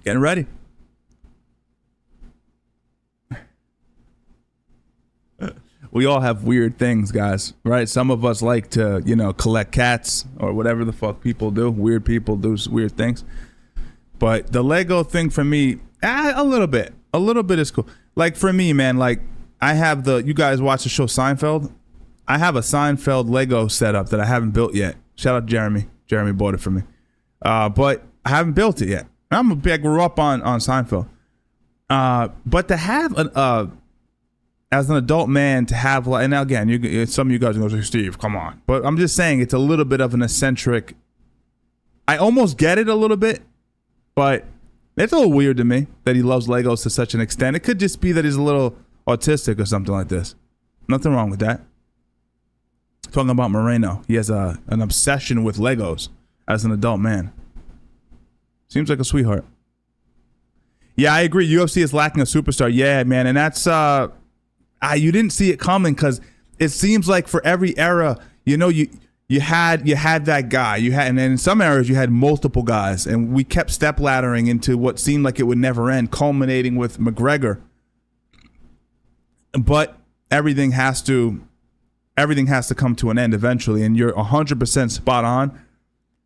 Getting ready. We all have weird things, guys, right? Some of us like to, collect cats or whatever the fuck people do. Weird people do weird things. But the Lego thing for me, a little bit is cool. Like for me, man, like I have you guys watch the show Seinfeld? I have a Seinfeld Lego setup that I haven't built yet. Shout out to Jeremy. Jeremy bought it for me. But I haven't built it yet. I grew up on Seinfeld. But to have as an adult man, to have, and now again, some of you guys are going to say, Steve, come on. But I'm just saying it's a little bit of an eccentric. I almost get it a little bit, but It's a little weird to me that he loves Legos to such an extent. It could just be that he's a little autistic or something like this. Nothing wrong with that. Talking about Moreno, he has an obsession with Legos as an adult man. Seems like a sweetheart. Yeah, I agree. UFC is lacking a superstar. Yeah, man, and that's you didn't see it coming because it seems like for every era, you know, you had that guy. And then in some eras you had multiple guys, and we kept step laddering into what seemed like it would never end, culminating with McGregor. But everything has to come to an end eventually, and you're 100% spot on.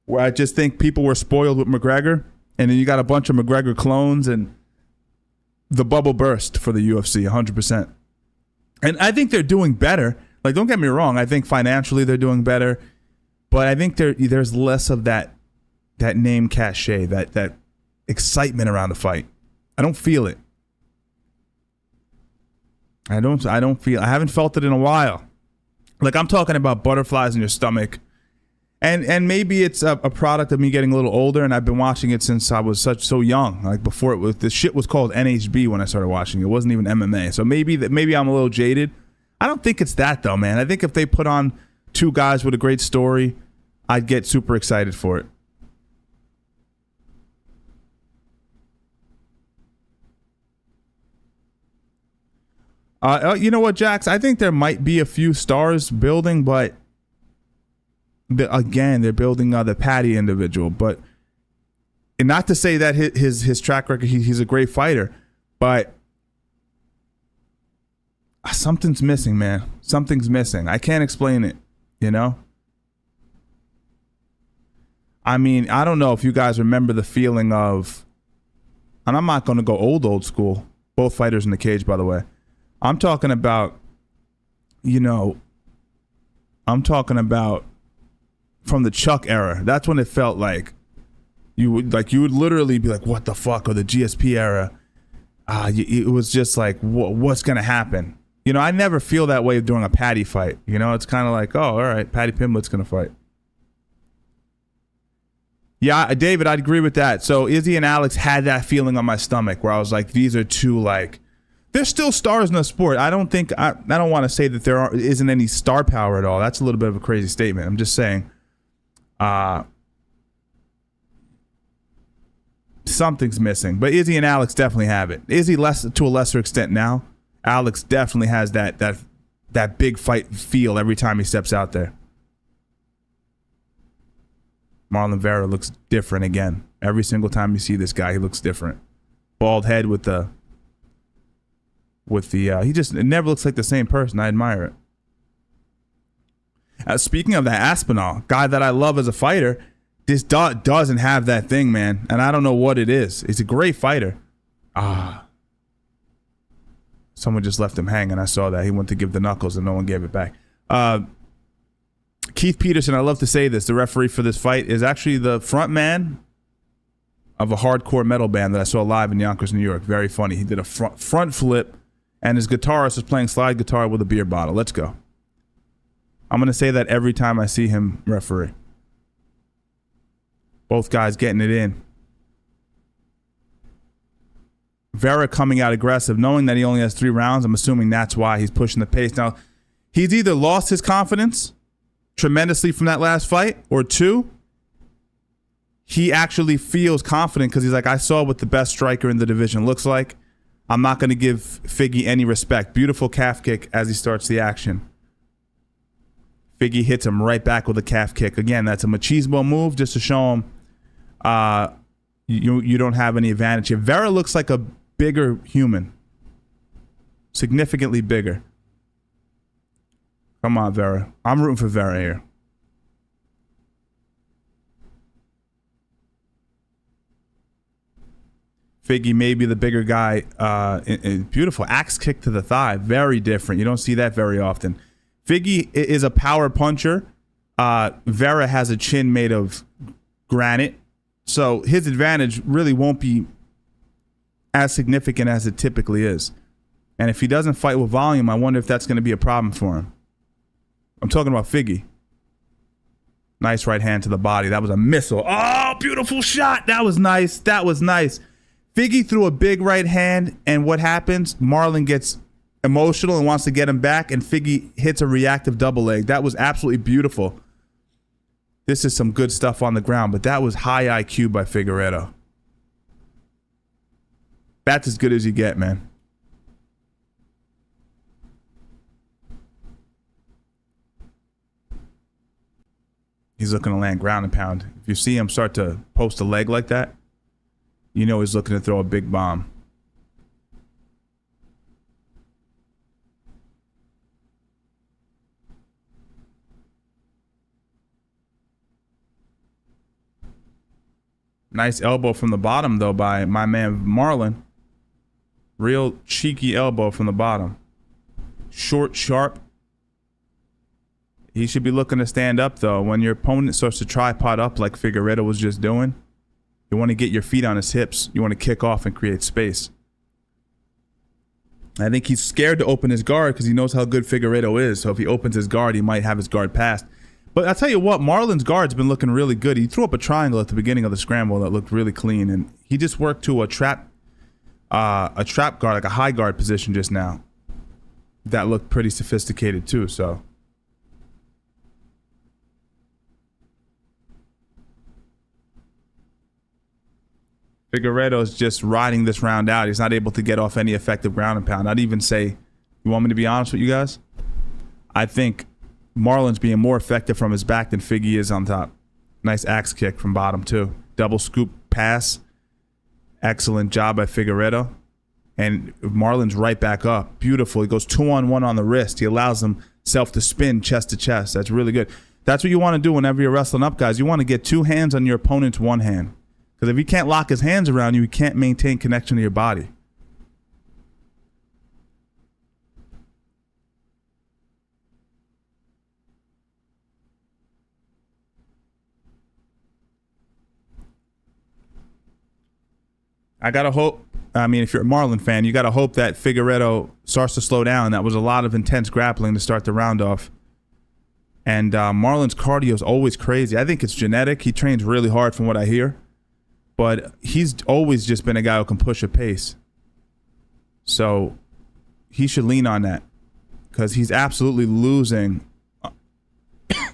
Where I just think people were spoiled with McGregor, and then you got a bunch of McGregor clones, and the bubble burst for the UFC 100%. And I think they're doing better. Like, don't get me wrong. I think financially they're doing better, but I think there's less of that name cachet, that excitement around the fight. I don't feel it. I haven't felt it in a while. Like, I'm talking about butterflies in your stomach. And maybe it's a product of me getting a little older, and I've been watching it since I was so young. Like, before the shit was called NHB when I started watching it. It wasn't even MMA. So maybe I'm a little jaded. I don't think it's that though, man. I think if they put on two guys with a great story, I'd get super excited for it. You know what, Jax? I think there might be a few stars building, but again, they're building the Patty individual. But and not to say that his track record, he's a great fighter, but something's missing, man. Something's missing. I can't explain it, you know? I mean, I don't know if you guys remember the feeling of, and I'm not going to go old school, both fighters in the cage, by the way. I'm talking about, from the Chuck era. That's when it felt like you would literally be like, what the fuck? Or the GSP era. It was just like, what's going to happen? I never feel that way during a Patty fight. It's kind of like, oh, all right, Patty Pimblett's going to fight. Yeah, David, I'd agree with that. So Izzy and Alex had that feeling on my stomach where I was like, these are two, like, they're still stars in the sport. I don't want to say that there isn't any star power at all. That's a little bit of a crazy statement. I'm just saying something's missing. But Izzy and Alex definitely have it. Izzy to a lesser extent now. Alex definitely has that big fight feel every time he steps out there. Marlon Vera looks different again. Every single time you see this guy, he looks different. Bald head with the it never looks like the same person. I admire it. Speaking of that, Aspinall, guy that I love as a fighter, this doesn't have that thing, man. And I don't know what it is. He's a great fighter. Someone just left him hanging. I saw that. He went to give the knuckles and no one gave it back. Keith Peterson, I love to say this, the referee for this fight, is actually the front man of a hardcore metal band that I saw live in Yonkers, New York. Very funny. He did a front flip, and his guitarist was playing slide guitar with a beer bottle. Let's go. I'm going to say that every time I see him referee. Both guys getting it in. Vera coming out aggressive, knowing that he only has 3 rounds. I'm assuming that's why he's pushing the pace. Now, he's either lost his confidence tremendously from that last fight, or 2, he actually feels confident because he's like, I saw what the best striker in the division looks like. I'm not going to give Figgy any respect. Beautiful calf kick as he starts the action. Figgy hits him right back with a calf kick. Again, that's a machismo move just to show him you don't have any advantage here. Vera looks like a bigger human. Significantly bigger. Come on, Vera. I'm rooting for Vera here. Figgy may be the bigger guy. Beautiful axe kick to the thigh. Very different. You don't see that very often. Figgy is a power puncher. Vera has a chin made of granite. So his advantage really won't be as significant as it typically is. And if he doesn't fight with volume, I wonder if that's going to be a problem for him. I'm talking about Figgy. Nice right hand to the body. That was a missile. Oh, beautiful shot. That was nice. That was nice. Figgy threw a big right hand, and what happens? Marlon gets emotional and wants to get him back, and Figgy hits a reactive double leg. That was absolutely beautiful. This is some good stuff on the ground, but that was high IQ by Figueiredo. That's as good as you get, man. He's looking to land ground and pound. If you see him start to post a leg like that, you know he's looking to throw a big bomb. Nice elbow from the bottom, though, by my man Marlon. Real cheeky elbow from the bottom. Short, sharp. He should be looking to stand up, though. When your opponent starts to tripod up like Figueiredo was just doing, you want to get your feet on his hips. You want to kick off and create space. I think he's scared to open his guard because he knows how good Figueiredo is. So if he opens his guard, he might have his guard passed. But I'll tell you what, Marlon's guard's been looking really good. He threw up a triangle at the beginning of the scramble that looked really clean, and he just worked to a trap guard, like a high guard position just now. That looked pretty sophisticated too, so. Figueiredo's just riding this round out. He's not able to get off any effective ground and pound. I'd even say, you want me to be honest with you guys? I think Marlon's being more effective from his back than Figgy is on top. Nice axe kick from bottom too. Double scoop pass. Excellent job by Figueiredo. And Marlon's right back up. Beautiful. He goes 2-on-1 on the wrist. He allows himself to spin chest to chest. That's really good. That's what you want to do whenever you're wrestling up, guys. You want to get two hands on your opponent's one hand. Because if he can't lock his hands around you, he can't maintain connection to your body. I got to hope, I mean, if you're a Marlon fan, you got to hope that Figueiredo starts to slow down. That was a lot of intense grappling to start the round off. And Marlon's cardio is always crazy. I think it's genetic. He trains really hard from what I hear. But he's always just been a guy who can push a pace. So he should lean on that. Because he's absolutely losing.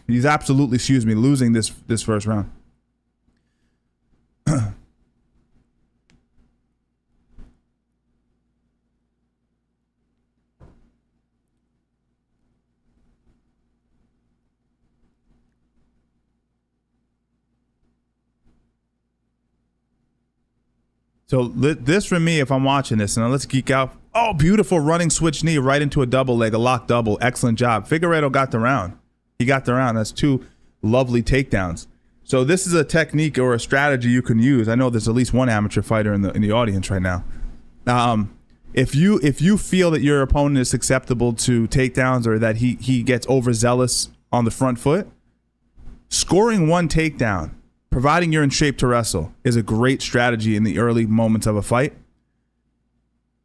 He's absolutely, losing this first round. So this for me, if I'm watching this, and let's geek out. Oh, beautiful running switch knee right into a double leg, a lock double. Excellent job. Figueiredo got the round. He got the round. That's two lovely takedowns. So this is a technique or a strategy you can use. I know there's at least one amateur fighter in the audience right now. If you feel that your opponent is susceptible to takedowns or that he gets overzealous on the front foot, scoring one takedown, providing you're in shape to wrestle, is a great strategy in the early moments of a fight.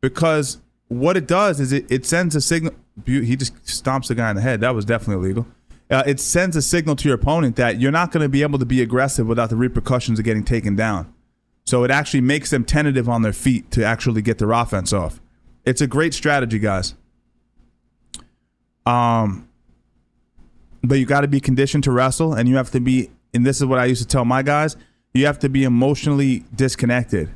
Because what it does is it sends a signal. He just stomps the guy in the head. That was definitely illegal. It sends a signal to your opponent that you're not going to be able to be aggressive without the repercussions of getting taken down. So it actually makes them tentative on their feet to actually get their offense off. It's a great strategy, guys. But you got to be conditioned to wrestle, and you have to be, and this is what I used to tell my guys, you have to be emotionally disconnected.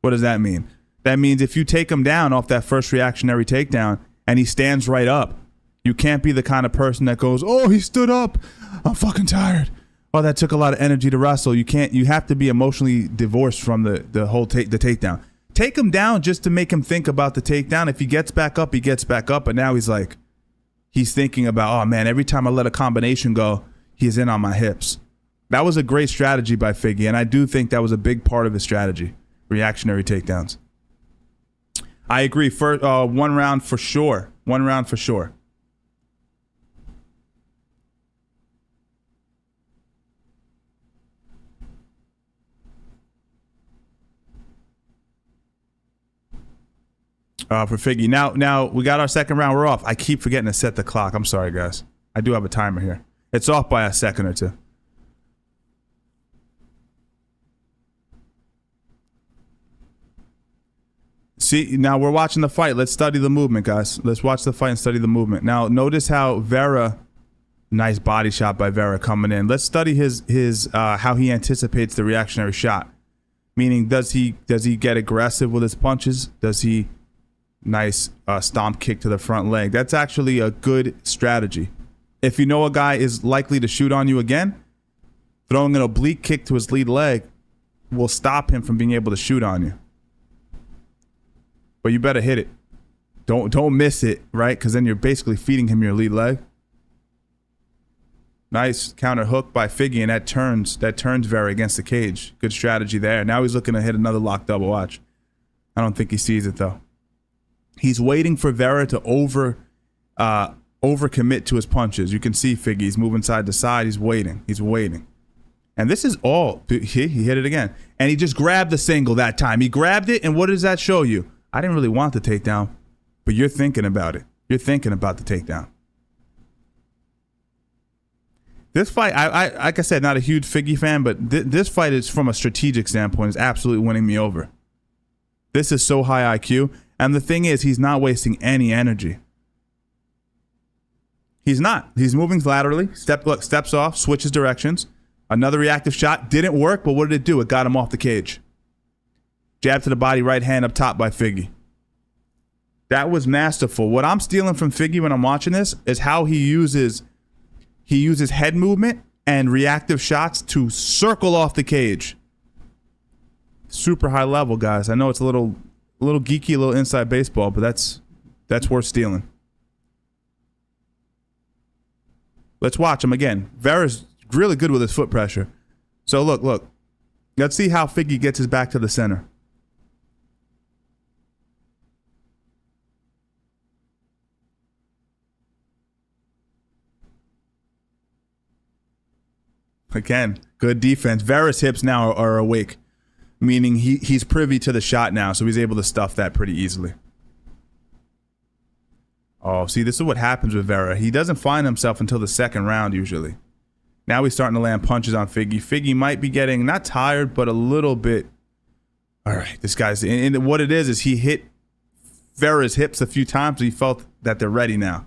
What does that mean? That means if you take him down off that first reactionary takedown and he stands right up, you can't be the kind of person that goes, oh, he stood up, I'm fucking tired. Oh, that took a lot of energy to wrestle. You have to be emotionally divorced from the whole takedown. Take him down just to make him think about the takedown. If he gets back up, he gets back up. But now he's thinking about, oh man, every time I let a combination go, he's in on my hips. That was a great strategy by Figgy, and I do think that was a big part of his strategy, reactionary takedowns. I agree. One round for sure. One round for sure. For Figgy. Now we got our second round. We're off. I keep forgetting to set the clock. I'm sorry, guys. I do have a timer here. It's off by a second or two. See, now we're watching the fight. Let's study the movement, guys. Let's watch the fight and study the movement. Now, notice how Vera, nice body shot by Vera coming in. Let's study his how he anticipates the reactionary shot. Meaning, does he get aggressive with his punches? Does he nice stomp kick to the front leg? That's actually a good strategy. If you know a guy is likely to shoot on you again, throwing an oblique kick to his lead leg will stop him from being able to shoot on you. But you better hit it. Don't miss it, right? Because then you're basically feeding him your lead leg. Nice counter hook by Figgy, and that turns Vera against the cage. Good strategy there. Now he's looking to hit another lock double. Watch. I don't think he sees it though. He's waiting for Vera to overcommit to his punches. You can see Figgy. He's moving side to side. He's waiting. He's waiting. And this is all. He hit it again. And he just grabbed the single that time. He grabbed it, and what does that show you? I didn't really want the takedown, but you're thinking about it. You're thinking about the takedown. This fight, I like I said, not a huge Figgy fan, but this fight is, from a strategic standpoint, is absolutely winning me over. This is so high IQ. And the thing is, he's not wasting any energy. He's not. He's moving laterally. Steps off, switches directions. Another reactive shot. Didn't work, but what did it do? It got him off the cage. Jab to the body, right hand up top by Figgy. That was masterful. What I'm stealing from Figgy when I'm watching this is how he uses head movement and reactive shots to circle off the cage. Super high level, guys. I know it's a little geeky, a little inside baseball, but that's worth stealing. Let's watch him again. Vera's really good with his foot pressure. So look. Let's see how Figgy gets his back to the center. Again, good defense. Vera's hips now are awake, meaning he's privy to the shot now, so he's able to stuff that pretty easily. Oh, see, this is what happens with Vera. He doesn't find himself until the second round usually. Now he's starting to land punches on Figgy. Figgy might be getting, not tired, but a little bit. All right, this guy's, and what it is he hit Vera's hips a few times. So he felt that they're ready now.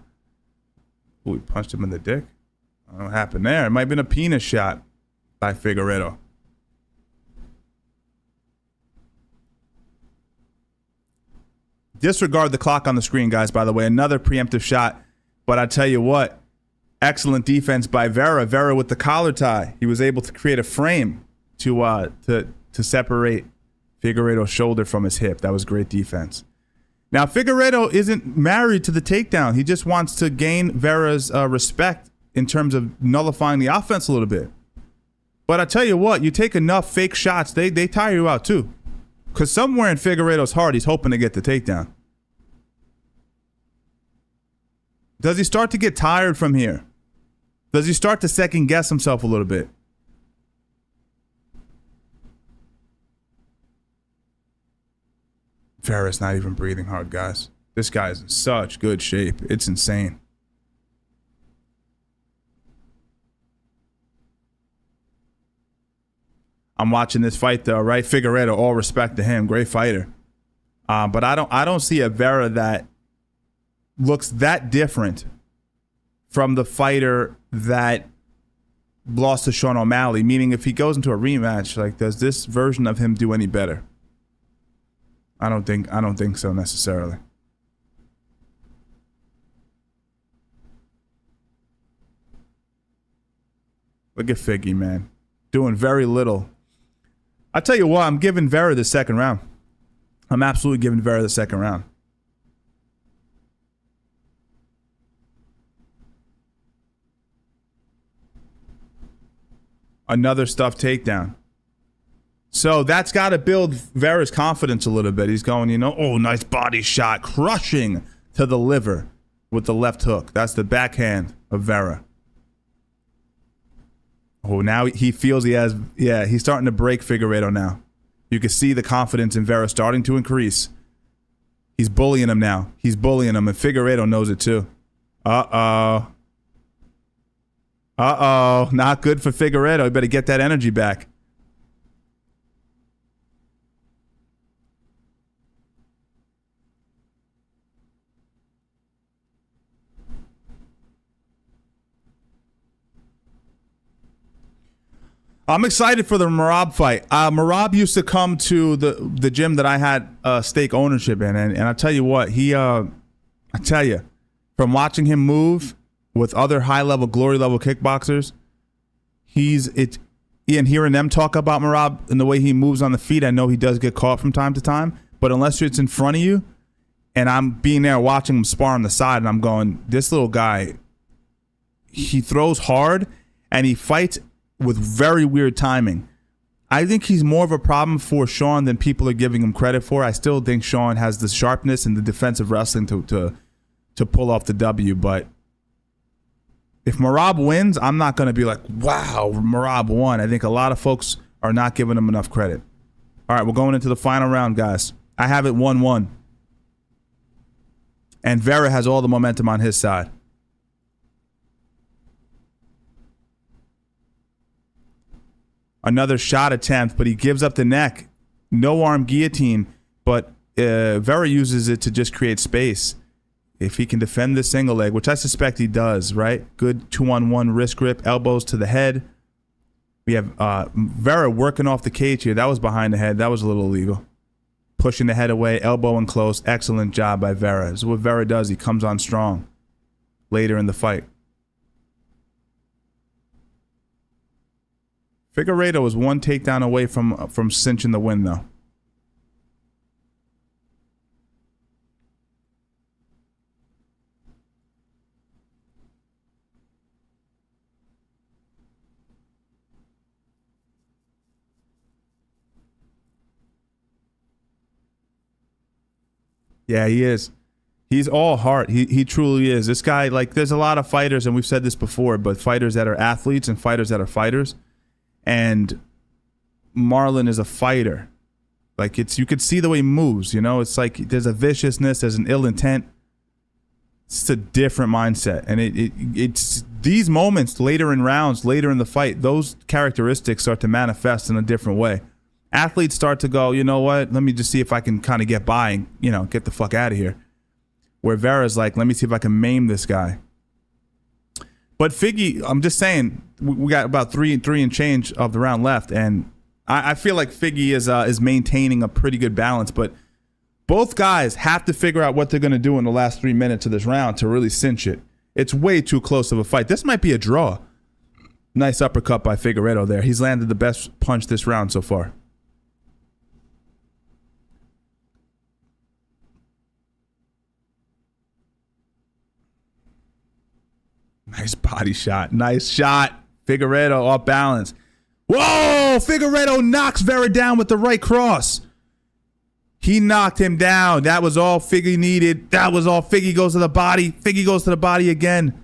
Ooh, he punched him in the dick. I don't know what happened there. It might have been a penis shot by Figueiredo. Disregard the clock on the screen, guys, by the way. Another preemptive shot. But I tell you what, excellent defense by Vera. Vera with the collar tie. He was able to create a frame to separate Figueiredo's shoulder from his hip. That was great defense. Now, Figueiredo isn't married to the takedown. He just wants to gain Vera's respect in terms of nullifying the offense a little bit. But I tell you what, you take enough fake shots, they tire you out too. Because somewhere in Figueiredo's heart, he's hoping to get the takedown. Does he start to get tired from here? Does he start to second guess himself a little bit? Vera's not even breathing hard, guys. This guy's in such good shape. It's insane. I'm watching this fight though, right? Figueiredo, all respect to him, great fighter. But I don't see a Vera that looks that different from the fighter that lost to Sean O'Malley. Meaning, if he goes into a rematch, like, does this version of him do any better? I don't think so necessarily. Look at Figgy, man, doing very little. I tell you what, I'm giving Vera the second round. I'm absolutely giving Vera the second round. Another stuffed takedown. So that's got to build Vera's confidence a little bit. He's going, oh, nice body shot, crushing to the liver with the left hook. That's the backhand of Vera. Oh, now he feels he has, he's starting to break Figueiredo now. You can see the confidence in Vera starting to increase. He's bullying him now. He's bullying him, and Figueiredo knows it too. Uh-oh. Not good for Figueiredo. You better get that energy back. I'm excited for the Merab fight. Merab used to come to the gym that I had stake ownership in, and I tell you what, I tell you, from watching him move with other high-level, glory-level kickboxers, and hearing them talk about Merab and the way he moves on the feet, I know he does get caught from time to time, but unless it's in front of you, and I'm being there watching him spar on the side, and I'm going, this little guy, he throws hard, and he fights with very weird timing. I think he's more of a problem for Sean than people are giving him credit for. I still think Sean has the sharpness and the defensive wrestling to pull off the W. But if Merab wins, I'm not going to be like, wow, Merab won. I think a lot of folks are not giving him enough credit. All right, we're going into the final round, guys. I have it 1-1. And Vera has all the momentum on his side. Another shot attempt, but he gives up the neck. No arm guillotine, but Vera uses it to just create space. If he can defend the single leg, which I suspect he does, right? Good 2-on-1 wrist grip, elbows to the head. We have Vera working off the cage here. That was behind the head. That was a little illegal. Pushing the head away, elbow in close. Excellent job by Vera. This is what Vera does. He comes on strong later in the fight. Figueiredo is one takedown away from cinching the win, though. Yeah, he is. He's all heart. He truly is. This guy, like, there's a lot of fighters, and we've said this before, but fighters that are athletes and fighters that are fighters. And Marlon is a fighter. Like, you could see the way he moves, you know? It's like there's a viciousness, there's an ill intent. It's a different mindset. And it's these moments later in rounds, later in the fight, those characteristics start to manifest in a different way. Athletes start to go, you know what? Let me just see if I can kind of get by and, you know, get the fuck out of here. Where Vera's like, let me see if I can maim this guy. But Figgy, I'm just saying, we got about three and change of the round left, and I feel like Figgy is maintaining a pretty good balance. But both guys have to figure out what they're going to do in the last 3 minutes of this round to really cinch it. It's way too close of a fight. This might be a draw. Nice uppercut by Figueiredo there. He's landed the best punch this round so far. Nice body shot. Nice shot. Figueiredo off balance. Whoa! Figueiredo knocks Vera down with the right cross. He knocked him down. That was all Figgy needed. That was all. Figgy goes to the body. Figgy goes to the body again.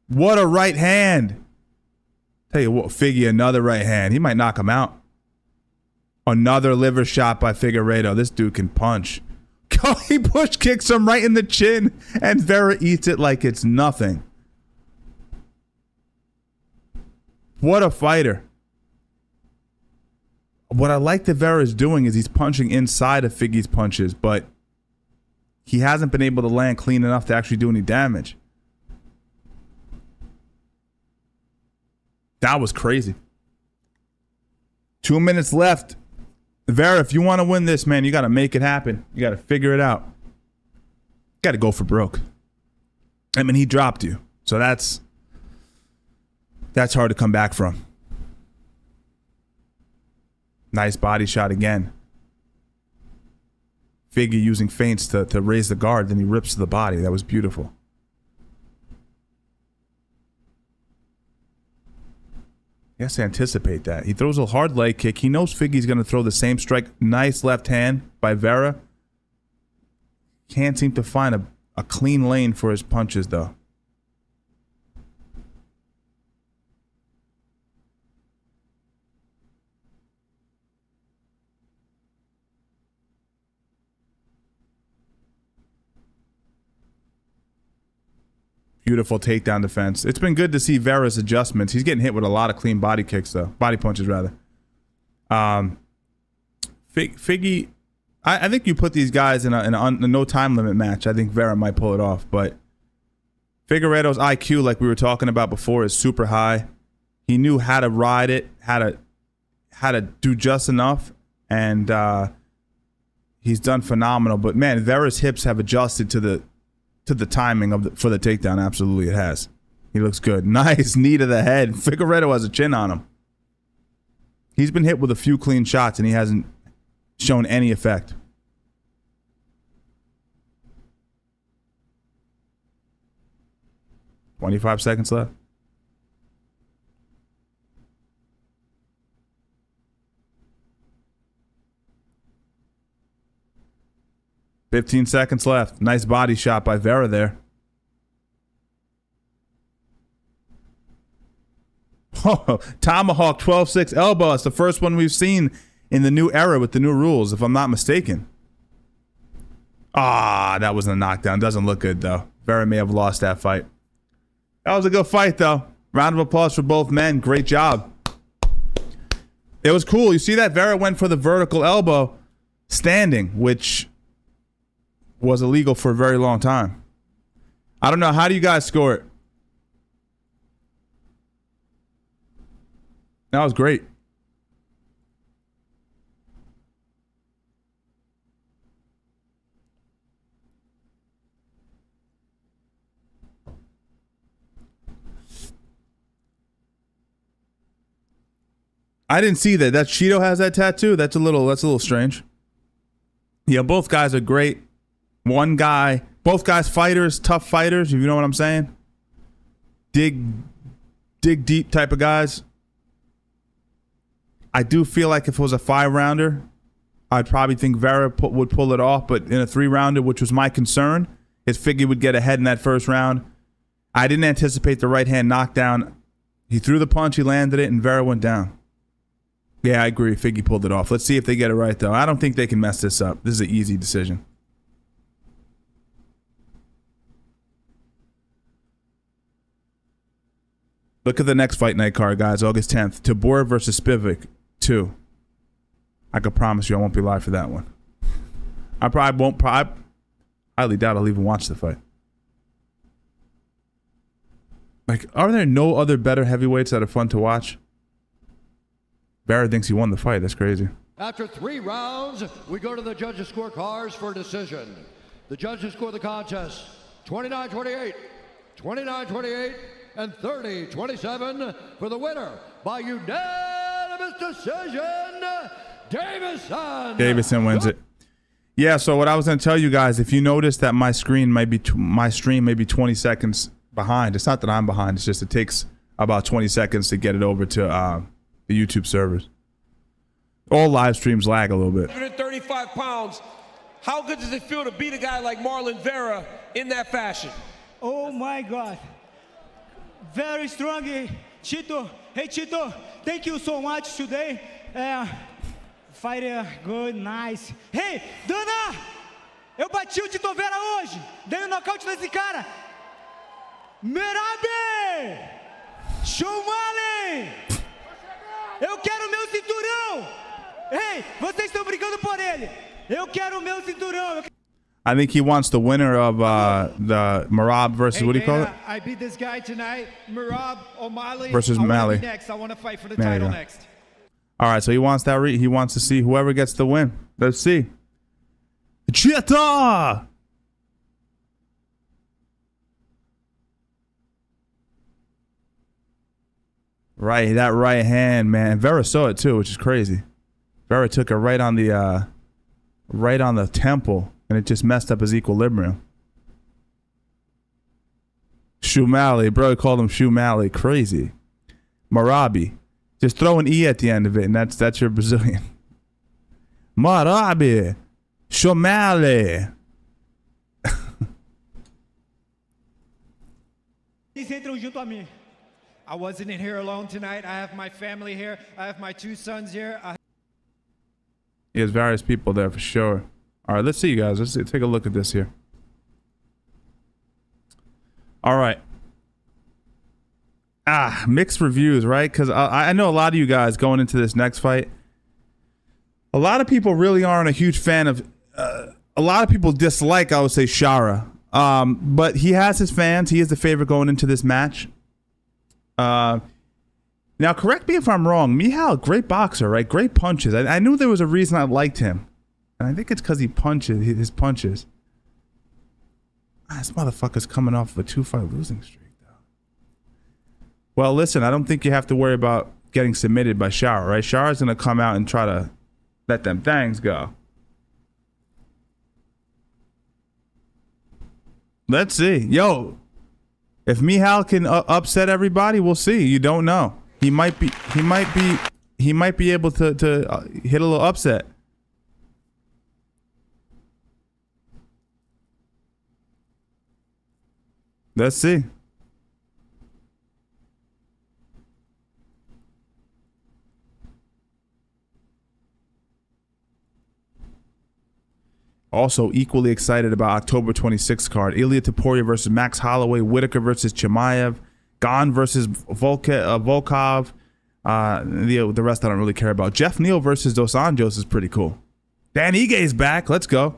What a right hand. Tell you what, Figgy, another right hand. He might knock him out. Another liver shot by Figueiredo. This dude can punch. He push kicks him right in the chin, and Vera eats it like it's nothing. What a fighter. What I like that Vera is doing is he's punching inside of Figgy's punches, but he hasn't been able to land clean enough to actually do any damage. That was crazy. 2 minutes left. Vera, if you want to win this, man, you got to make it happen. You got to figure it out. Got to go for broke. I mean, he dropped you. So that's hard to come back from. Nice body shot again. Figgy using feints to raise the guard, then he rips to the body. That was beautiful. He has to anticipate that. He throws a hard leg kick. He knows Figgy's going to throw the same strike. Nice left hand by Vera. Can't seem to find a clean lane for his punches, though. Beautiful takedown defense. It's been good to see Vera's adjustments. He's getting hit with a lot of clean body kicks, though. Body punches, rather. Figgy, I think you put these guys in a no time limit match. I think Vera might pull it off, but Figueiredo's IQ, like we were talking about before, is super high. He knew how to ride it, how to do just enough, and he's done phenomenal. But man, Vera's hips have adjusted to the timing for the takedown. Absolutely, it has. He looks good. Nice knee to the head. Figueiredo has a chin on him. He's been hit with a few clean shots, and he hasn't shown any effect. "25 seconds left. "15 seconds left. Nice body shot by Vera there. Oh, tomahawk 12-6 elbow. It's the first one we've seen in the new era with the new rules, if I'm not mistaken. Ah, that wasn't a knockdown. Doesn't look good, though. Vera may have lost that fight. That was a good fight, though. Round of applause for both men. Great job. It was cool. You see that? Vera went for the vertical elbow standing, which was illegal for a very long time. I don't know. How do you guys score it? That was great. I didn't see that. That Cheeto has that tattoo. That's a little strange. Yeah, both guys are great. One guy, both guys fighters, tough fighters, if you know what I'm saying. Dig deep type of guys. I do feel like if it was a 5-rounder, I'd probably think Vera would pull it off, but in a 3-rounder, which was my concern, his figure would get ahead in that first round. I didn't anticipate the right hand knockdown. He threw the punch, he landed it, and Vera went down. Yeah, I agree. Figgy pulled it off. Let's see if they get it right, though. I don't think they can mess this up. This is an easy decision. Look at the next fight night card, guys. August 10th. Tabor versus Spivak 2. I can promise you I won't be live for that one. I probably won't. I highly doubt I'll even watch the fight. Like, are there no other better heavyweights that are fun to watch? Vera thinks he won the fight. That's crazy. After 3 rounds, we go to the judges' scorecards for decision. The judges score the contest 29-28, 29-28, and 30-27 for the winner by unanimous decision, Davison. Davison wins it. Yeah, so what I was going to tell you guys, if you notice that my stream may be 20 seconds behind. It's not that I'm behind. It's just it takes about 20 seconds to get it over to the YouTube servers. All live streams lag a little bit. 135 pounds. How good does it feel to beat a guy like Marlon Vera in that fashion? Oh my God. Very strong, Chito. Hey, Chito, thank you so much today. Fighter, good, nice. Hey, Dana, eu bati o Tito Vera hoje. Dei um nocaute nesse cara. Merabe! Shumale! Eu quero meu cinturão! Hey, vocês estão brigando por ele. Eu quero meu cinturão. I think he wants the winner of the Merab versus, what do you call it? I beat this guy tonight, Merab O'Malley versus Malley. Next, I want to fight for the title next. All right, so he wants that. He wants to see whoever gets the win. Let's see. Chiesa! Right, that right hand, man. Vera saw it too, which is crazy. Vera took it right on the temple, and it just messed up his equilibrium. Shumali, bro, he called him Shumali. Crazy. Marabi. Just throw an E at the end of it, and that's your Brazilian. Marabi. Shumali. I wasn't in here alone tonight. I have my family here. I have my 2 sons here. He has various people there for sure. All right, let's see, you guys. Let's see, take a look at this here. All right. Mixed reviews, right? Because I know a lot of you guys going into this next fight. A lot of people really aren't a huge fan of. A lot of people dislike, I would say, Shara. But he has his fans. He is the favorite going into this match. Now, correct me if I'm wrong. Michal, great boxer, right? Great punches. I knew there was a reason I liked him. And I think it's because he punches, his punches. This motherfucker's coming off of a 2-fight losing streak, though. Well, listen, I don't think you have to worry about getting submitted by Shara, right? Shara's going to come out and try to let them things go. Let's see. Yo, if Michal can upset everybody, we'll see. You don't know. He might be able to hit a little upset. Let's see. Also equally excited about October 26th card. Ilya Topuria versus Max Holloway. Whitaker versus Chimaev. Gane versus Volkov. The rest I don't really care about. Jeff Neal versus Dos Anjos is pretty cool. Dan Ige's back. Let's go.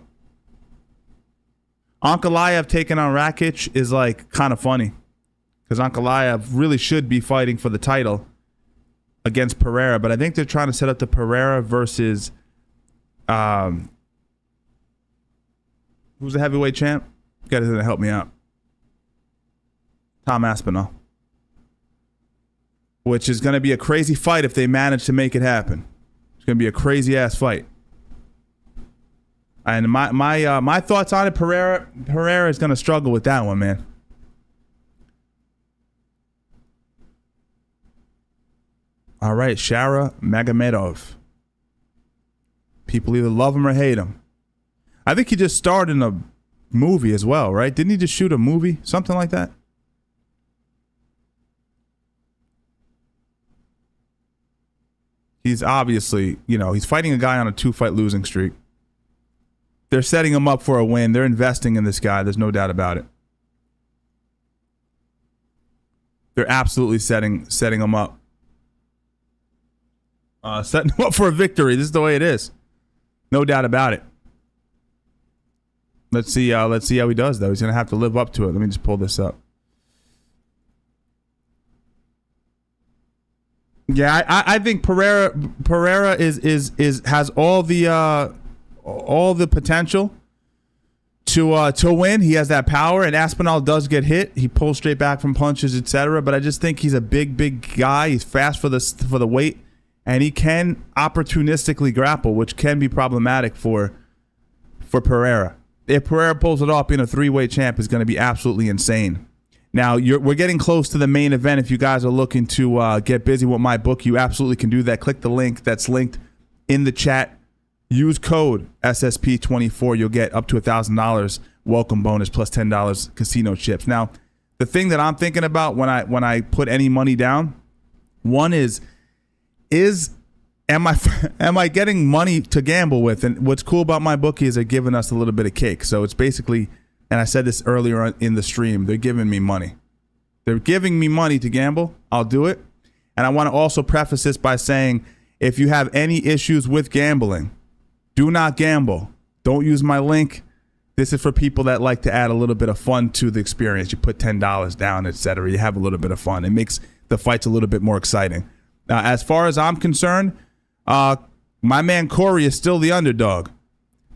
Ankalaev taking on Rakic is like kind of funny. Because Ankalaev really should be fighting for the title against Pereira. But I think they're trying to set up the Pereira versus... who's the heavyweight champ? You guys gonna help me out. Tom Aspinall. Which is going to be a crazy fight if they manage to make it happen. It's going to be a crazy ass fight. And my thoughts on it, Pereira is going to struggle with that one, man. All right, Shara Magomedov. People either love him or hate him. I think he just starred in a movie as well, right? Didn't he just shoot a movie? Something like that? He's obviously, he's fighting a guy on a 2-fight losing streak. They're setting him up for a win. They're investing in this guy. There's no doubt about it. They're absolutely setting him up. Setting him up for a victory. This is the way it is. No doubt about it. Let's see how he does, though. He's going to have to live up to it. Let me just pull this up. Yeah, I think Pereira has all the potential to win. He has that power, and Aspinall does get hit. He pulls straight back from punches, etc. But I just think he's a big guy. He's fast for the weight, and he can opportunistically grapple, which can be problematic for Pereira. If Pereira pulls it off, being a 3-weight champ is going to be absolutely insane. Now, we're getting close to the main event. If you guys are looking to get busy with my book, you absolutely can do that. Click the link that's linked in the chat. Use code SSP24. You'll get up to $1,000 welcome bonus plus $10 casino chips. Now, the thing that I'm thinking about when I put any money down, one is am I getting money to gamble with? And what's cool about my bookie is they're giving us a little bit of cake. So it's basically... And I said this earlier in the stream. They're giving me money. They're giving me money to gamble. I'll do it. And I want to also preface this by saying, if you have any issues with gambling, do not gamble. Don't use my link. This is for people that like to add a little bit of fun to the experience. You put $10 down, etc. You have a little bit of fun. It makes the fights a little bit more exciting. Now, as far as I'm concerned, my man Corey is still the underdog.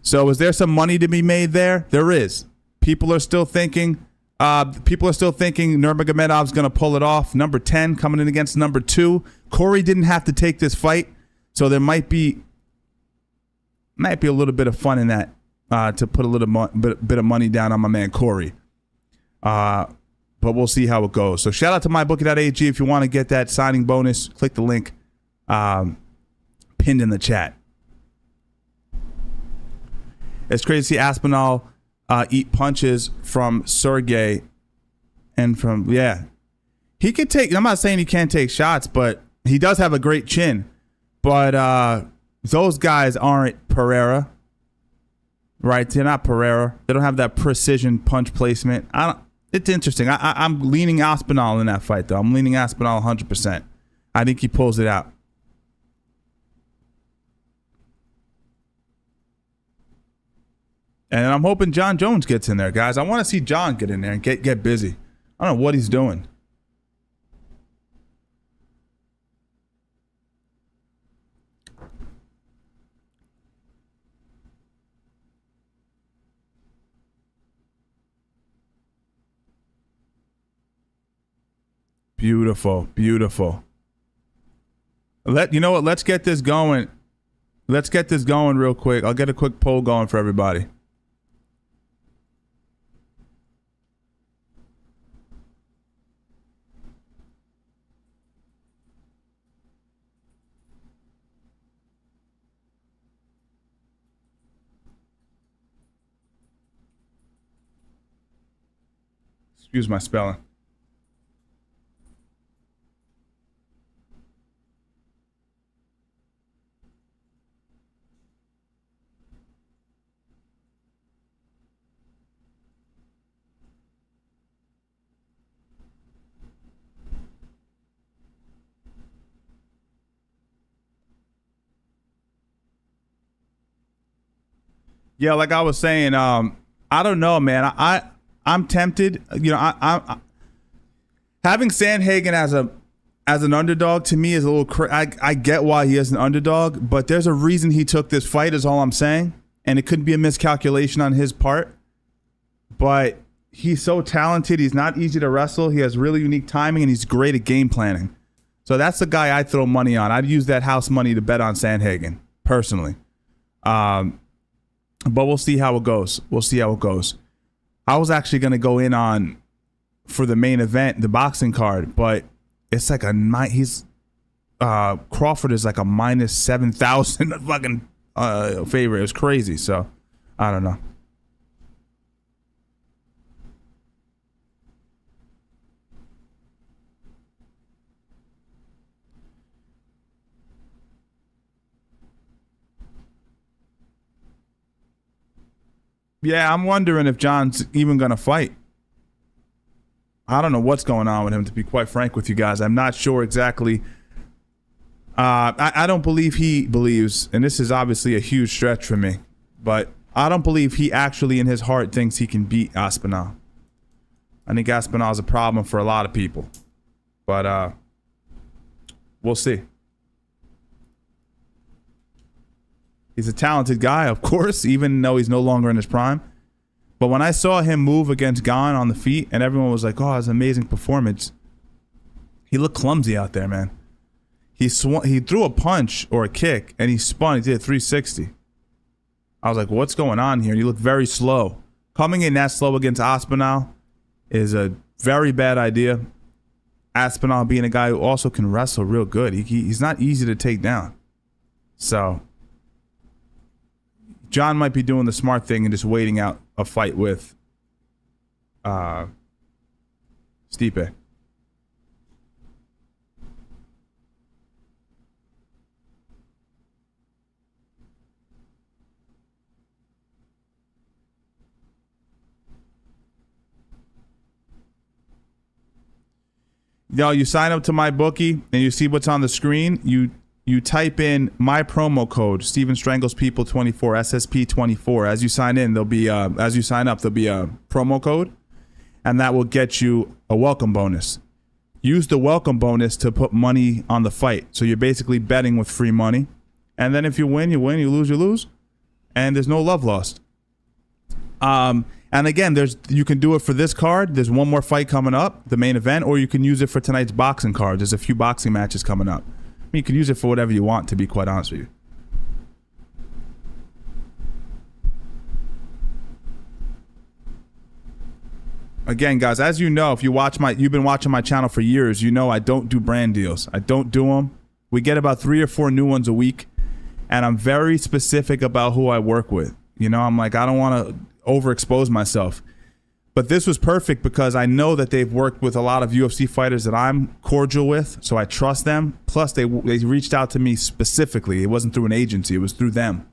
So is there some money to be made there? There is. People are still thinking Nurmagomedov's going to pull it off. Number 10 coming in against number 2. Corey didn't have to take this fight, so there might be a little bit of fun in that to put a little bit of money down on my man Corey. But we'll see how it goes. So shout out to mybookie.ag if you want to get that signing bonus. Click the link pinned in the chat. It's crazy to see Aspinall eat punches from Sergey and from, he could take, I'm not saying he can't take shots, but he does have a great chin. But those guys aren't Pereira, right? They're not Pereira. They don't have that precision punch placement. It's interesting. I'm leaning Aspinall in that fight, though. I'm leaning Aspinall 100%. I think he pulls it out. And I'm hoping John Jones gets in there, guys. I want to see John get in there and get busy. I don't know what he's doing. Beautiful, beautiful. You know what? Let's get this going. Let's get this going real quick. I'll get a quick poll going for everybody. Excuse my spelling. Yeah, like I was saying, I don't know, man. I'm tempted. You know, I having Sandhagen as an underdog to me is a little. I get why he is an underdog, but there's a reason he took this fight. Is all I'm saying, and it could be a miscalculation on his part. But he's so talented. He's not easy to wrestle. He has really unique timing, and he's great at game planning. So that's the guy I'd throw money on. I'd use that house money to bet on Sandhagen personally. But we'll see how it goes. We'll see how it goes. I was actually going to go in on for the main event, the boxing card, but it's like Crawford is like a minus 7,000 fucking favorite. It's crazy. So I don't know. Yeah, I'm wondering if John's even going to fight. I don't know what's going on with him, to be quite frank with you guys. I'm not sure exactly. I don't believe he believes, and this is obviously a huge stretch for me, but I don't believe he actually in his heart thinks he can beat Aspinall. I think Aspinall is a problem for a lot of people, but we'll see. He's a talented guy, of course, even though he's no longer in his prime. But when I saw him move against Gane on the feet, and everyone was like, oh, it's an amazing performance, he looked clumsy out there, man. He threw a punch or a kick, and he spun. He did a 360. I was like, what's going on here? And he looked very slow. Coming in that slow against Aspinall is a very bad idea. Aspinall being a guy who also can wrestle real good. He's not easy to take down. So John might be doing the smart thing and just waiting out a fight with Stipe. Yo, you sign up to my bookie and you see what's on the screen. You type in my promo code, Steven Strangles People 24, SSP 24. As you sign in, there'll be as you sign up, there'll be a promo code, and that will get you a welcome bonus. Use the welcome bonus to put money on the fight. So you're basically betting with free money. And then if you win, you win, you lose. And there's no love lost. And again, you can do it for this card. There's one more fight coming up, the main event, or you can use it for tonight's boxing card. There's a few boxing matches coming up. You can use it for whatever you want, to be quite honest with you. Again, guys, as you know, if you've been watching my channel for years, you know I don't do brand deals. I don't do them. We get about 3 or 4 new ones a week, and I'm very specific about who I work with. You know, I'm like, I don't want to overexpose myself. But this was perfect because I know that they've worked with a lot of UFC fighters that I'm cordial with, so I trust them. Plus, they reached out to me specifically. It wasn't through an agency. It was through them.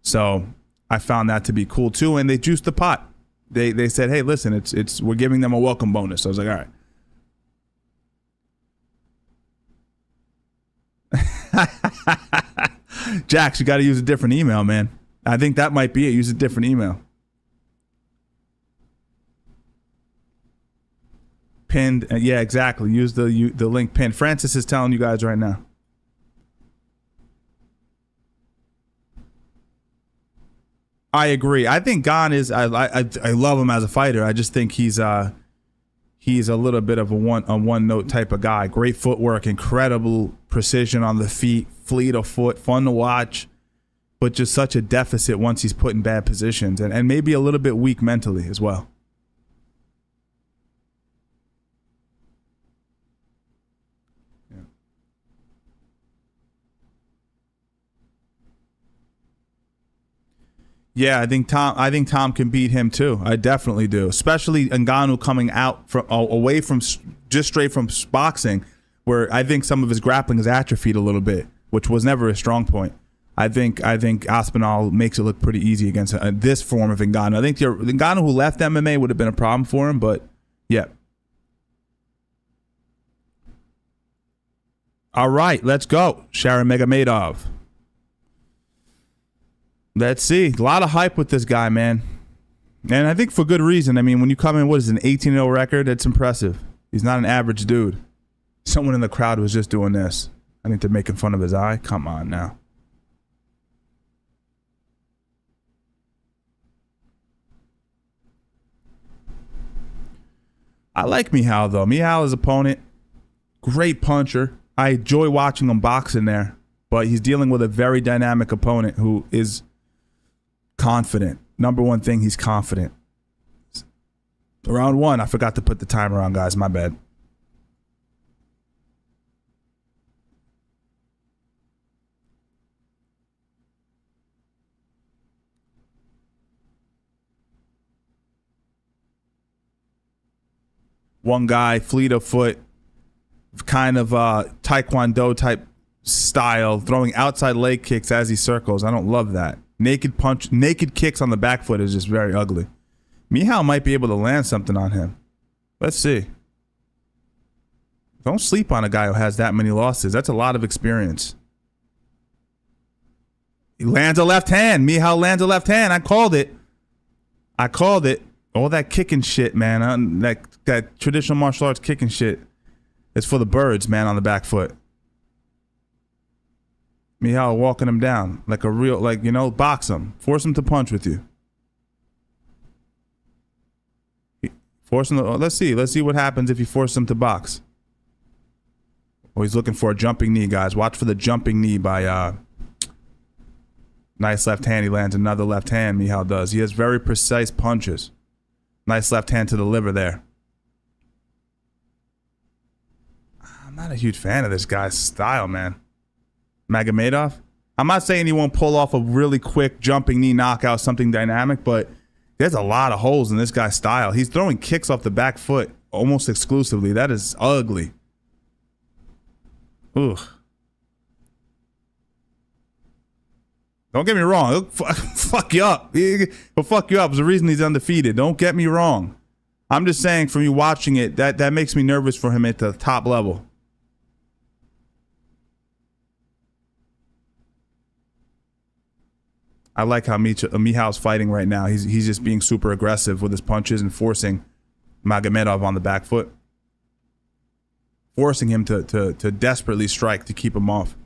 So I found that to be cool, too, and they juiced the pot. They said, hey, listen, we're giving them a welcome bonus. So I was like, all right. Jax, you got to use a different email, man. I think that might be it. Use a different email. Pinned. Yeah, exactly. Use the link pinned. Francis is telling you guys right now. I agree. I think Gane is. I love him as a fighter. I just think he's he's a little bit of a one note type of guy. Great footwork, incredible precision on the feet, fleet of foot, fun to watch, but just such a deficit once he's put in bad positions, and maybe a little bit weak mentally as well. Yeah, I think Tom can beat him too. I definitely do. Especially Ngannou coming out from away from just straight from boxing, where I think some of his grappling is atrophied a little bit, which was never a strong point. I think Aspinall makes it look pretty easy against this form of Ngannou. I think the Ngannou who left MMA would have been a problem for him, but yeah. All right, let's go. Shara Magomedov. Let's see. A lot of hype with this guy, man. And I think for good reason. I mean, when you come in, what is it, an 18-0 record? That's impressive. He's not an average dude. Someone in the crowd was just doing this. I think they're making fun of his eye. Come on now. I like Michal, though. Michal, his opponent, great puncher. I enjoy watching him box in there. But he's dealing with a very dynamic opponent who is confident. Number one thing, he's confident. Round one, I forgot to put the timer on, guys. My bad. One guy, fleet of foot, kind of taekwondo type style, throwing outside leg kicks as he circles. I don't love that. Naked kicks on the back foot is just very ugly. Michal might be able to land something on him. Let's see. Don't sleep on a guy who has that many losses. That's a lot of experience. He lands a left hand. Michal lands a left hand. I called it. All that kicking shit, man. That traditional martial arts kicking shit is for the birds, man, on the back foot. Michal walking him down like a real, box him. Force him to punch with you. Force him to, let's see what happens if you force him to box. Oh, he's looking for a jumping knee, guys. Watch for the jumping knee by, nice left hand. He lands another left hand, Michal does. He has very precise punches. Nice left hand to the liver there. I'm not a huge fan of this guy's style, man. Magomedov. I'm not saying he won't pull off a really quick jumping knee knockout, something dynamic, but there's a lot of holes in this guy's style. He's throwing kicks off the back foot almost exclusively. That is ugly. Ugh. Don't get me wrong. He'll fuck you up. He'll fuck you up. It's the reason he's undefeated. Don't get me wrong. I'm just saying, from you watching it, that makes me nervous for him at the top level. I like how Michal's fighting right now. He's just being super aggressive with his punches and forcing Magomedov on the back foot. Forcing him to desperately strike to keep him off.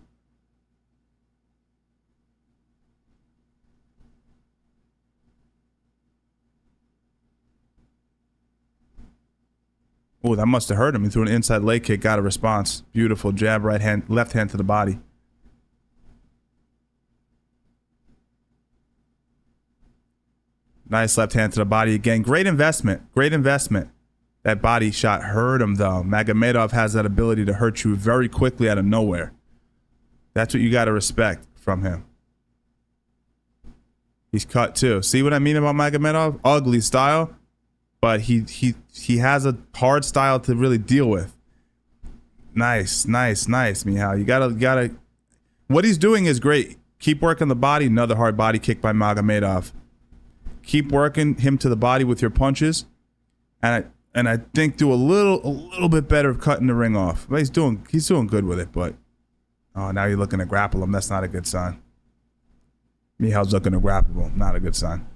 Oh, that must have hurt him. He threw an inside leg kick, got a response. Beautiful jab, right hand, left hand to the body. Nice left hand to the body again. Great investment. Great investment. That body shot hurt him, though. Magomedov has that ability to hurt you very quickly out of nowhere. That's what you got to respect from him. He's cut, too. See what I mean about Magomedov? Ugly style, but he has a hard style to really deal with. Nice, Michal. You gotta. What he's doing is great. Keep working the body. Another hard body kick by Magomedov. Keep working him to the body with your punches, and I think do a little bit better of cutting the ring off. But he's doing good with it. But now you're looking to grapple him. That's not a good sign. Michal's looking to grapple him. Not a good sign.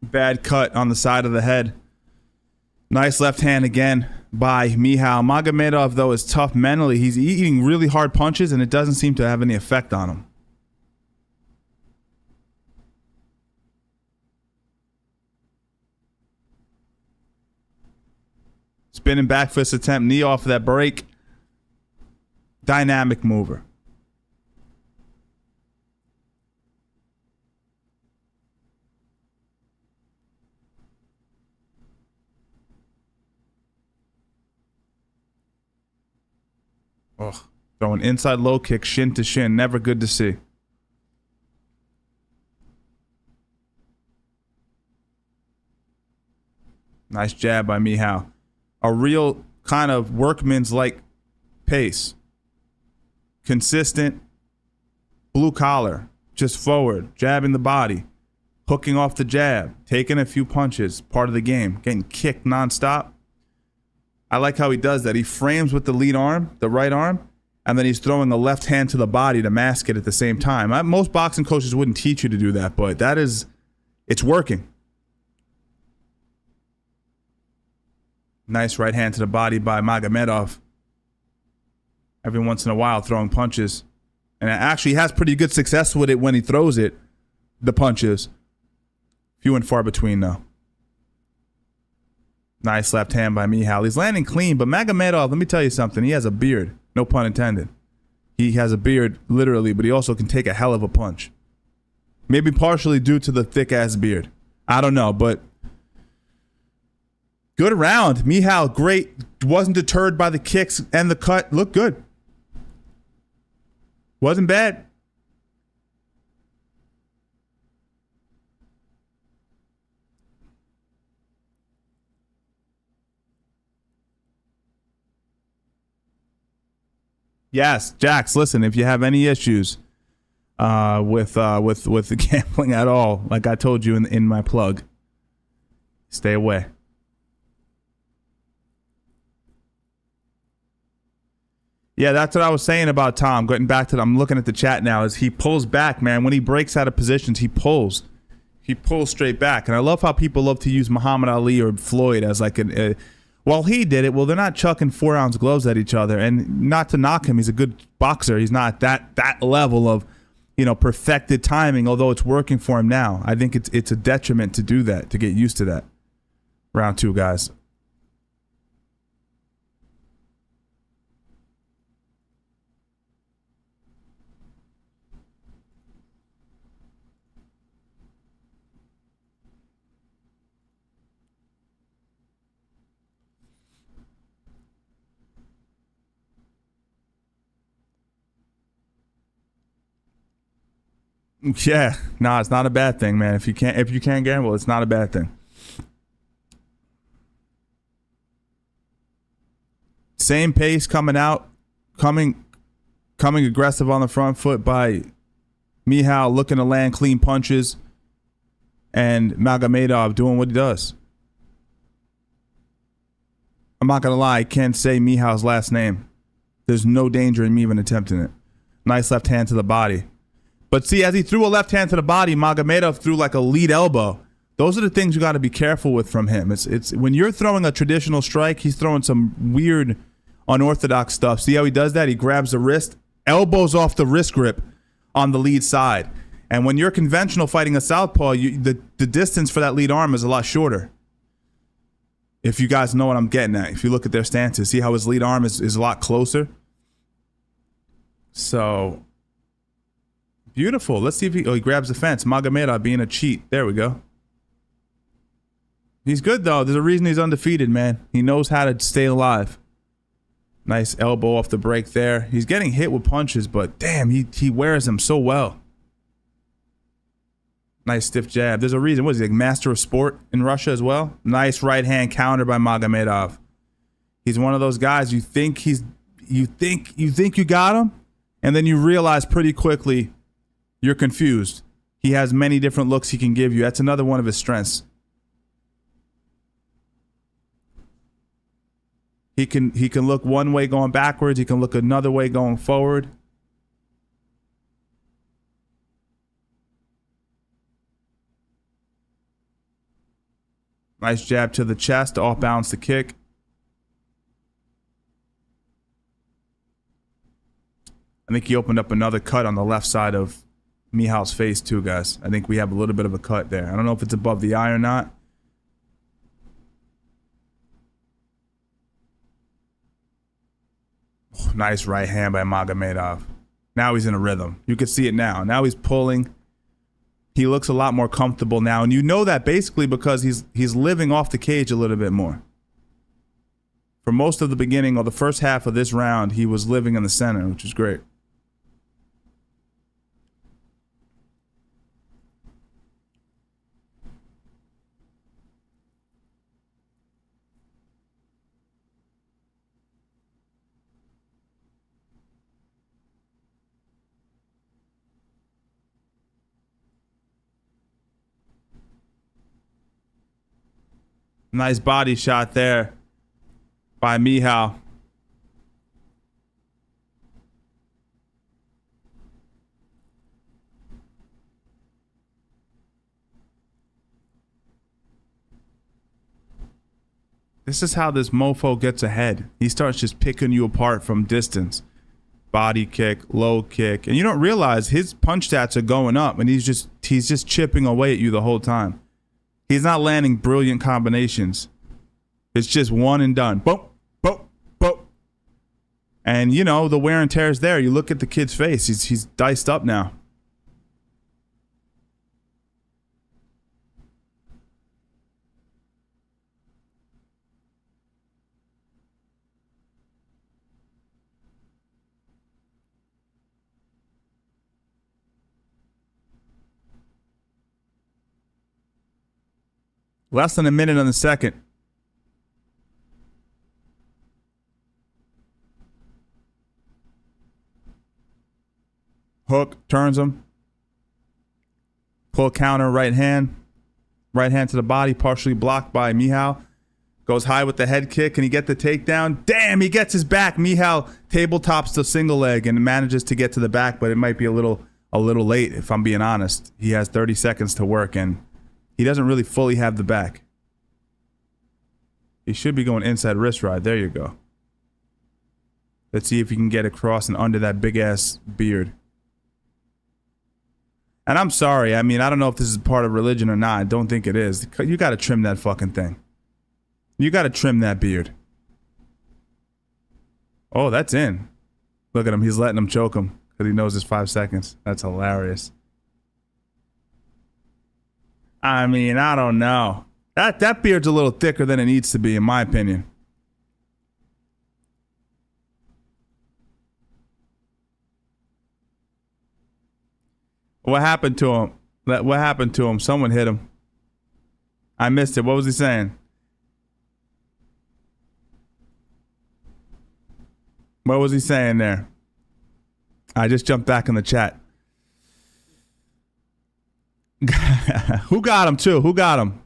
Bad cut on the side of the head. Nice left hand again by Michal. Magomedov, though, is tough mentally. He's eating really hard punches, and it doesn't seem to have any effect on him. Spinning back fist attempt, knee off of that break. Dynamic mover. Oh, throwing inside low kick, shin to shin. Never good to see. Nice jab by Michał. A real kind of workman's like pace. Consistent. Blue collar. Just forward. Jabbing the body. Hooking off the jab. Taking a few punches. Part of the game. Getting kicked nonstop. I like how he does that. He frames with the lead arm, the right arm, and then he's throwing a left hand to the body to mask it at the same time. Most boxing coaches wouldn't teach you to do that, but it's working. Nice right hand to the body by Magomedov. Every once in a while throwing punches. And actually has pretty good success with it when he throws it, the punches. Few and far between, though. Nice left hand by Michał. He's landing clean, but Magomedov, let me tell you something. He has a beard. No pun intended. He has a beard, literally, but he also can take a hell of a punch. Maybe partially due to the thick-ass beard. I don't know, but good round. Michał, great. Wasn't deterred by the kicks and the cut. Looked good. Wasn't bad. Yes, Jax, listen, if you have any issues with the gambling at all, like I told you in my plug, stay away. Yeah, that's what I was saying about Tom. Getting back to that, I'm looking at the chat now, is he pulls back, man. When he breaks out of positions, he pulls. He pulls straight back. And I love how people love to use Muhammad Ali or Floyd as like well, he did it. Well, they're not chucking 4-ounce gloves at each other. And not to knock him, he's a good boxer. He's not that level of, perfected timing, although it's working for him now. I think it's a detriment to do that, to get used to that. Round 2, guys. Yeah, no, it's not a bad thing, man. If you can't gamble, it's not a bad thing. Same pace coming out, coming aggressive on the front foot by Michał, looking to land clean punches, and Magomedov doing what he does. I'm not gonna lie, I can't say Michal's last name. There's no danger in me even attempting it. Nice left hand to the body. But see, as he threw a left hand to the body, Magomedov threw like a lead elbow. Those are the things you got to be careful with from him. It's when you're throwing a traditional strike, he's throwing some weird, unorthodox stuff. See how he does that? He grabs the wrist, elbows off the wrist grip on the lead side. And when you're conventional fighting a southpaw, the distance for that lead arm is a lot shorter. If you guys know what I'm getting at. If you look at their stances, see how his lead arm is a lot closer? So beautiful. Let's see if he grabs the fence. Magomedov being a cheat. There we go. He's good, though. There's a reason he's undefeated, man. He knows how to stay alive. Nice elbow off the break there. He's getting hit with punches, but damn, he wears them so well. Nice stiff jab. There's a reason. What is he, like master of sport in Russia as well? Nice right hand counter by Magomedov. He's one of those guys you think you got him, and then you realize pretty quickly you're confused. He has many different looks he can give you. That's another one of his strengths. He can look one way going backwards. He can look another way going forward. Nice jab to the chest to off balance the kick. I think he opened up another cut on the left side of Michal's face too, guys. I think we have a little bit of a cut there. I don't know if it's above the eye or not. nice right hand by Magomedov. Now he's in a rhythm. You can see it now. Now he's pulling. He looks a lot more comfortable now, and you know that basically because he's living off the cage a little bit more. For most of the beginning or the first half of this round, he was living in the center, which is great. Nice body shot there by Michał. This is how this mofo gets ahead. He starts just picking you apart from distance. Body kick, low kick. And you don't realize his punch stats are going up, and he's just chipping away at you the whole time. He's not landing brilliant combinations. It's just one and done. Boom, boom, boom. And, you know, the wear and tear is there. You look at the kid's face. He's diced up now. Less than a minute on the second. Hook, turns him. Pull counter, right hand. Right hand to the body, partially blocked by Michał. Goes high with the head kick. Can he get the takedown? Damn, he gets his back. Michał tabletops the single leg and manages to get to the back, but it might be a little late, if I'm being honest. He has 30 seconds to work, and he doesn't really fully have the back. He should be going inside wrist ride. There you go. Let's see if he can get across and under that big-ass beard. And I'm sorry. I mean, I don't know if this is part of religion or not. I don't think it is. You got to trim that fucking thing. You got to trim that beard. Oh, that's in. Look at him. He's letting him choke him because he knows it's 5 seconds. That's hilarious. I mean, I don't know. That beard's a little thicker than it needs to be, in my opinion. What happened to him? What happened to him? Someone hit him. I missed it. What was he saying? What was he saying there? I just jumped back in the chat. Who got him too? Who got him?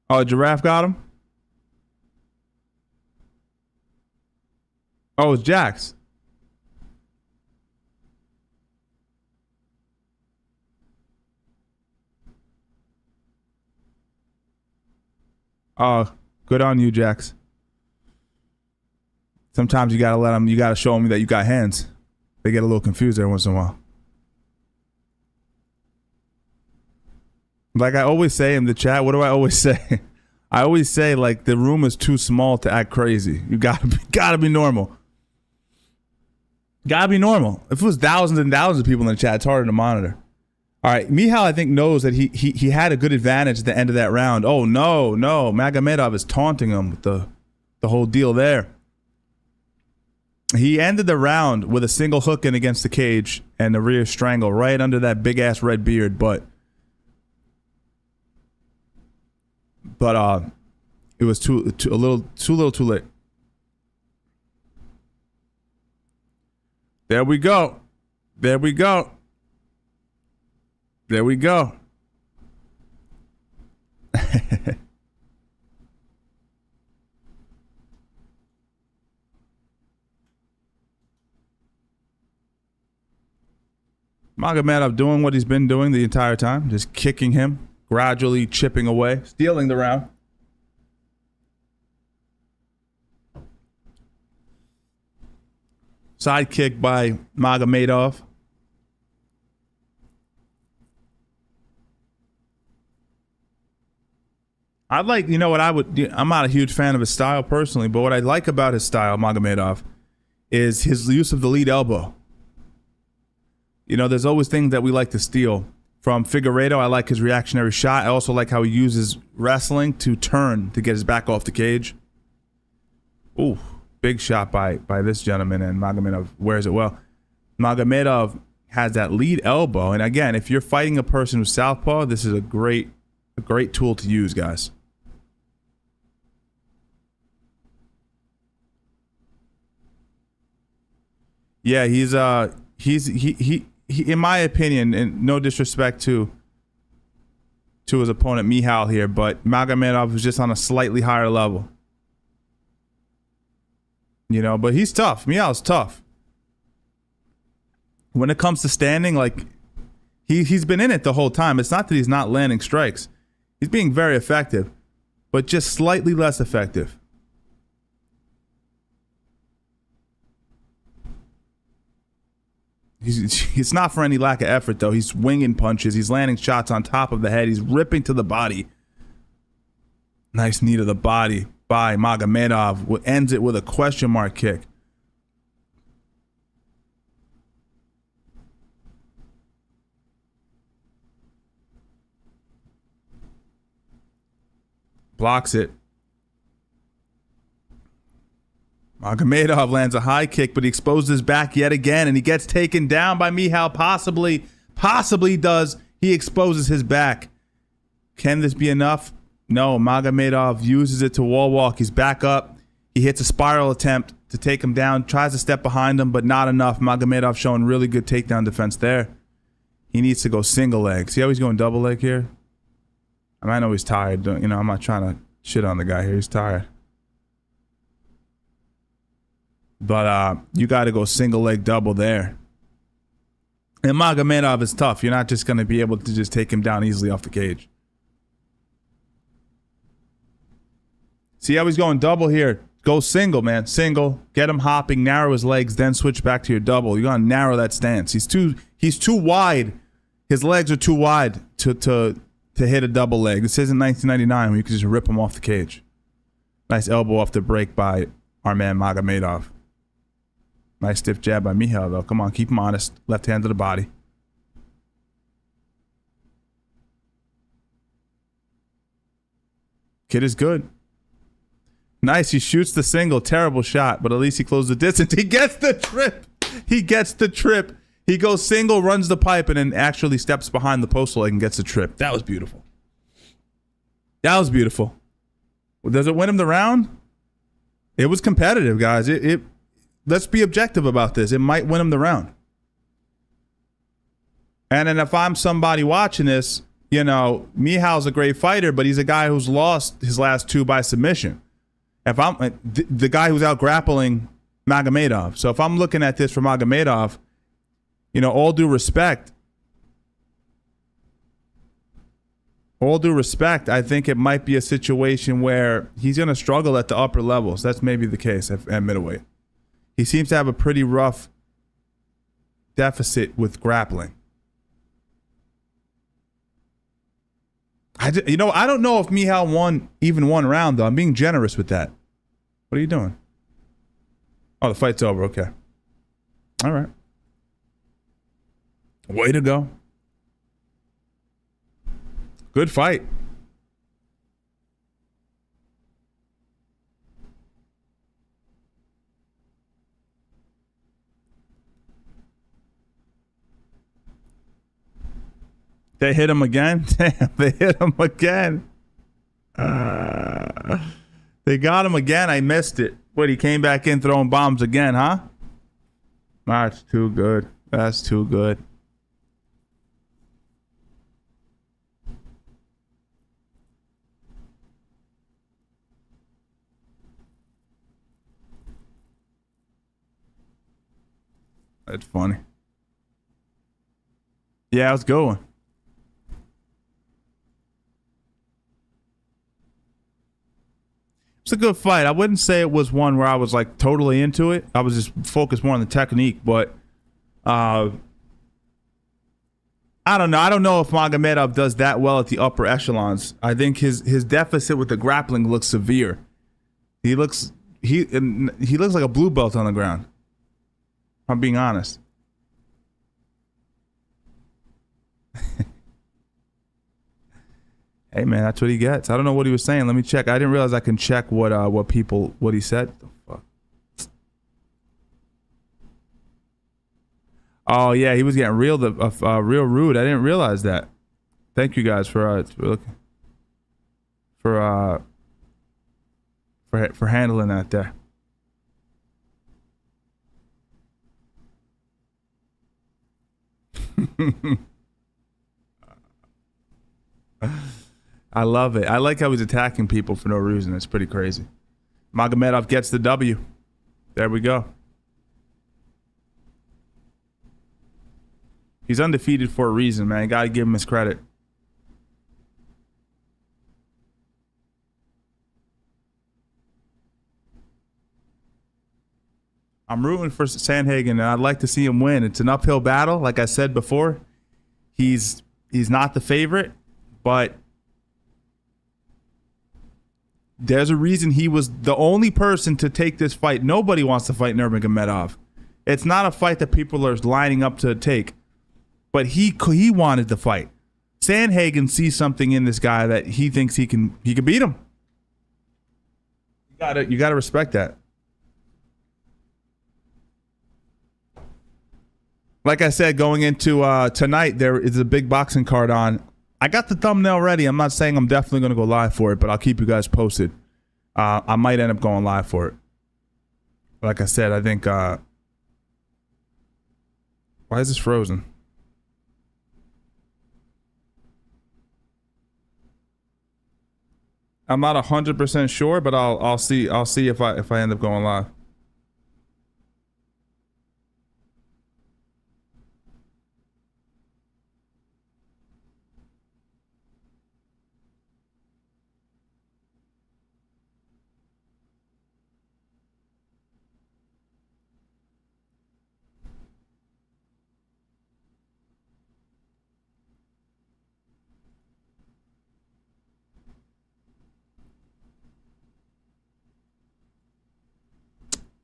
Oh, Giraffe got him? Oh, it's Jax. Oh, good on you, Jax. Sometimes you gotta let them, you gotta show them that you got hands. They get a little confused every once in a while. Like I always say in the chat, what do I always say? I always say, like, the room is too small to act crazy. You gotta be normal. Gotta be normal. If it was thousands and thousands of people in the chat, it's harder to monitor. All right, Michał, I think, knows that he had a good advantage at the end of that round. Oh, no. Magomedov is taunting him with the whole deal there. He ended the round with a single hook in against the cage and the rear strangle right under that big-ass red beard, but it was too little too late. There we go. Magomedov doing what he's been doing the entire time, just kicking him, gradually chipping away, stealing the round. Side kick by Magomedov. I'd like, you know what I'm not a huge fan of his style personally, but what I like about his style, Magomedov, is his use of the lead elbow. You know, there's always things that we like to steal. From Figueiredo, I like his reactionary shot. I also like how he uses wrestling to turn to get his back off the cage. Ooh, big shot by this gentleman, and Magomedov wears it well. Magomedov has that lead elbow, and again, if you're fighting a person who's southpaw, this is a great tool to use, guys. Yeah, he's in my opinion, and no disrespect to his opponent Michal here, but Magomedov is just on a slightly higher level. You know, but he's tough. Michal's tough. When it comes to standing, like he's been in it the whole time. It's not that he's not landing strikes. He's being very effective, but just slightly less effective. It's not for any lack of effort, though. He's swinging punches. He's landing shots on top of the head. He's ripping to the body. Nice knee to the body by Magomedov. Ends it with a question mark kick. Blocks it. Magomedov lands a high kick, but he exposes his back yet again, and he gets taken down by Michal. Possibly does. He exposes his back. Can this be enough? No. Magomedov uses it to wall walk. He's back up. He hits a spiral attempt to take him down. Tries to step behind him, but not enough. Magomedov showing really good takedown defense there. He needs to go single leg. See how he's going double leg here? I know he's tired. You know, I'm not trying to shit on the guy here. He's tired. But you got to go single leg double there. And Magomedov is tough. You're not just going to be able to just take him down easily off the cage. See how he's going double here? Go single, man. Single. Get him hopping. Narrow his legs. Then switch back to your double. You got to narrow that stance. He's too wide. His legs are too wide to hit a double leg. This isn't 1999 where you can just rip him off the cage. Nice elbow off the break by our man Magomedov. Nice stiff jab by Michal, though. Come on, keep him honest. Left hand to the body. Kid is good. Nice. He shoots the single. Terrible shot, but at least he closed the distance. He gets the trip. He goes single, runs the pipe, and then actually steps behind the post leg and gets the trip. That was beautiful. Does it win him the round? It was competitive, guys. Let's be objective about this. It might win him the round. And then if I'm somebody watching this, you know, Michal's a great fighter, but he's a guy who's lost his last two by submission. If I'm the guy who's out grappling Magomedov. So if I'm looking at this for Magomedov, you know, all due respect, I think it might be a situation where he's going to struggle at the upper levels. That's maybe the case at middleweight. He seems to have a pretty rough deficit with grappling. I don't know if Michal won even one round, though. I'm being generous with that. What are you doing? Oh, the fight's over. Okay. All right. Way to go. Good fight. They hit him again? Damn, they hit him again. They got him again. I missed it. What, he came back in throwing bombs again, huh? That's too good. That's too good. That's funny. Yeah, I was going. It's a good fight. I wouldn't say it was one where I was like totally into it. I was just focused more on the technique, but I don't know. I don't know if Magomedov does that well at the upper echelons. I think his deficit with the grappling looks severe. He looks like a blue belt on the ground. I'm being honest. Hey man, that's what he gets. I don't know what he was saying. Let me check. I didn't realize I can check what he said. The fuck? Oh yeah, he was getting real rude. I didn't realize that. Thank you guys for handling that there. I love it. I like how he's attacking people for no reason. It's pretty crazy. Magomedov gets the W. There we go. He's undefeated for a reason, man. Gotta give him his credit. I'm rooting for Sandhagen, and I'd like to see him win. It's an uphill battle, like I said before. He's not the favorite, but there's a reason he was the only person to take this fight. Nobody wants to fight Nurmagomedov. It's not a fight that people are lining up to take, but he wanted the fight. Sandhagen sees something in this guy that he thinks he can beat him. You gotta respect that. Like I said, going into tonight, there is a big boxing card on. I got the thumbnail ready. I'm not saying I'm definitely going to go live for it, but I'll keep you guys posted. I might end up going live for it. Like I said, I think... why is this frozen? I'm not 100% sure, but I'll see if I end up going live.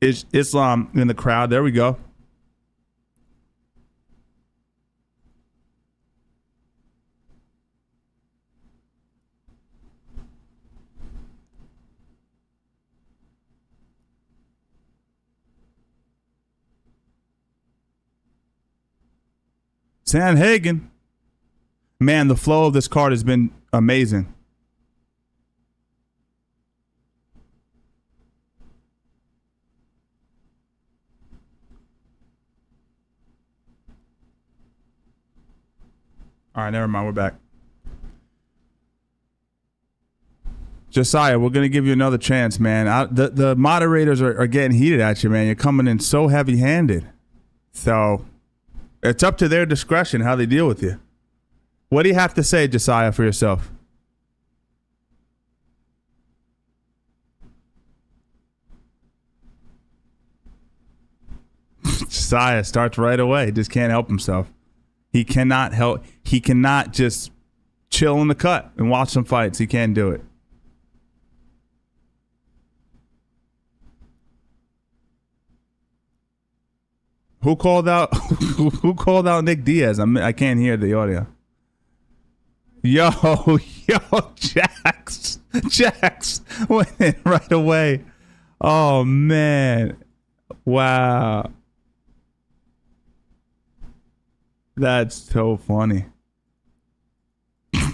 Islam in the crowd. There we go. Sandhagen. Man, the flow of this card has been amazing. All right, never mind. We're back. Josiah, we're going to give you another chance, man. The moderators are getting heated at you, man. You're coming in so heavy-handed. So it's up to their discretion how they deal with you. What do you have to say, Josiah, for yourself? Josiah starts right away. He just can't help himself. He cannot just chill in the cut and watch some fights. He can't do it. Who called out Nick Diaz? I can't hear the audio. Yo, Jax went in right away. Oh man. Wow. That's so funny. I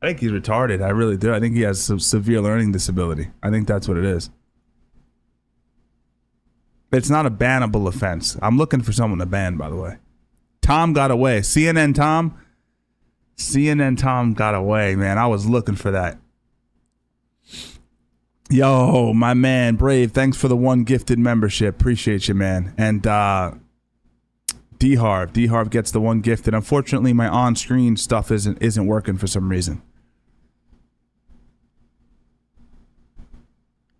think he's retarded. I really do. I think he has some severe learning disability. I think that's what it is. It's not a bannable offense. I'm looking for someone to ban, by the way. Tom got away. CNN Tom got away, man. I was looking for that. Yo, my man, Brave, thanks for the one gifted membership. Appreciate you, man. And D-Harv gets the one gifted. Unfortunately, my on-screen stuff isn't working for some reason.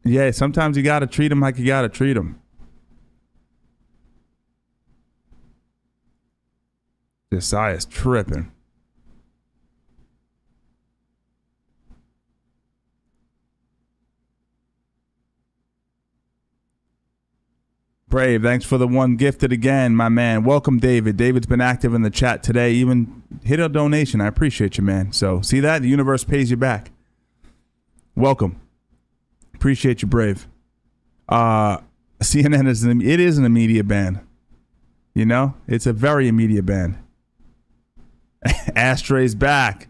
Yeah, sometimes you got to treat them like you got to treat them. Josiah's tripping. Brave, thanks for the one gifted again, my man. Welcome, David. David's been active in the chat today. Even hit a donation. I appreciate you, man. So, see that? The universe pays you back. Welcome. Appreciate you, Brave. CNN is an immediate ban. You know? It's a very immediate ban. Astray's back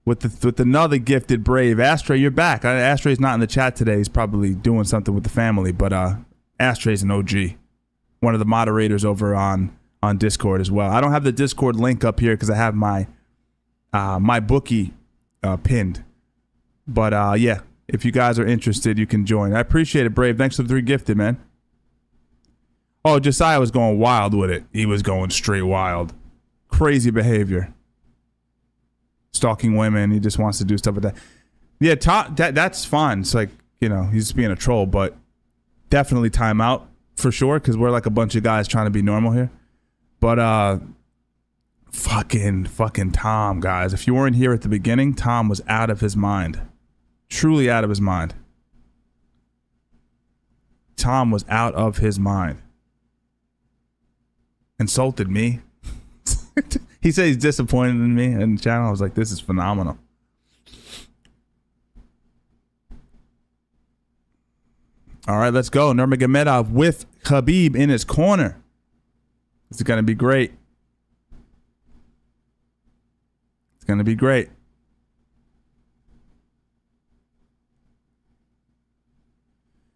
with another gifted Brave. Astray, you're back. Astray's not in the chat today. He's probably doing something with the family, but Astray's an OG, one of the moderators over on Discord as well. I don't have the Discord link up here because I have my my bookie pinned. But yeah, if you guys are interested, you can join. I appreciate it, Brave. Thanks for the 3 gifted, man. Oh, Josiah was going wild with it. He was going straight wild. Crazy behavior. Stalking women. He just wants to do stuff like that. Yeah, that's fine. It's like, you know, he's just being a troll, but definitely time out for sure, because we're like a bunch of guys trying to be normal here. But fucking Tom, guys. If you weren't here at the beginning, Tom was out of his mind. Truly out of his mind. Tom was out of his mind. Insulted me. He said he's disappointed in me in the channel. I was like, this is phenomenal. All right, let's go. Nurmagomedov with Khabib in his corner. This is going to be great. It's going to be great.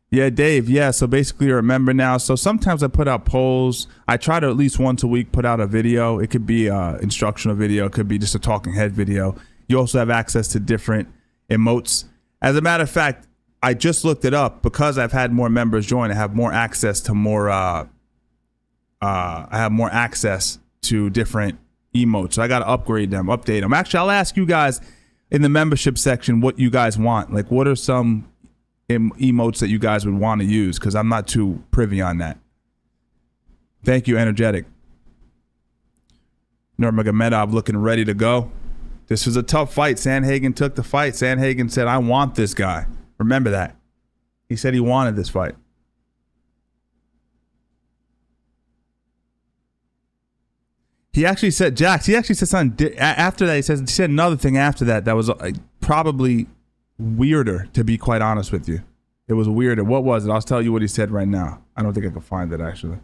Yeah, Dave. Yeah, so basically you're a member now. So sometimes I put out polls. I try to at least once a week put out a video. It could be an instructional video. It could be just a talking head video. You also have access to different emotes. As a matter of fact, I just looked it up because I've had more members join. I have more access to more. I have more access to different emotes. So I got to upgrade them, update them. Actually, I'll ask you guys in the membership section what you guys want. Like, what are some emotes that you guys would want to use? Because I'm not too privy on that. Thank you, Energetic. Nurmagomedov looking ready to go. This was a tough fight. Sandhagen took the fight. Sandhagen said, I want this guy. Remember that. He said he wanted this fight. He actually said, Jax, he actually said something after that. He said another thing after that that was probably weirder, to be quite honest with you. It was weirder. What was it? I'll tell you what he said right now. I don't think I can find it, actually.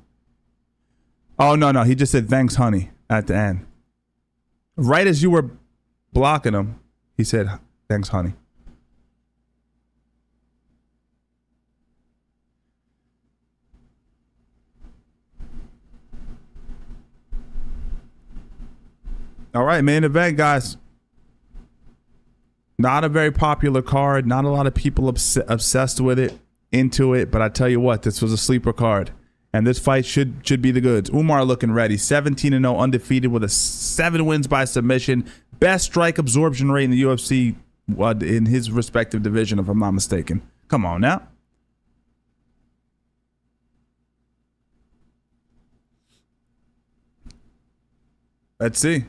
Oh, no. He just said, thanks, honey, at the end. Right as you were blocking him, he said, thanks, honey. All right, main event, guys. Not a very popular card. Not a lot of people obsessed with it, into it. But I tell you what, this was a sleeper card. And this fight should be the goods. Umar looking ready. 17-0, undefeated with 7 wins by submission. Best strike absorption rate in the UFC in his respective division, if I'm not mistaken. Come on now. Let's see.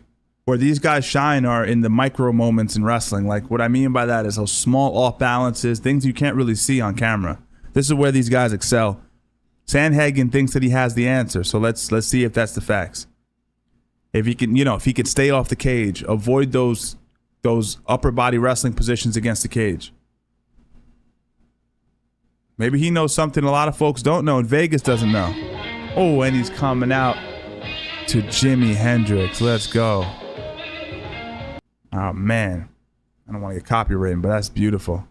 Where these guys shine are in the micro moments in wrestling. Like, what I mean by that is those small off balances, things you can't really see on camera. This is where these guys excel. Sandhagen thinks that he has the answer, so let's see if that's the facts. If he can, if he can stay off the cage, avoid those upper body wrestling positions against the cage. Maybe he knows something a lot of folks don't know and Vegas doesn't know. Oh, and he's coming out to Jimi Hendrix. Let's go. Oh, man. I don't want to get copyrighted, but that's beautiful.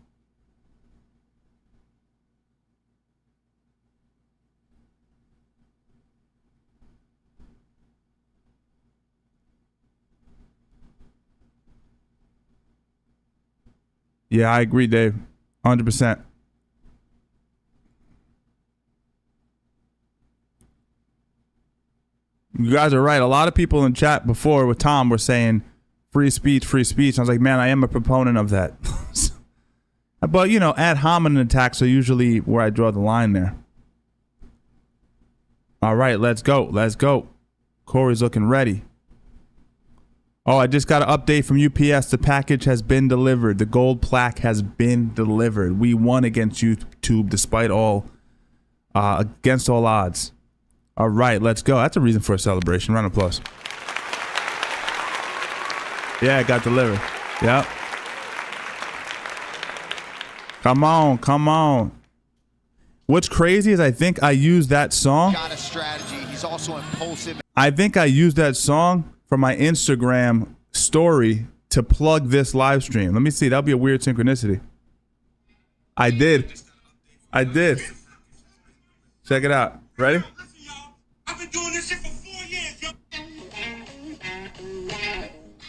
Yeah, I agree, Dave. 100%. You guys are right. A lot of people in chat before with Tom were saying free speech, free speech. I was like, man, I am a proponent of that. But, ad hominem attacks are usually where I draw the line there. All right, let's go. Let's go. Corey's looking ready. Oh, I just got an update from UPS. The package has been delivered. The gold plaque has been delivered. We won against YouTube despite all, against all odds. All right, let's go. That's a reason for a celebration. Round of applause. Yeah, it got delivered. Yep. Come on, come on. What's crazy is I think I used that song. Got a strategy. He's also impulsive. I think I used that song for my Instagram story to plug this live stream. Let me see. That'll be a weird synchronicity. I did. Check it out. Ready? I've been doing this shit for 4 years, yo.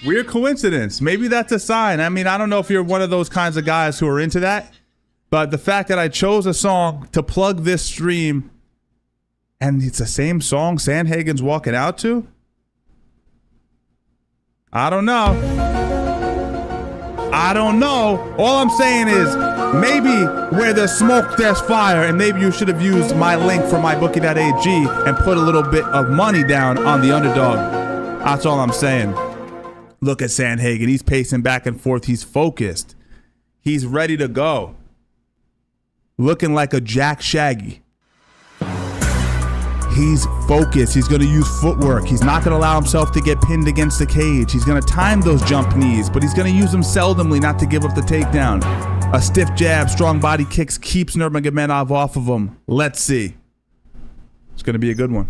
Weird coincidence. Maybe that's a sign. I mean, I don't know if you're one of those kinds of guys who are into that, but the fact that I chose a song to plug this stream and it's the same song Sandhagen's walking out to, I don't know. All I'm saying is maybe where there's smoke, there's fire, and maybe you should have used my link for mybookie.ag and put a little bit of money down on the underdog. That's all I'm saying. Look at Sandhagen. He's pacing back and forth. He's focused. He's ready to go. Looking like a Jack Shaggy. He's focused. He's going to use footwork. He's not going to allow himself to get pinned against the cage. He's going to time those jump knees, but he's going to use them seldomly not to give up the takedown. A stiff jab, strong body kicks keeps Nurmagomedov off of him. Let's see. It's going to be a good one.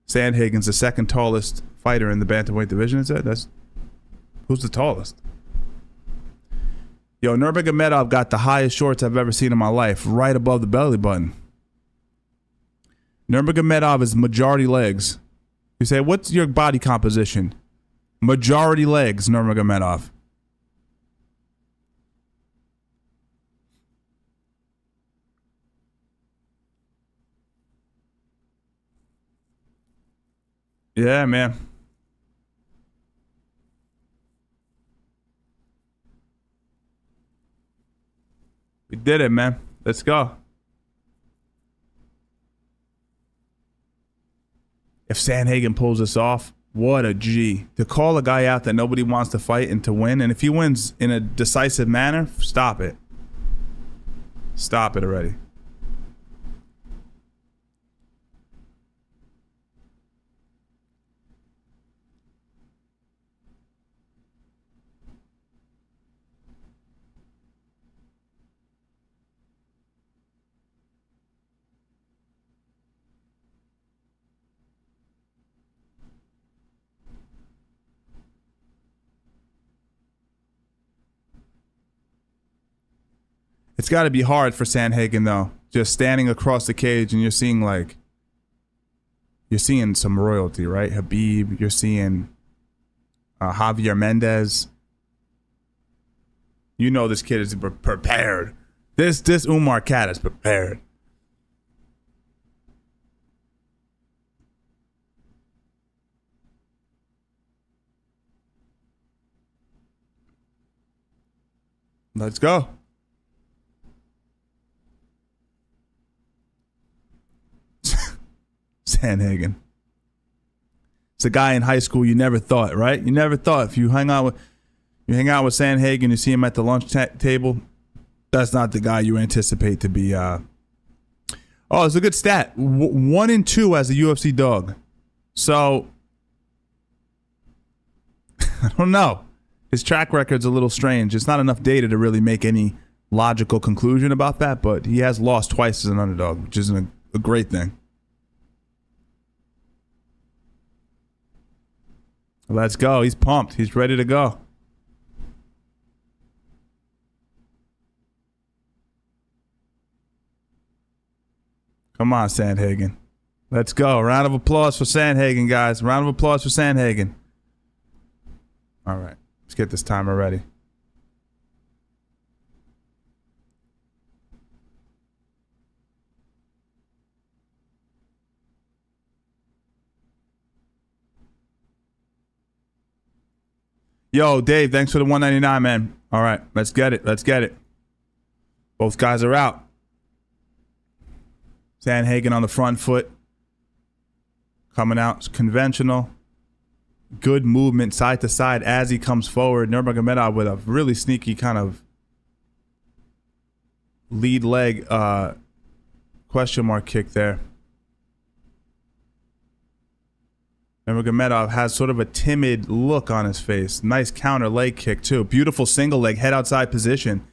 Sandhagen's the second tallest fighter in the bantamweight division, is that? Who's the tallest? Yo, Nurmagomedov got the highest shorts I've ever seen in my life, right above the belly button. Nurmagomedov is majority legs. You say, what's your body composition? Majority legs, Nurmagomedov. Yeah, man. We did it, man. Let's go. If Sandhagen pulls this off, what a G. To call a guy out that nobody wants to fight and to win, and if he wins in a decisive manner, stop it. Stop it already. It's got to be hard for Sandhagen, though. Just standing across the cage and you're seeing some royalty, right? Khabib, you're seeing Javier Mendez. You know this kid is prepared. This Umar cat is prepared. Let's go. Sandhagen. It's a guy in high school you never thought, right? You never thought if you hang out with Sandhagen, you see him at the lunch table, that's not the guy you anticipate to be. Oh, it's a good stat. 1-2 as a UFC dog. So I don't know. His track record's a little strange. It's not enough data to really make any logical conclusion about that, but he has lost twice as an underdog, which isn't a great thing. Let's go. He's pumped. He's ready to go. Come on, Sandhagen. Let's go. Round of applause for Sandhagen, guys. Round of applause for Sandhagen. All right. Let's get this timer ready. Yo, Dave, thanks for the $1.99, man. All right, let's get it. Let's get it. Both guys are out. Sandhagen on the front foot. Coming out conventional. good movement side to side as he comes forward. Nurmagomedov with a really sneaky kind of lead leg question mark kick there. Nurmagomedov has sort of a timid look on his face. Nice counter leg kick too. Beautiful single leg head outside position.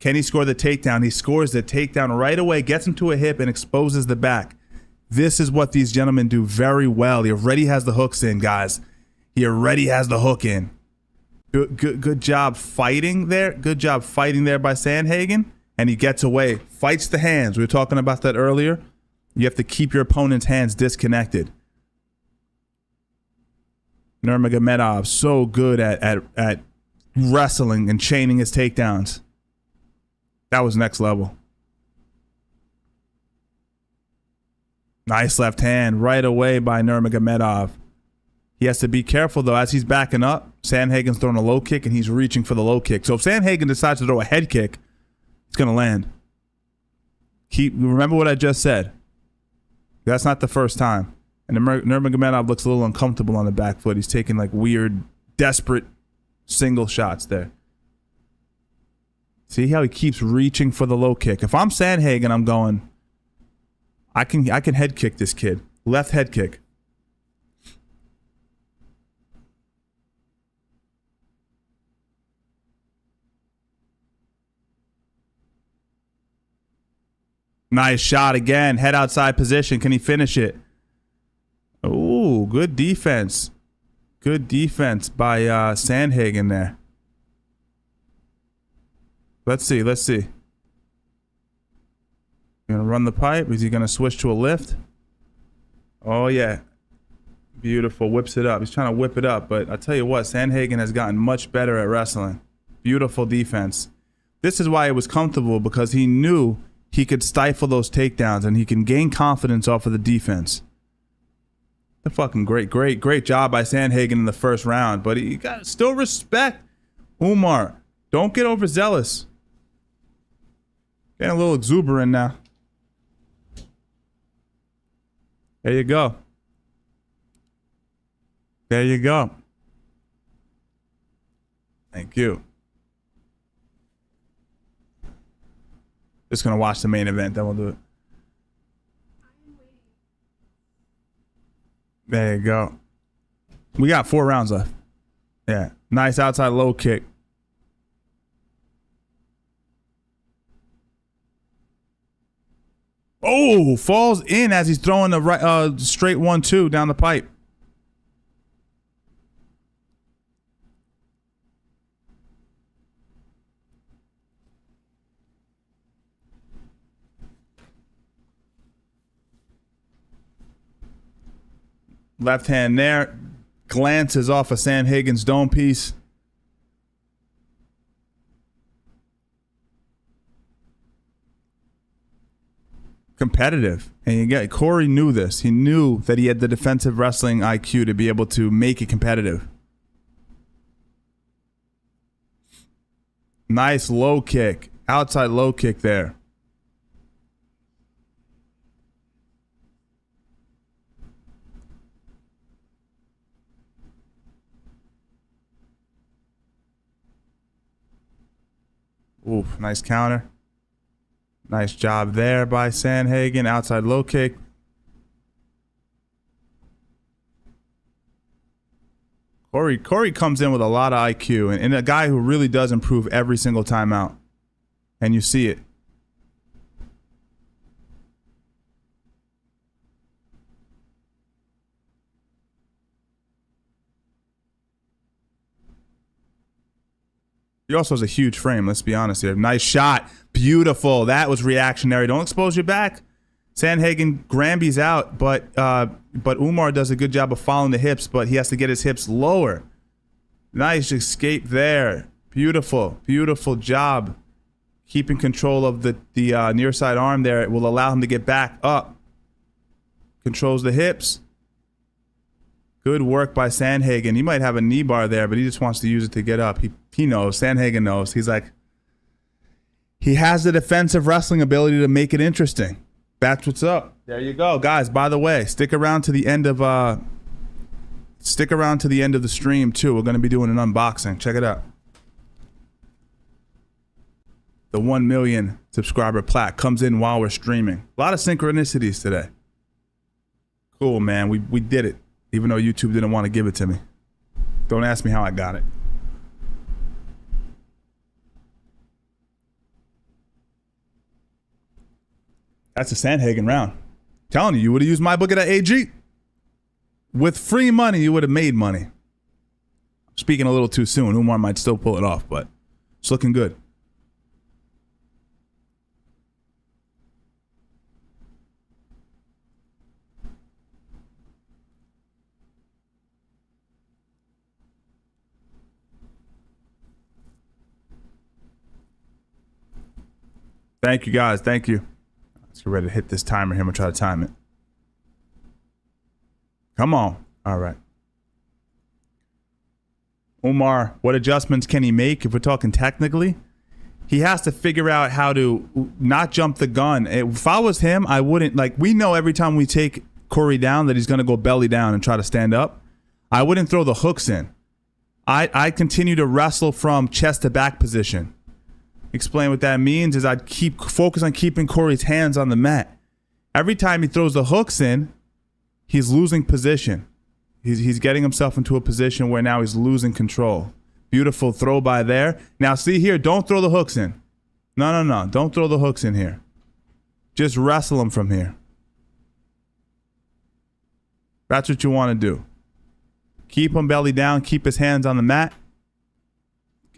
Can he score the takedown? He scores the takedown right away, gets him to a hip and exposes the back. This is what these gentlemen do very well. He already has the hooks in, guys. He already has the hook in. Good job fighting there. Good job fighting there by Sandhagen. And he gets away. Fights the hands. We were talking about that earlier. You have to keep your opponent's hands disconnected. Nurmagomedov, so good at wrestling and chaining his takedowns. That was next level. Nice left hand right away by Nurmagomedov. He has to be careful, though, as he's backing up. Sandhagen's throwing a low kick, and he's reaching for the low kick. So if Sandhagen decides to throw a head kick, it's going to land. Remember what I just said. That's not the first time. And Nurmagomedov looks a little uncomfortable on the back foot. He's taking like weird, desperate single shots there. See how he keeps reaching for the low kick. If I'm Sandhagen, I'm going, I can head kick this kid. Left head kick. Nice shot again. Head outside position. Can he finish it? Oh, good defense. Good defense by Sandhagen there. Let's see. Gonna run the pipe. Is he gonna switch to a lift? Oh yeah. Beautiful. Whips it up. He's trying to whip it up, but I tell you what, Sandhagen has gotten much better at wrestling. Beautiful defense. This is why it was comfortable, because he knew he could stifle those takedowns and he can gain confidence off of the defense. The fucking great job by Sandhagen in the first round, but you got still respect Umar. Don't get overzealous. Getting a little exuberant now. There you go. There you go. Thank you. Just gonna watch the main event, then we'll do it. There you go. We got 4 rounds left. Yeah. Nice outside low kick. Oh, falls in as he's throwing the right, straight 1-2 down the pipe. Left hand there. Glances off of Sandhagen's dome piece. Competitive. And you get Corey knew this. He knew that he had the defensive wrestling IQ to be able to make it competitive. Nice low kick. Outside low kick there. Oof, nice counter. Nice job there by Sandhagen. Outside low kick. Corey comes in with a lot of IQ and a guy who really does improve every single time out. And you see it. He also has a huge frame, let's be honest here. Nice shot. Beautiful. That was reactionary. Don't expose your back. Sandhagen Granby's out, but Umar does a good job of following the hips, but he has to get his hips lower. Nice escape there. Beautiful. Beautiful job. Keeping control of the near side arm there. It will allow him to get back up. Controls the hips. Good work by Sandhagen. He might have a knee bar there, but he just wants to use it to get up. He knows. Sandhagen knows. He's like, he has the defensive wrestling ability to make it interesting. That's what's up. There you go. Guys, by the way, stick around to the end of Stick around to the end of the stream, too. We're going to be doing an unboxing. Check it out. The 1 million subscriber plaque comes in while we're streaming. A lot of synchronicities today. Cool, man. We did it, even though YouTube didn't want to give it to me. Don't ask me how I got it. That's a Sandhagen round. Telling you, you would have used my book at AG. With free money, you would have made money. Speaking a little too soon. Umar might still pull it off, but it's looking good. Thank you, guys. Thank you. Let's get ready to hit this timer here. I'm going to try to time it. Come on. All right. Umar, what adjustments can he make if we're talking technically? He has to figure out how to not jump the gun. If I was him, I wouldn't. Like, we know every time we take Corey down that he's going to go belly down and try to stand up. I wouldn't throw the hooks in. I continue to wrestle from chest to back position. Explain what that means is I'd focus on keeping Corey's hands on the mat. Every time he throws the hooks in, he's losing position. He's getting himself into a position where now he's losing control. Beautiful throw by there. Now see here, don't throw the hooks in. No. Don't throw the hooks in here. Just wrestle him from here. That's what you want to do. Keep him belly down. Keep his hands on the mat.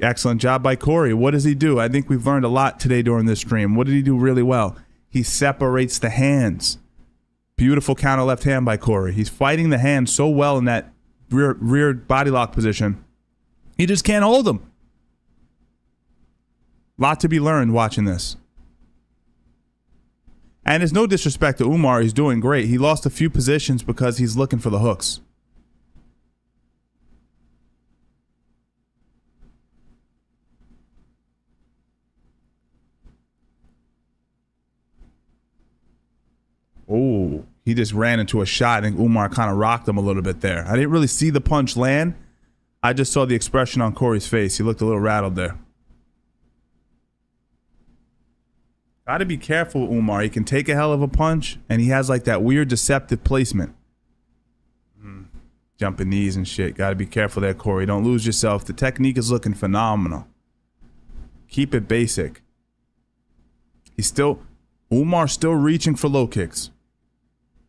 Excellent job by Corey. What does he do? I think we've learned a lot today during this stream. What did he do really well? He separates the hands. Beautiful counter left hand by Corey. He's fighting the hand so well in that rear body lock position. He just can't hold them. Lot to be learned watching this. And it's no disrespect to Umar. He's doing great. He lost a few positions because he's looking for the hooks. Oh, he just ran into a shot. I think Umar kind of rocked him a little bit there. I didn't really see the punch land. I just saw the expression on Corey's face. He looked a little rattled there. Got to be careful with Umar. He can take a hell of a punch, and he has like that weird deceptive placement. Jumping knees and shit. Got to be careful there, Corey. Don't lose yourself. The technique is looking phenomenal. Keep it basic. Umar's still reaching for low kicks.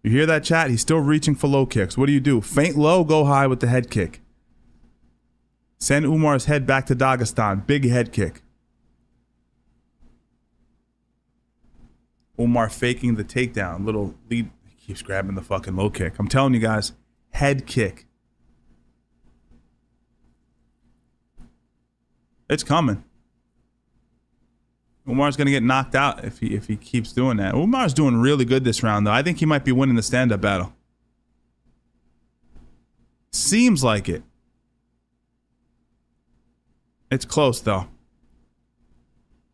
You hear that, chat? He's still reaching for low kicks. What do? Feint low, go high with the head kick. Send Umar's head back to Dagestan. Big head kick. Umar faking the takedown. Little lead. He keeps grabbing the fucking low kick. I'm telling you guys, head kick. It's coming. Umar's going to get knocked out if he keeps doing that. Umar's doing really good this round, though. I think he might be winning the stand-up battle. Seems like it. It's close, though.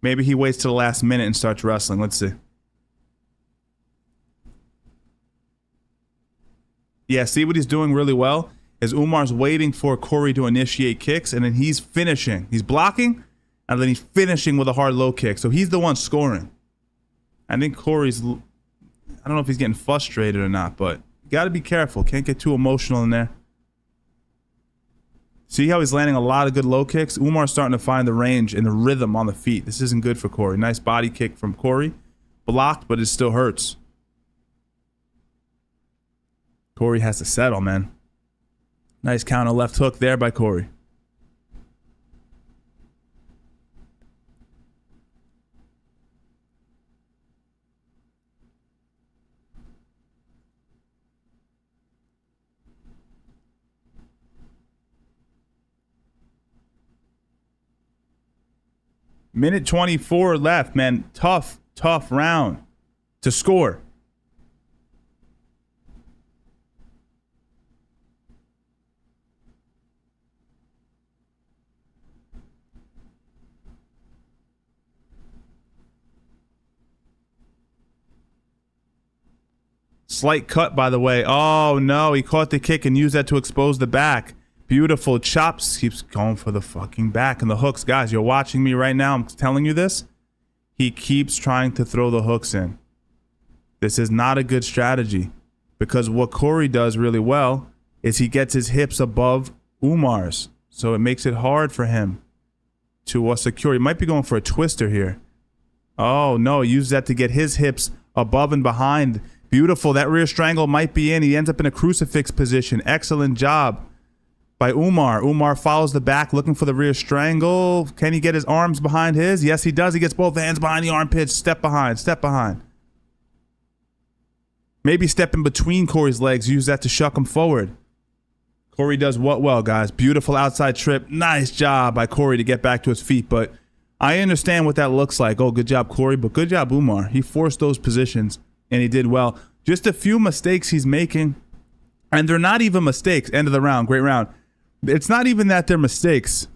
Maybe he waits till the last minute and starts wrestling. Let's see. Yeah, see what he's doing really well? Is Umar's waiting for Corey to initiate kicks, and then he's finishing. He's blocking, and then he's finishing with a hard low kick. So he's the one scoring. I think Corey's... I don't know if he's getting frustrated or not, but you got to be careful. Can't get too emotional in there. See how he's landing a lot of good low kicks? Umar's starting to find the range and the rhythm on the feet. This isn't good for Corey. Nice body kick from Corey. Blocked, but it still hurts. Corey has to settle, man. Nice counter left hook there by Corey. Minute 24 left, man. Tough round to score. Slight cut, by the way. Oh, no. He caught the kick and used that to expose the back. Beautiful. Chops. Keeps going for the fucking back and the hooks. Guys, you're watching me right now. I'm telling you this. He keeps trying to throw the hooks in. This is not a good strategy because what Corey does really well is he gets his hips above Umar's. So it makes it hard for him to secure. He might be going for a twister here. Oh, no. He uses that to get his hips above and behind. Beautiful. That rear strangle might be in. He ends up in a crucifix position. Excellent job by Umar. Umar follows the back looking for the rear strangle. Can he get his arms behind his? Yes, he does. He gets both hands behind the armpits. Step behind. Step behind. Maybe step in between Corey's legs. Use that to shuck him forward. Corey does what well, guys? Beautiful outside trip. Nice job by Corey to get back to his feet. But I understand what that looks like. Oh, good job, Corey. But good job, Umar. He forced those positions. And he did well. Just a few mistakes he's making. And they're not even mistakes. End of the round. Great round. It's not even that they're mistakes.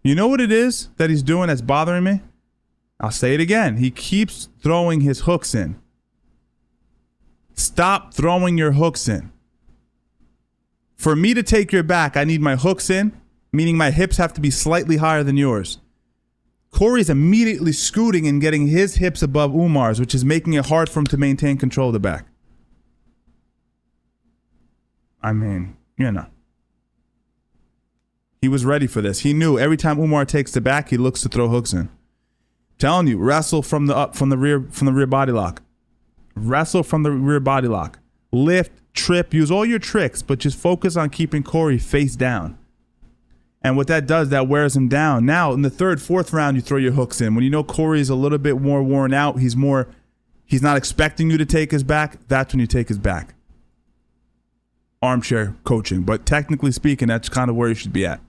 You know what it is that he's doing that's bothering me? I'll say it again. He keeps throwing his hooks in. Stop throwing your hooks in. For me to take your back, I need my hooks in, meaning my hips have to be slightly higher than yours. Corey's immediately scooting and getting his hips above Umar's, which is making it hard for him to maintain control of the back. I mean, you know. He was ready for this. He knew every time Umar takes the back, he looks to throw hooks in. Telling you, wrestle from the rear body lock. Wrestle from the rear body lock. Lift, trip, use all your tricks, but just focus on keeping Corey face down. And what that does, that wears him down. Now, in the third, fourth round, you throw your hooks in. When you know Corey's a little bit more worn out, he's not expecting you to take his back, that's when you take his back. Armchair coaching. But technically speaking, that's kind of where you should be at.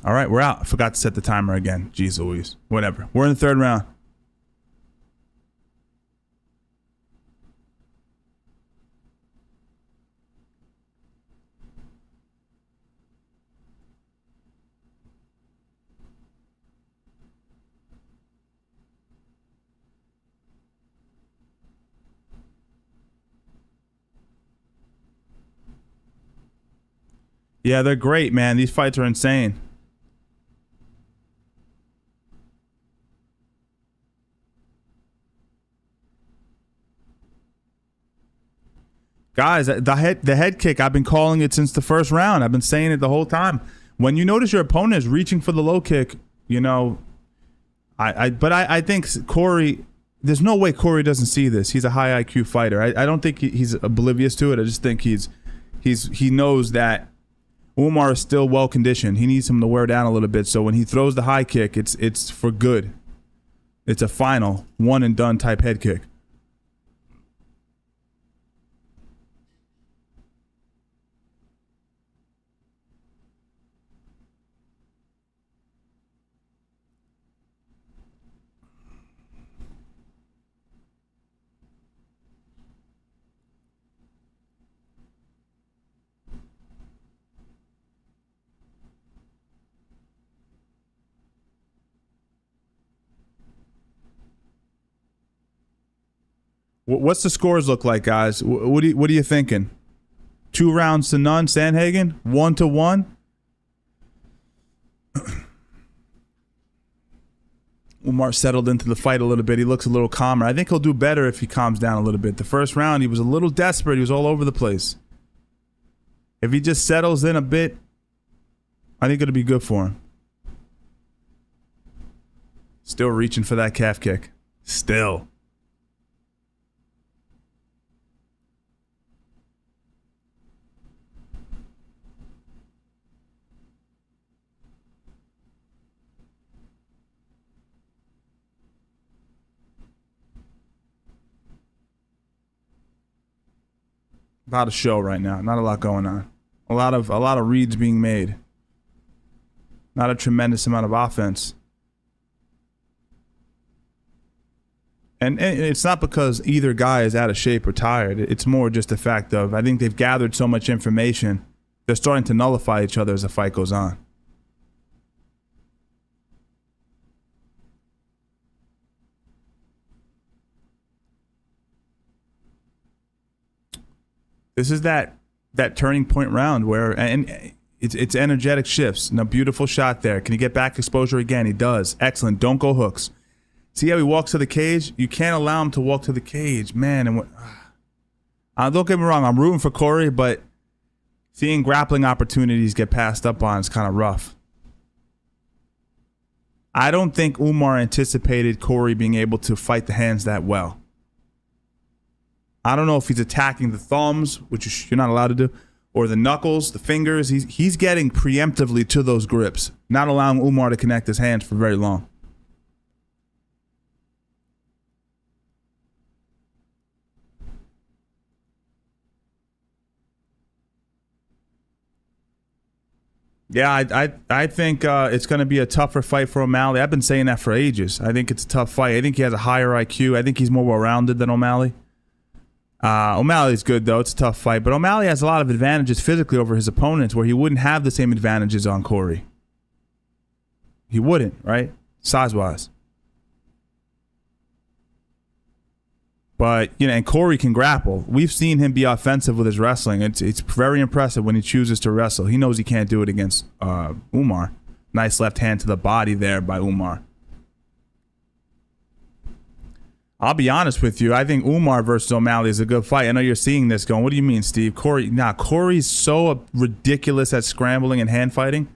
All right, we're out. I forgot to set the timer again. Jeez Louise. Whatever. We're in the third round. Yeah, they're great, man. These fights are insane. Guys, the head kick, I've been calling it since the first round. I've been saying it the whole time. When you notice your opponent is reaching for the low kick, you know, I think Corey, there's no way Corey doesn't see this. He's a high IQ fighter. I don't think he's oblivious to it. I just think he knows that Umar is still well conditioned. He needs him to wear down a little bit. So when he throws the high kick, it's for good. It's a final one and done type head kick. What's the scores look like, guys? What are you thinking? 2 rounds to none, Sandhagen? 1-1? Umar settled into the fight a little bit. He looks a little calmer. I think he'll do better if he calms down a little bit. The first round, he was a little desperate. He was all over the place. If he just settles in a bit, I think it'll be good for him. Still reaching for that calf kick. Still. Not a show right now. Not a lot going on. A lot of reads being made. Not a tremendous amount of offense. And it's not because either guy is out of shape or tired. It's more just the fact of I think they've gathered so much information. They're starting to nullify each other as the fight goes on. This is that turning point round where and it's energetic shifts. Now, beautiful shot there. Can he get back exposure again? He does. Excellent. Don't go hooks. See how he walks to the cage? You can't allow him to walk to the cage, man. And don't get me wrong. I'm rooting for Corey, but seeing grappling opportunities get passed up on is kind of rough. I don't think Umar anticipated Corey being able to fight the hands that well. I don't know if he's attacking the thumbs, which you're not allowed to do, or the knuckles, the fingers. He's getting preemptively to those grips, not allowing Umar to connect his hands for very long. Yeah, I think it's going to be a tougher fight for O'Malley. I've been saying that for ages. I think it's a tough fight. I think he has a higher IQ. I think he's more well-rounded than O'Malley. O'Malley's good, though. It's a tough fight. But O'Malley has a lot of advantages physically over his opponents where he wouldn't have the same advantages on Corey. He wouldn't, right? Size-wise. But, and Corey can grapple. We've seen him be offensive with his wrestling. It's very impressive when he chooses to wrestle. He knows he can't do it against Umar. Nice left hand to the body there by Umar. I'll be honest with you. I think Umar versus O'Malley is a good fight. I know you're seeing this going, what do you mean, Steve? Corey's so ridiculous at scrambling and hand fighting.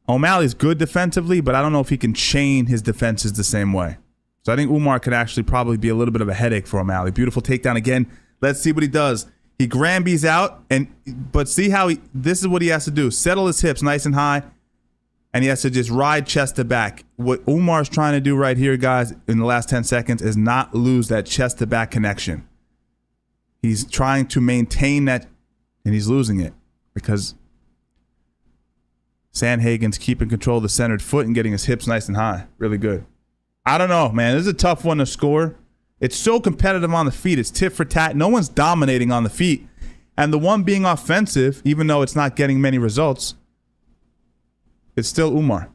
O'Malley's good defensively, but I don't know if he can chain his defenses the same way. So I think Umar could actually probably be a little bit of a headache for O'Malley. Beautiful takedown again. Let's see what he does. He Granby's out, but see how this is what he has to do. Settle his hips nice and high, and he has to just ride chest to back. What Umar's trying to do right here, guys, in the last 10 seconds is not lose that chest to back connection. He's trying to maintain that, and he's losing it because Sandhagen's keeping control of the centered foot and getting his hips nice and high. Really good. I don't know, man. This is a tough one to score. It's so competitive on the feet. It's tit for tat. No one's dominating on the feet. And the one being offensive, even though it's not getting many results, it's still Umar.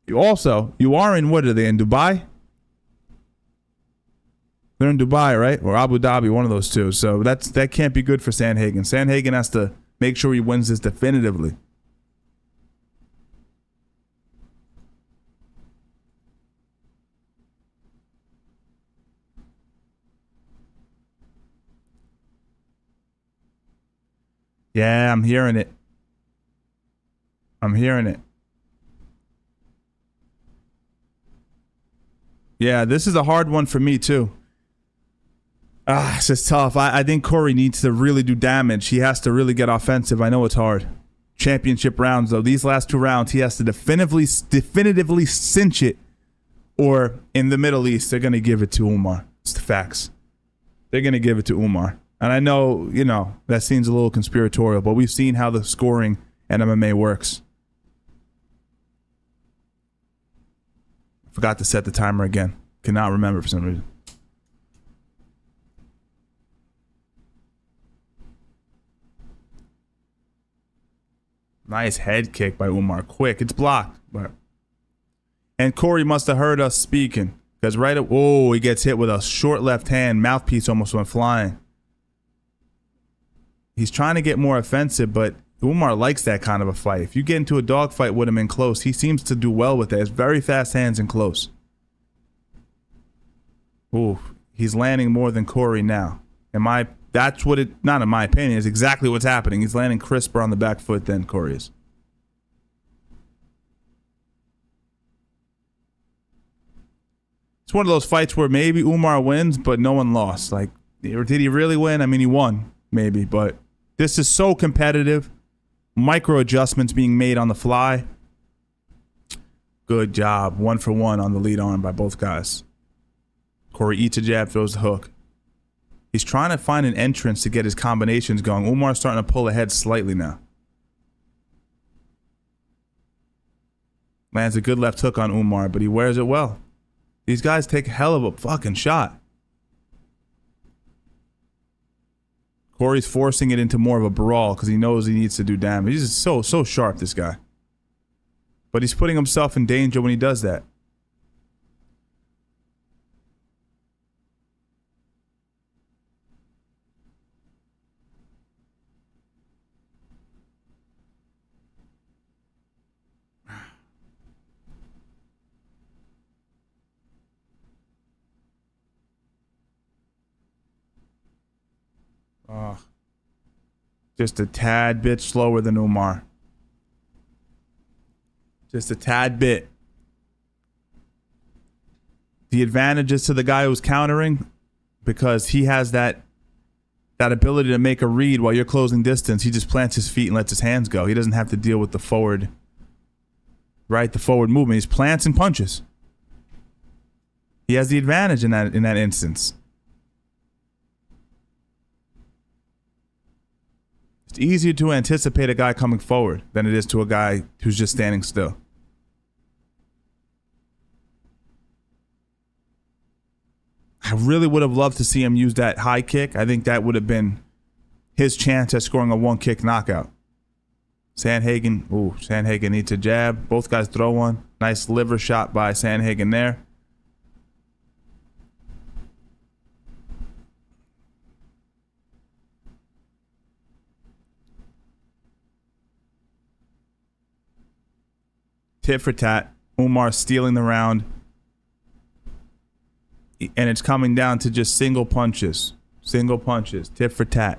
You are in, what are they, in Dubai? They're in Dubai, right? Or Abu Dhabi, one of those two. So that can't be good for Sandhagen. Sandhagen has to make sure he wins this definitively. Yeah, I'm hearing it. Yeah, this is a hard one for me, too. It's just tough. I think Corey needs to really do damage. He has to really get offensive. I know it's hard. Championship rounds, though. These last two rounds, he has to definitively cinch it. Or in the Middle East, they're going to give it to Umar. It's the facts. They're going to give it to Umar. And I know, that seems a little conspiratorial, but we've seen how the scoring in MMA works. Forgot to set the timer again. Cannot remember for some reason. Nice head kick by Umar. Quick. It's blocked. And Corey must have heard us speaking. Because he gets hit with a short left hand. Mouthpiece almost went flying. He's trying to get more offensive, but Umar likes that kind of a fight. If you get into a dogfight with him in close, he seems to do well with that. He has very fast hands in close. Ooh, he's landing more than Corey now. That's what not in my opinion, is exactly what's happening. He's landing crisper on the back foot than Corey is. It's one of those fights where maybe Umar wins, but no one lost. Or did he really win? I mean, he won, maybe, but this is so competitive. Micro adjustments being made on the fly. Good job. 1 for 1 on the lead arm by both guys. Corey eats a jab, throws the hook. He's trying to find an entrance to get his combinations going. Umar's starting to pull ahead slightly now. Lands a good left hook on Umar, but he wears it well. These guys take a hell of a fucking shot. Corey's forcing it into more of a brawl because he knows he needs to do damage. He's just so sharp, this guy. But he's putting himself in danger when he does that. Just a tad bit slower than Umar. Just a tad bit. The advantage is to the guy who's countering because he has that ability to make a read while you're closing distance. He just plants his feet and lets his hands go. He doesn't have to deal with the forward, right? The forward movement. He plants and punches. He has the advantage in that instance. It's easier to anticipate a guy coming forward than it is to a guy who's just standing still. I really would have loved to see him use that high kick. I think that would have been his chance at scoring a one-kick knockout. Sandhagen needs a jab. Both guys throw one. Nice liver shot by Sandhagen there. Tit for tat. Umar stealing the round. And it's coming down to just single punches. Single punches. Tit for tat.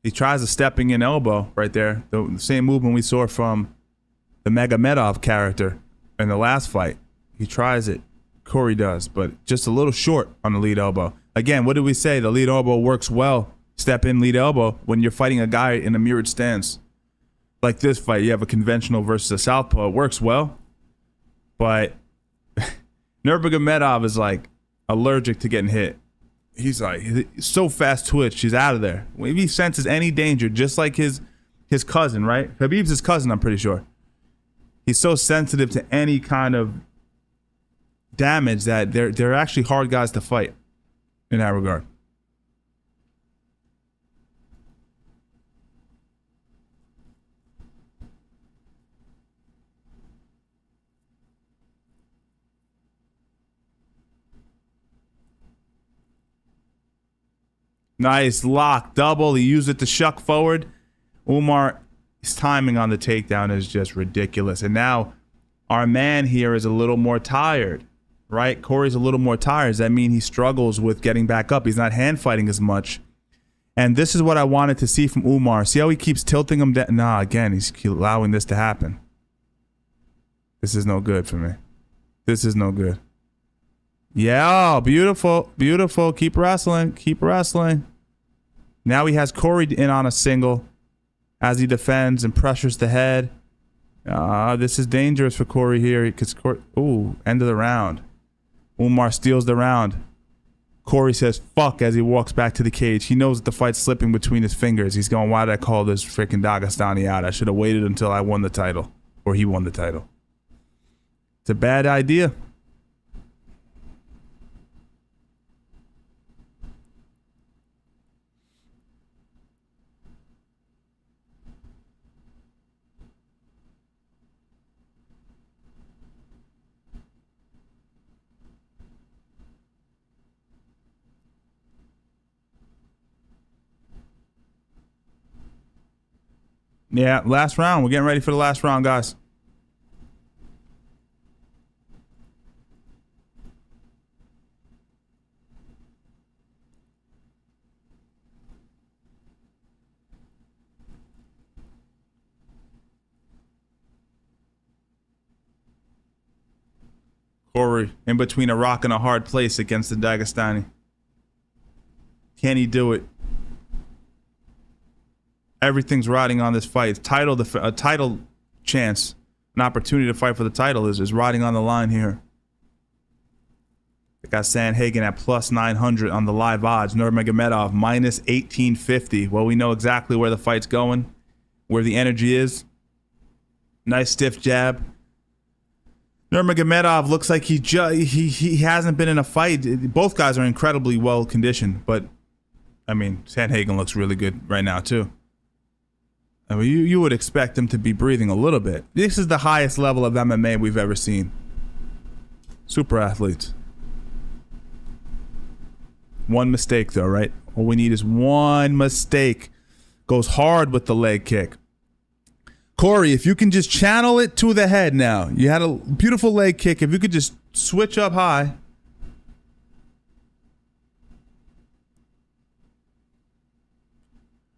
He tries a stepping in elbow right there. The same movement we saw from the Magomedov character in the last fight. He tries it. Corey does, but just a little short on the lead elbow. Again, what did we say? The lead elbow works well. Step in, lead elbow, when you're fighting a guy in a mirrored stance. Like this fight, you have a conventional versus a southpaw. It works well, but Nurmagomedov is like allergic to getting hit. He's so fast twitch. He's out of there. If he senses any danger, just like his cousin, right? Khabib's his cousin, I'm pretty sure. He's so sensitive to any kind of damage that they're actually hard guys to fight in that regard. Nice lock double. He used it to shuck forward. Umar's timing on the takedown is just ridiculous. And now our man here is a little more tired, right? Corey's a little more tired. Does that mean he struggles with getting back up? He's not hand fighting as much. And this is what I wanted to see from Umar. See how he keeps tilting him down? Nah, again, he's allowing this to happen. This is no good for me. This is no good. Yeah, oh, beautiful, beautiful. Keep wrestling, keep wrestling. Now he has Corey in on a single as he defends and pressures the head. This is dangerous for Corey here because Corey, end of the round. Umar steals the round. Corey says fuck as he walks back to the cage. He knows that the fight's slipping between his fingers. He's going, why did I call this freaking Dagestani out? I should have waited until I won the title, or he won the title. It's a bad idea. Yeah, last round. We're getting ready for the last round, guys. Corey in between a rock and a hard place against the Dagestani. Can he do it? Everything's riding on this fight. A title chance, an opportunity to fight for the title is riding on the line here. They got Sandhagen at plus 900 on the live odds. Nurmagomedov minus 1850. Well, we know exactly where the fight's going, where the energy is. Nice stiff jab. Nurmagomedov looks like he hasn't been in a fight. Both guys are incredibly well conditioned, but I mean, Sandhagen looks really good right now too. I mean, you would expect him to be breathing a little bit. This is the highest level of MMA we've ever seen. Super athletes. One mistake though, right? All we need is one mistake. Goes hard with the leg kick. Corey, if you can just channel it to the head now. You had a beautiful leg kick. If you could just switch up high.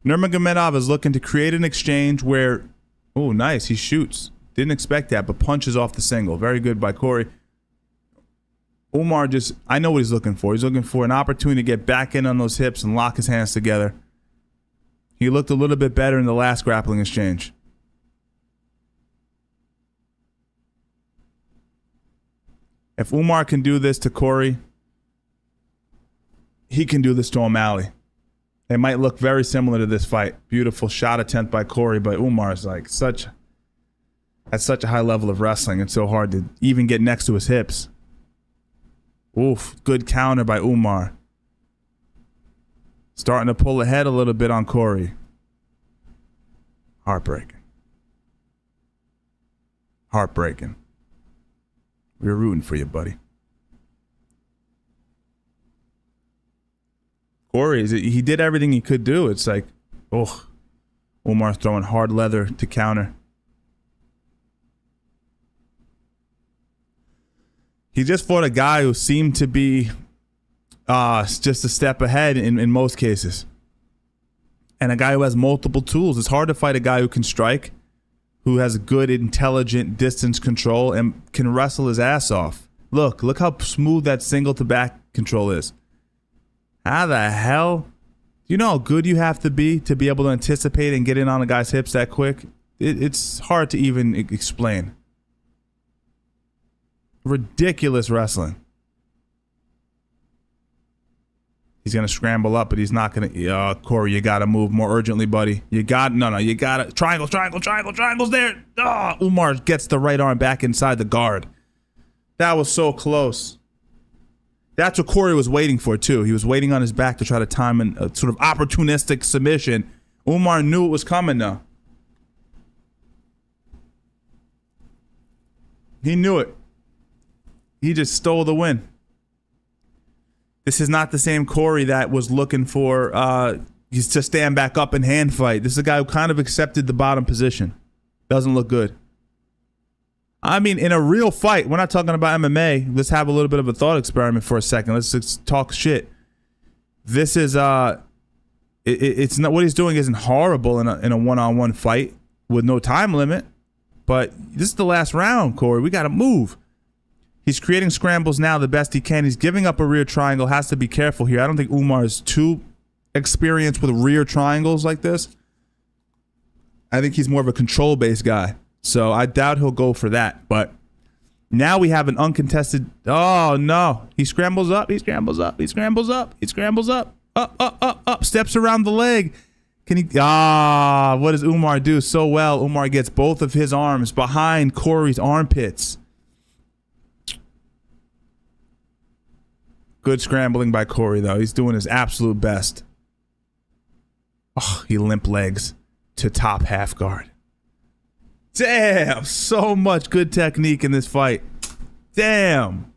Nurmagomedov is looking to create an exchange where, oh, nice, he shoots. Didn't expect that, but punches off the single. Very good by Corey. Umar just, I know what he's looking for. He's looking for an opportunity to get back in on those hips and lock his hands together. He looked a little bit better in the last grappling exchange. If Umar can do this to Corey, he can do this to O'Malley. It might look very similar to this fight. Beautiful shot attempt by Corey, but Umar is like at such a high level of wrestling. It's so hard to even get next to his hips. Oof, good counter by Umar. Starting to pull ahead a little bit on Corey. Heartbreaking. Heartbreaking. We were rooting for you, buddy. Corey, he did everything he could do. It's like, oh, Umar throwing hard leather to counter. He just fought a guy who seemed to be just a step ahead in most cases. And a guy who has multiple tools. It's hard to fight a guy who can strike, who has good, intelligent distance control, and can wrestle his ass off. Look how smooth that single to back control is. How the hell? Do you know how good you have to be able to anticipate and get in on a guy's hips that quick? It's hard to even explain. Ridiculous wrestling. He's going to scramble up, but he's not going to. Corey, you got to move more urgently, buddy. You got to. Triangles there. Umar gets the right arm back inside the guard. That was so close. That's what Corey was waiting for, too. He was waiting on his back to try to time a sort of opportunistic submission. Umar knew it was coming, though. He knew it. He just stole the win. This is not the same Corey that was looking for to stand back up and hand fight. This is a guy who kind of accepted the bottom position. Doesn't look good. I mean, in a real fight, we're not talking about MMA. Let's have a little bit of a thought experiment for a second. Let's talk shit. This is it's not, what he's doing isn't horrible in a one-on-one fight with no time limit. But this is the last round, Corey. We got to move. He's creating scrambles now the best he can. He's giving up a rear triangle. Has to be careful here. I don't think Umar is too experienced with rear triangles like this. I think he's more of a control-based guy. So I doubt he'll go for that. But now we have an uncontested. Oh, no. He scrambles up. He scrambles up. He scrambles up. He scrambles up. Up. Steps around the leg. Can he? What does Umar do so well? Umar gets both of his arms behind Corey's armpits. Good scrambling by Corey, though. He's doing his absolute best. Oh, he limp legs to top half guard. Damn, so much good technique in this fight. Damn.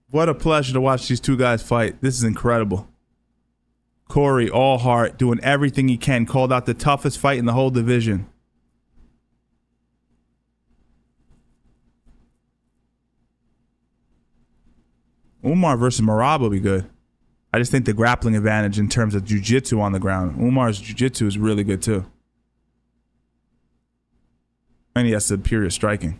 What a pleasure to watch these two guys fight. This is incredible. Corey, all heart, doing everything he can. Called out the toughest fight in the whole division. Umar versus Merab will be good. I just think the grappling advantage in terms of jiu-jitsu on the ground. Umar's jiu-jitsu is really good too. And he has superior striking.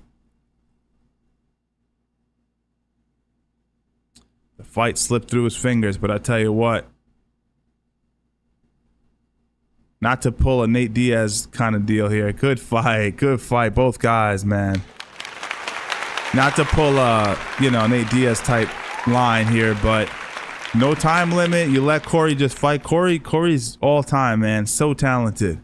The fight slipped through his fingers, but I tell you what. Not to pull a Nate Diaz kind of deal here. Good fight. Both guys, man. Not to pull a, Nate Diaz type line here, but no time limit. You let Corey just fight. Corey's all time, man. So talented.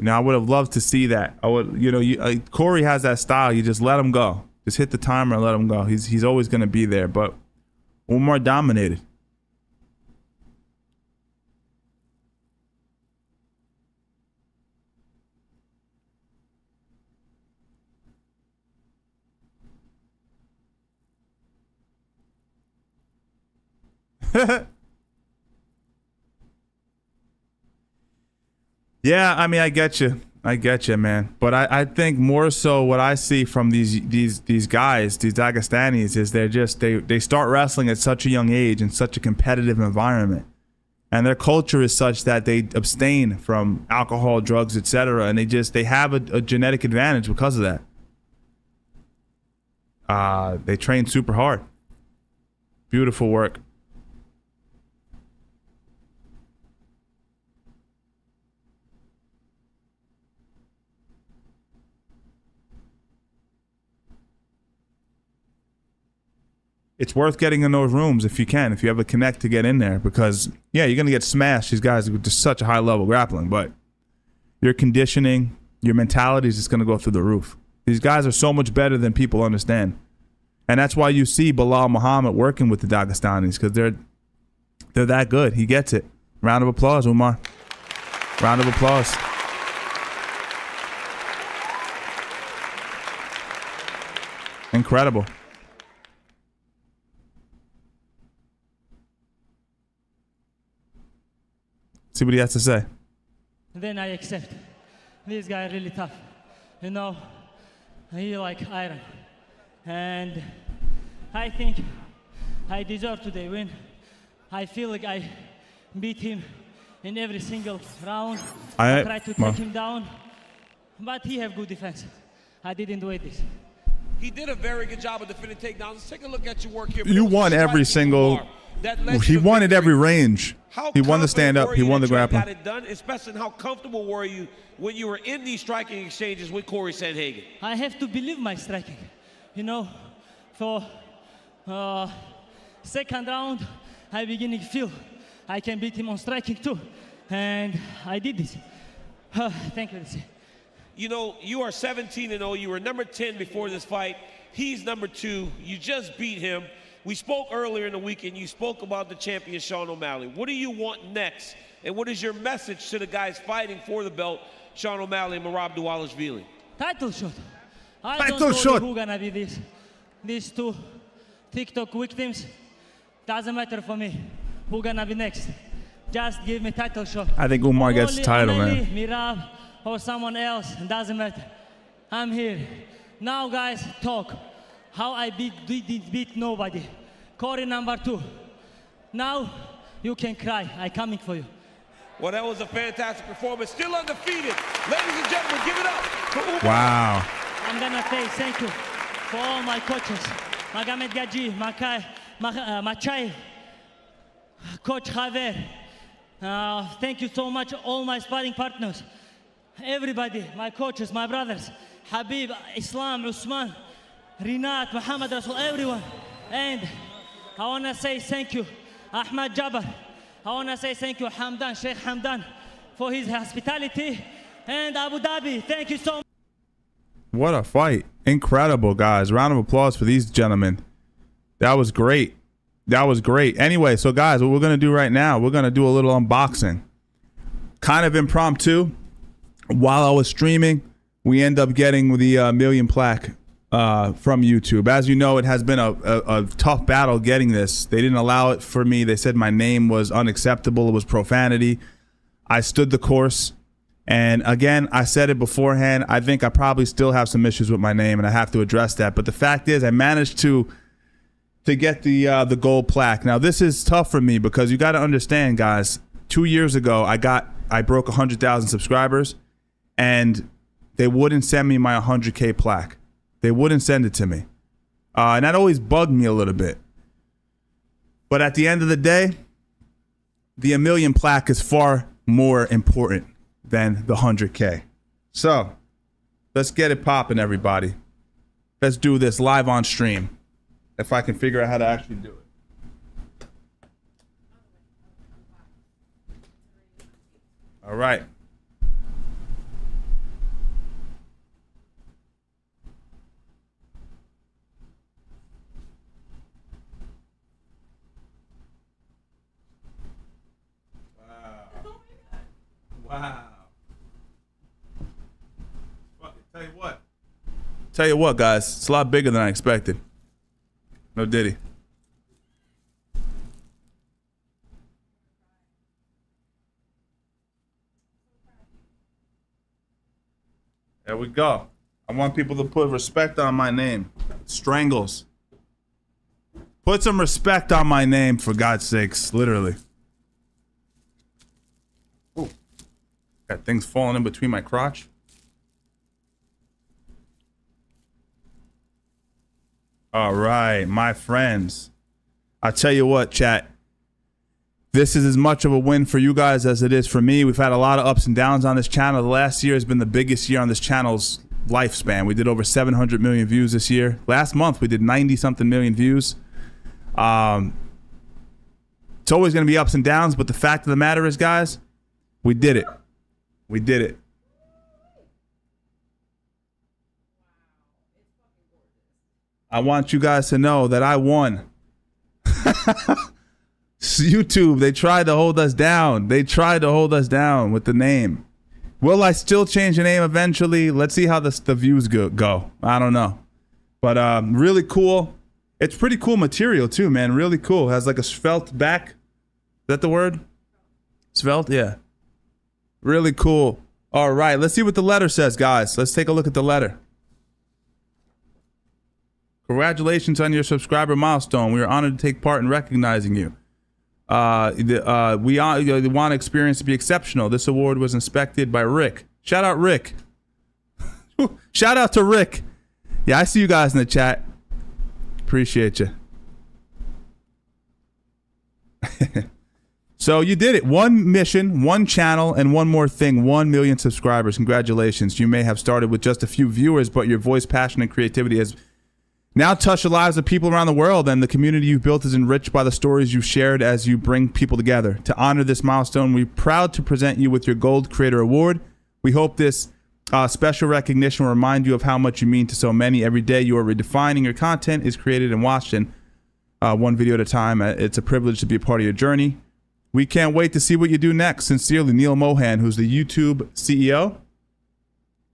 I would have loved to see that. I would, Corey has that style. You just let him go. Just hit the timer and let him go. He's always going to be there, but Umar dominated. Yeah, I mean, I get you. I get you, man. But I think more so what I see from these guys, these Dagestanis, is they start wrestling at such a young age in such a competitive environment. And their culture is such that they abstain from alcohol, drugs, etc. And they have a genetic advantage because of that. They train super hard. Beautiful work. It's worth getting in those rooms if you can, if you have a connect to get in there, because yeah, you're gonna get smashed. These guys with just such a high level grappling, but your conditioning, your mentality is just gonna go through the roof. These guys are so much better than people understand, and that's why you see Bilal Muhammad working with the Dagestanis, because they're that good. He gets it. Round of applause, Umar. Round of applause. Incredible. See what he has to say. Then I accept. This guy really tough. You know, he like iron. And I think I deserve today win. I feel like I beat him in every single round. I tried to take him down, but he have good defense. I didn't do this. He did a very good job of defending takedowns. Let's take a look at your work here. You won every single. He won at every range. He won the stand-up. He won the grappling. Got it done, especially how comfortable were you when you were in these striking exchanges with Corey Sandhagen? I have to believe my striking. You know, for second round, I beginning to feel I can beat him on striking too. And I did this. Thank you. You know, you are 17-0. You were number 10 before this fight. He's number 2. You just beat him. We spoke earlier in the week, and you spoke about the champion, Sean O'Malley. What do you want next? And what is your message to the guys fighting for the belt, Sean O'Malley and Merab Dvalishvili? Title shot. I don't know who gonna be these two TikTok victims. Doesn't matter for me. Who gonna be next? Just give me title shot. I think Umar gets the title, man. Merab or someone else, doesn't matter. I'm here. Now, guys, talk. How I didn't beat nobody. Corey number 2. Now you can cry. I coming for you. Well, that was a fantastic performance. Still undefeated. Ladies and gentlemen, give it up for Umar. Wow. I'm gonna say thank you for all my coaches. Magomed Gaji, Machai, Coach Javier. Thank you so much, all my sparring partners. Everybody, my coaches, my brothers. Khabib, Islam, Usman. Rinat, Muhammad Rasul, everyone. And I want to say thank you, Ahmad Jabbar. I want to say thank you, Hamdan, Sheikh Hamdan, for his hospitality. And Abu Dhabi, thank you so much. What a fight. Incredible, guys. Round of applause for these gentlemen. That was great. That was great. Anyway, so guys, what we're going to do right now, we're going to do a little unboxing. Kind of impromptu. While I was streaming, we end up getting the million plaque from YouTube. As you know, it has been a tough battle getting this. They didn't allow it for me. They said my name was unacceptable. It was profanity. I stood the course. And again, I said it beforehand. I think I probably still have some issues with my name, and I have to address that. But the fact is, I managed to get the gold plaque. Now, this is tough for me because you got to understand, guys. 2 years ago, I broke 100,000 subscribers, and they wouldn't send me my 100K plaque. They wouldn't send it to me. And that always bugged me a little bit. But at the end of the day, the $1 million plaque is far more important than the 100K. So let's get it popping, everybody. Let's do this live on stream. If I can figure out how to actually do it. All right. Wow. Fuck it. Tell you what, guys. It's a lot bigger than I expected. No diddy. go. I want people to put respect on my name. Strangles. Put some respect on my name, for God's sakes. Literally. Ooh. Got things falling in between my crotch. All right, my friends. I'll tell you what, chat. This is as much of a win for you guys as it is for me. We've had a lot of ups and downs on this channel. The last year has been the biggest year on this channel's lifespan. We did over 700 million views this year. Last month, we did 90-something million views. It's always going to be ups and downs, but the fact of the matter is, guys, we did it. We did it. I want you guys to know that I won. YouTube, they tried to hold us down. They tried to hold us down with the name. Will I still change the name eventually? Let's see how the views go. I don't know. But really cool. It's pretty cool material too, man. Really cool. It has like a svelte back. Is that the word? Svelte? Yeah. Really cool. All right. Let's see what the letter says, guys. Let's take a look at the letter. Congratulations on your subscriber milestone. We are honored to take part in recognizing you. We want the experience to be exceptional. This award was inspected by Rick. Shout out Rick. Shout out to Rick. Yeah, I see you guys in the chat. Appreciate you. So you did it. One mission, one channel, and one more thing. 1 million subscribers. Congratulations. You may have started with just a few viewers, but your voice, passion, and creativity has now touched the lives of people around the world, and the community you've built is enriched by the stories you've shared as you bring people together. To honor this milestone, we're proud to present you with your Gold Creator Award. We hope this special recognition will remind you of how much you mean to so many. Every day you are redefining your content is created and watched in one video at a time. It's a privilege to be a part of your journey. We can't wait to see what you do next. Sincerely, Neil Mohan, who's the YouTube CEO.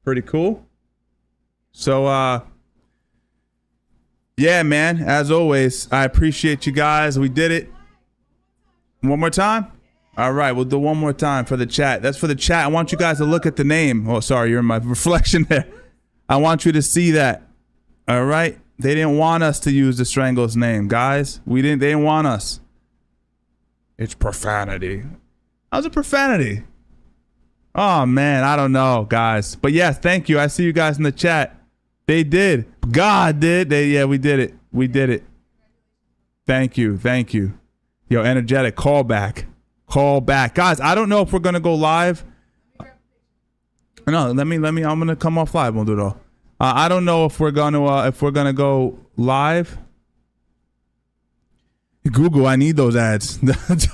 Pretty cool. So, yeah, man, as always, I appreciate you guys. We did it. One more time? All right, we'll do one more time for the chat. That's for the chat. I want you guys to look at the name. Oh, sorry, you're in my reflection there. I want you to see that. All right? They didn't want us to use the Strangles name, guys. They didn't want us. It's profanity. How's it profanity? Oh, man, I don't know, guys. But yes, thank you. I see you guys in the chat. They did. God did. Yeah, we did it. We did it. Thank you. Thank you. Yo, energetic callback. Call back. Guys, I don't know if we're going to go live. No, let me. I'm going to come off live. We'll do it all. I don't know if we're going to go live. Google, I need those ads.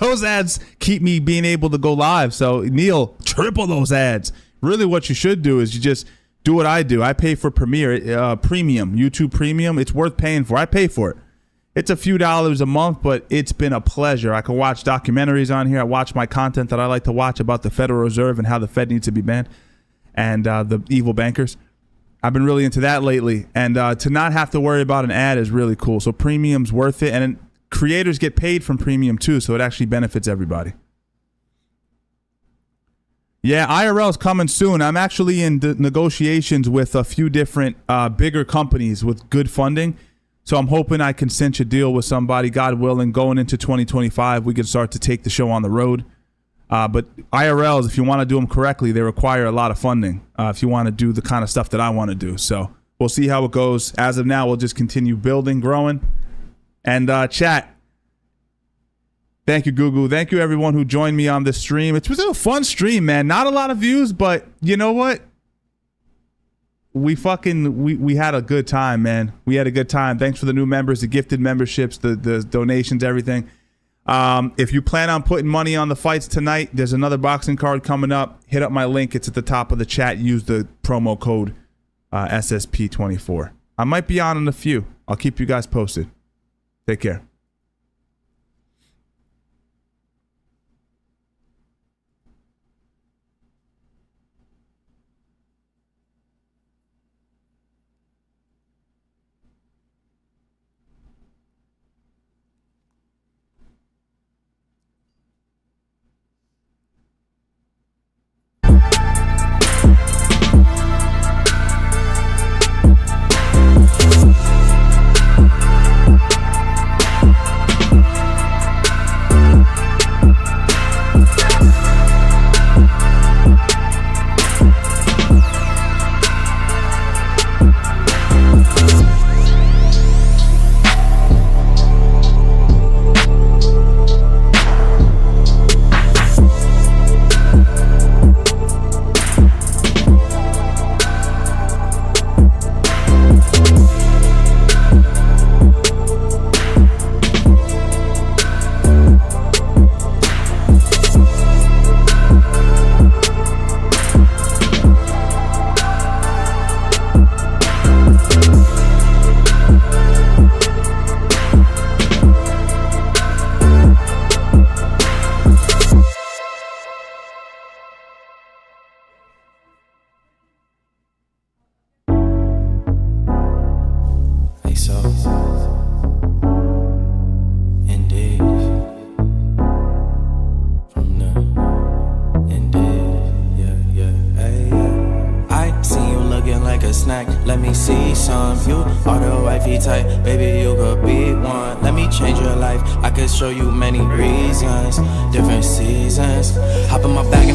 Those ads keep me being able to go live. So, Neil, triple those ads. Really what you should do is you just do what I do. I pay for Premium, YouTube Premium. It's worth paying for. I pay for it. It's a few dollars a month, but it's been a pleasure. I can watch documentaries on here. I watch my content that I like to watch about the Federal Reserve and how the Fed needs to be banned and the evil bankers. I've been really into that lately. And to not have to worry about an ad is really cool. So Premium's worth it. And creators get paid from Premium too, so it actually benefits everybody. Yeah, IRL is coming soon. I'm actually in negotiations with a few different bigger companies with good funding. So I'm hoping I can cinch a deal with somebody, God willing, going into 2025. We can start to take the show on the road. But IRLs, if you want to do them correctly, they require a lot of funding if you want to do the kind of stuff that I want to do. So we'll see how it goes. As of now, we'll just continue building, growing. And chat, thank you, Gugu. Thank you, everyone who joined me on this stream. It was a fun stream, man. Not a lot of views, but you know what? We had a good time, man. We had a good time. Thanks for the new members, the gifted memberships, the donations, everything. If you plan on putting money on the fights tonight, there's another boxing card coming up. Hit up my link. It's at the top of the chat. Use the promo code SSP24. I might be on in a few. I'll keep you guys posted. Take care. let me see some. You are the wifey type, baby, you could be one. Let me change your life, I could show you many reasons, different seasons. Hop in my bag and I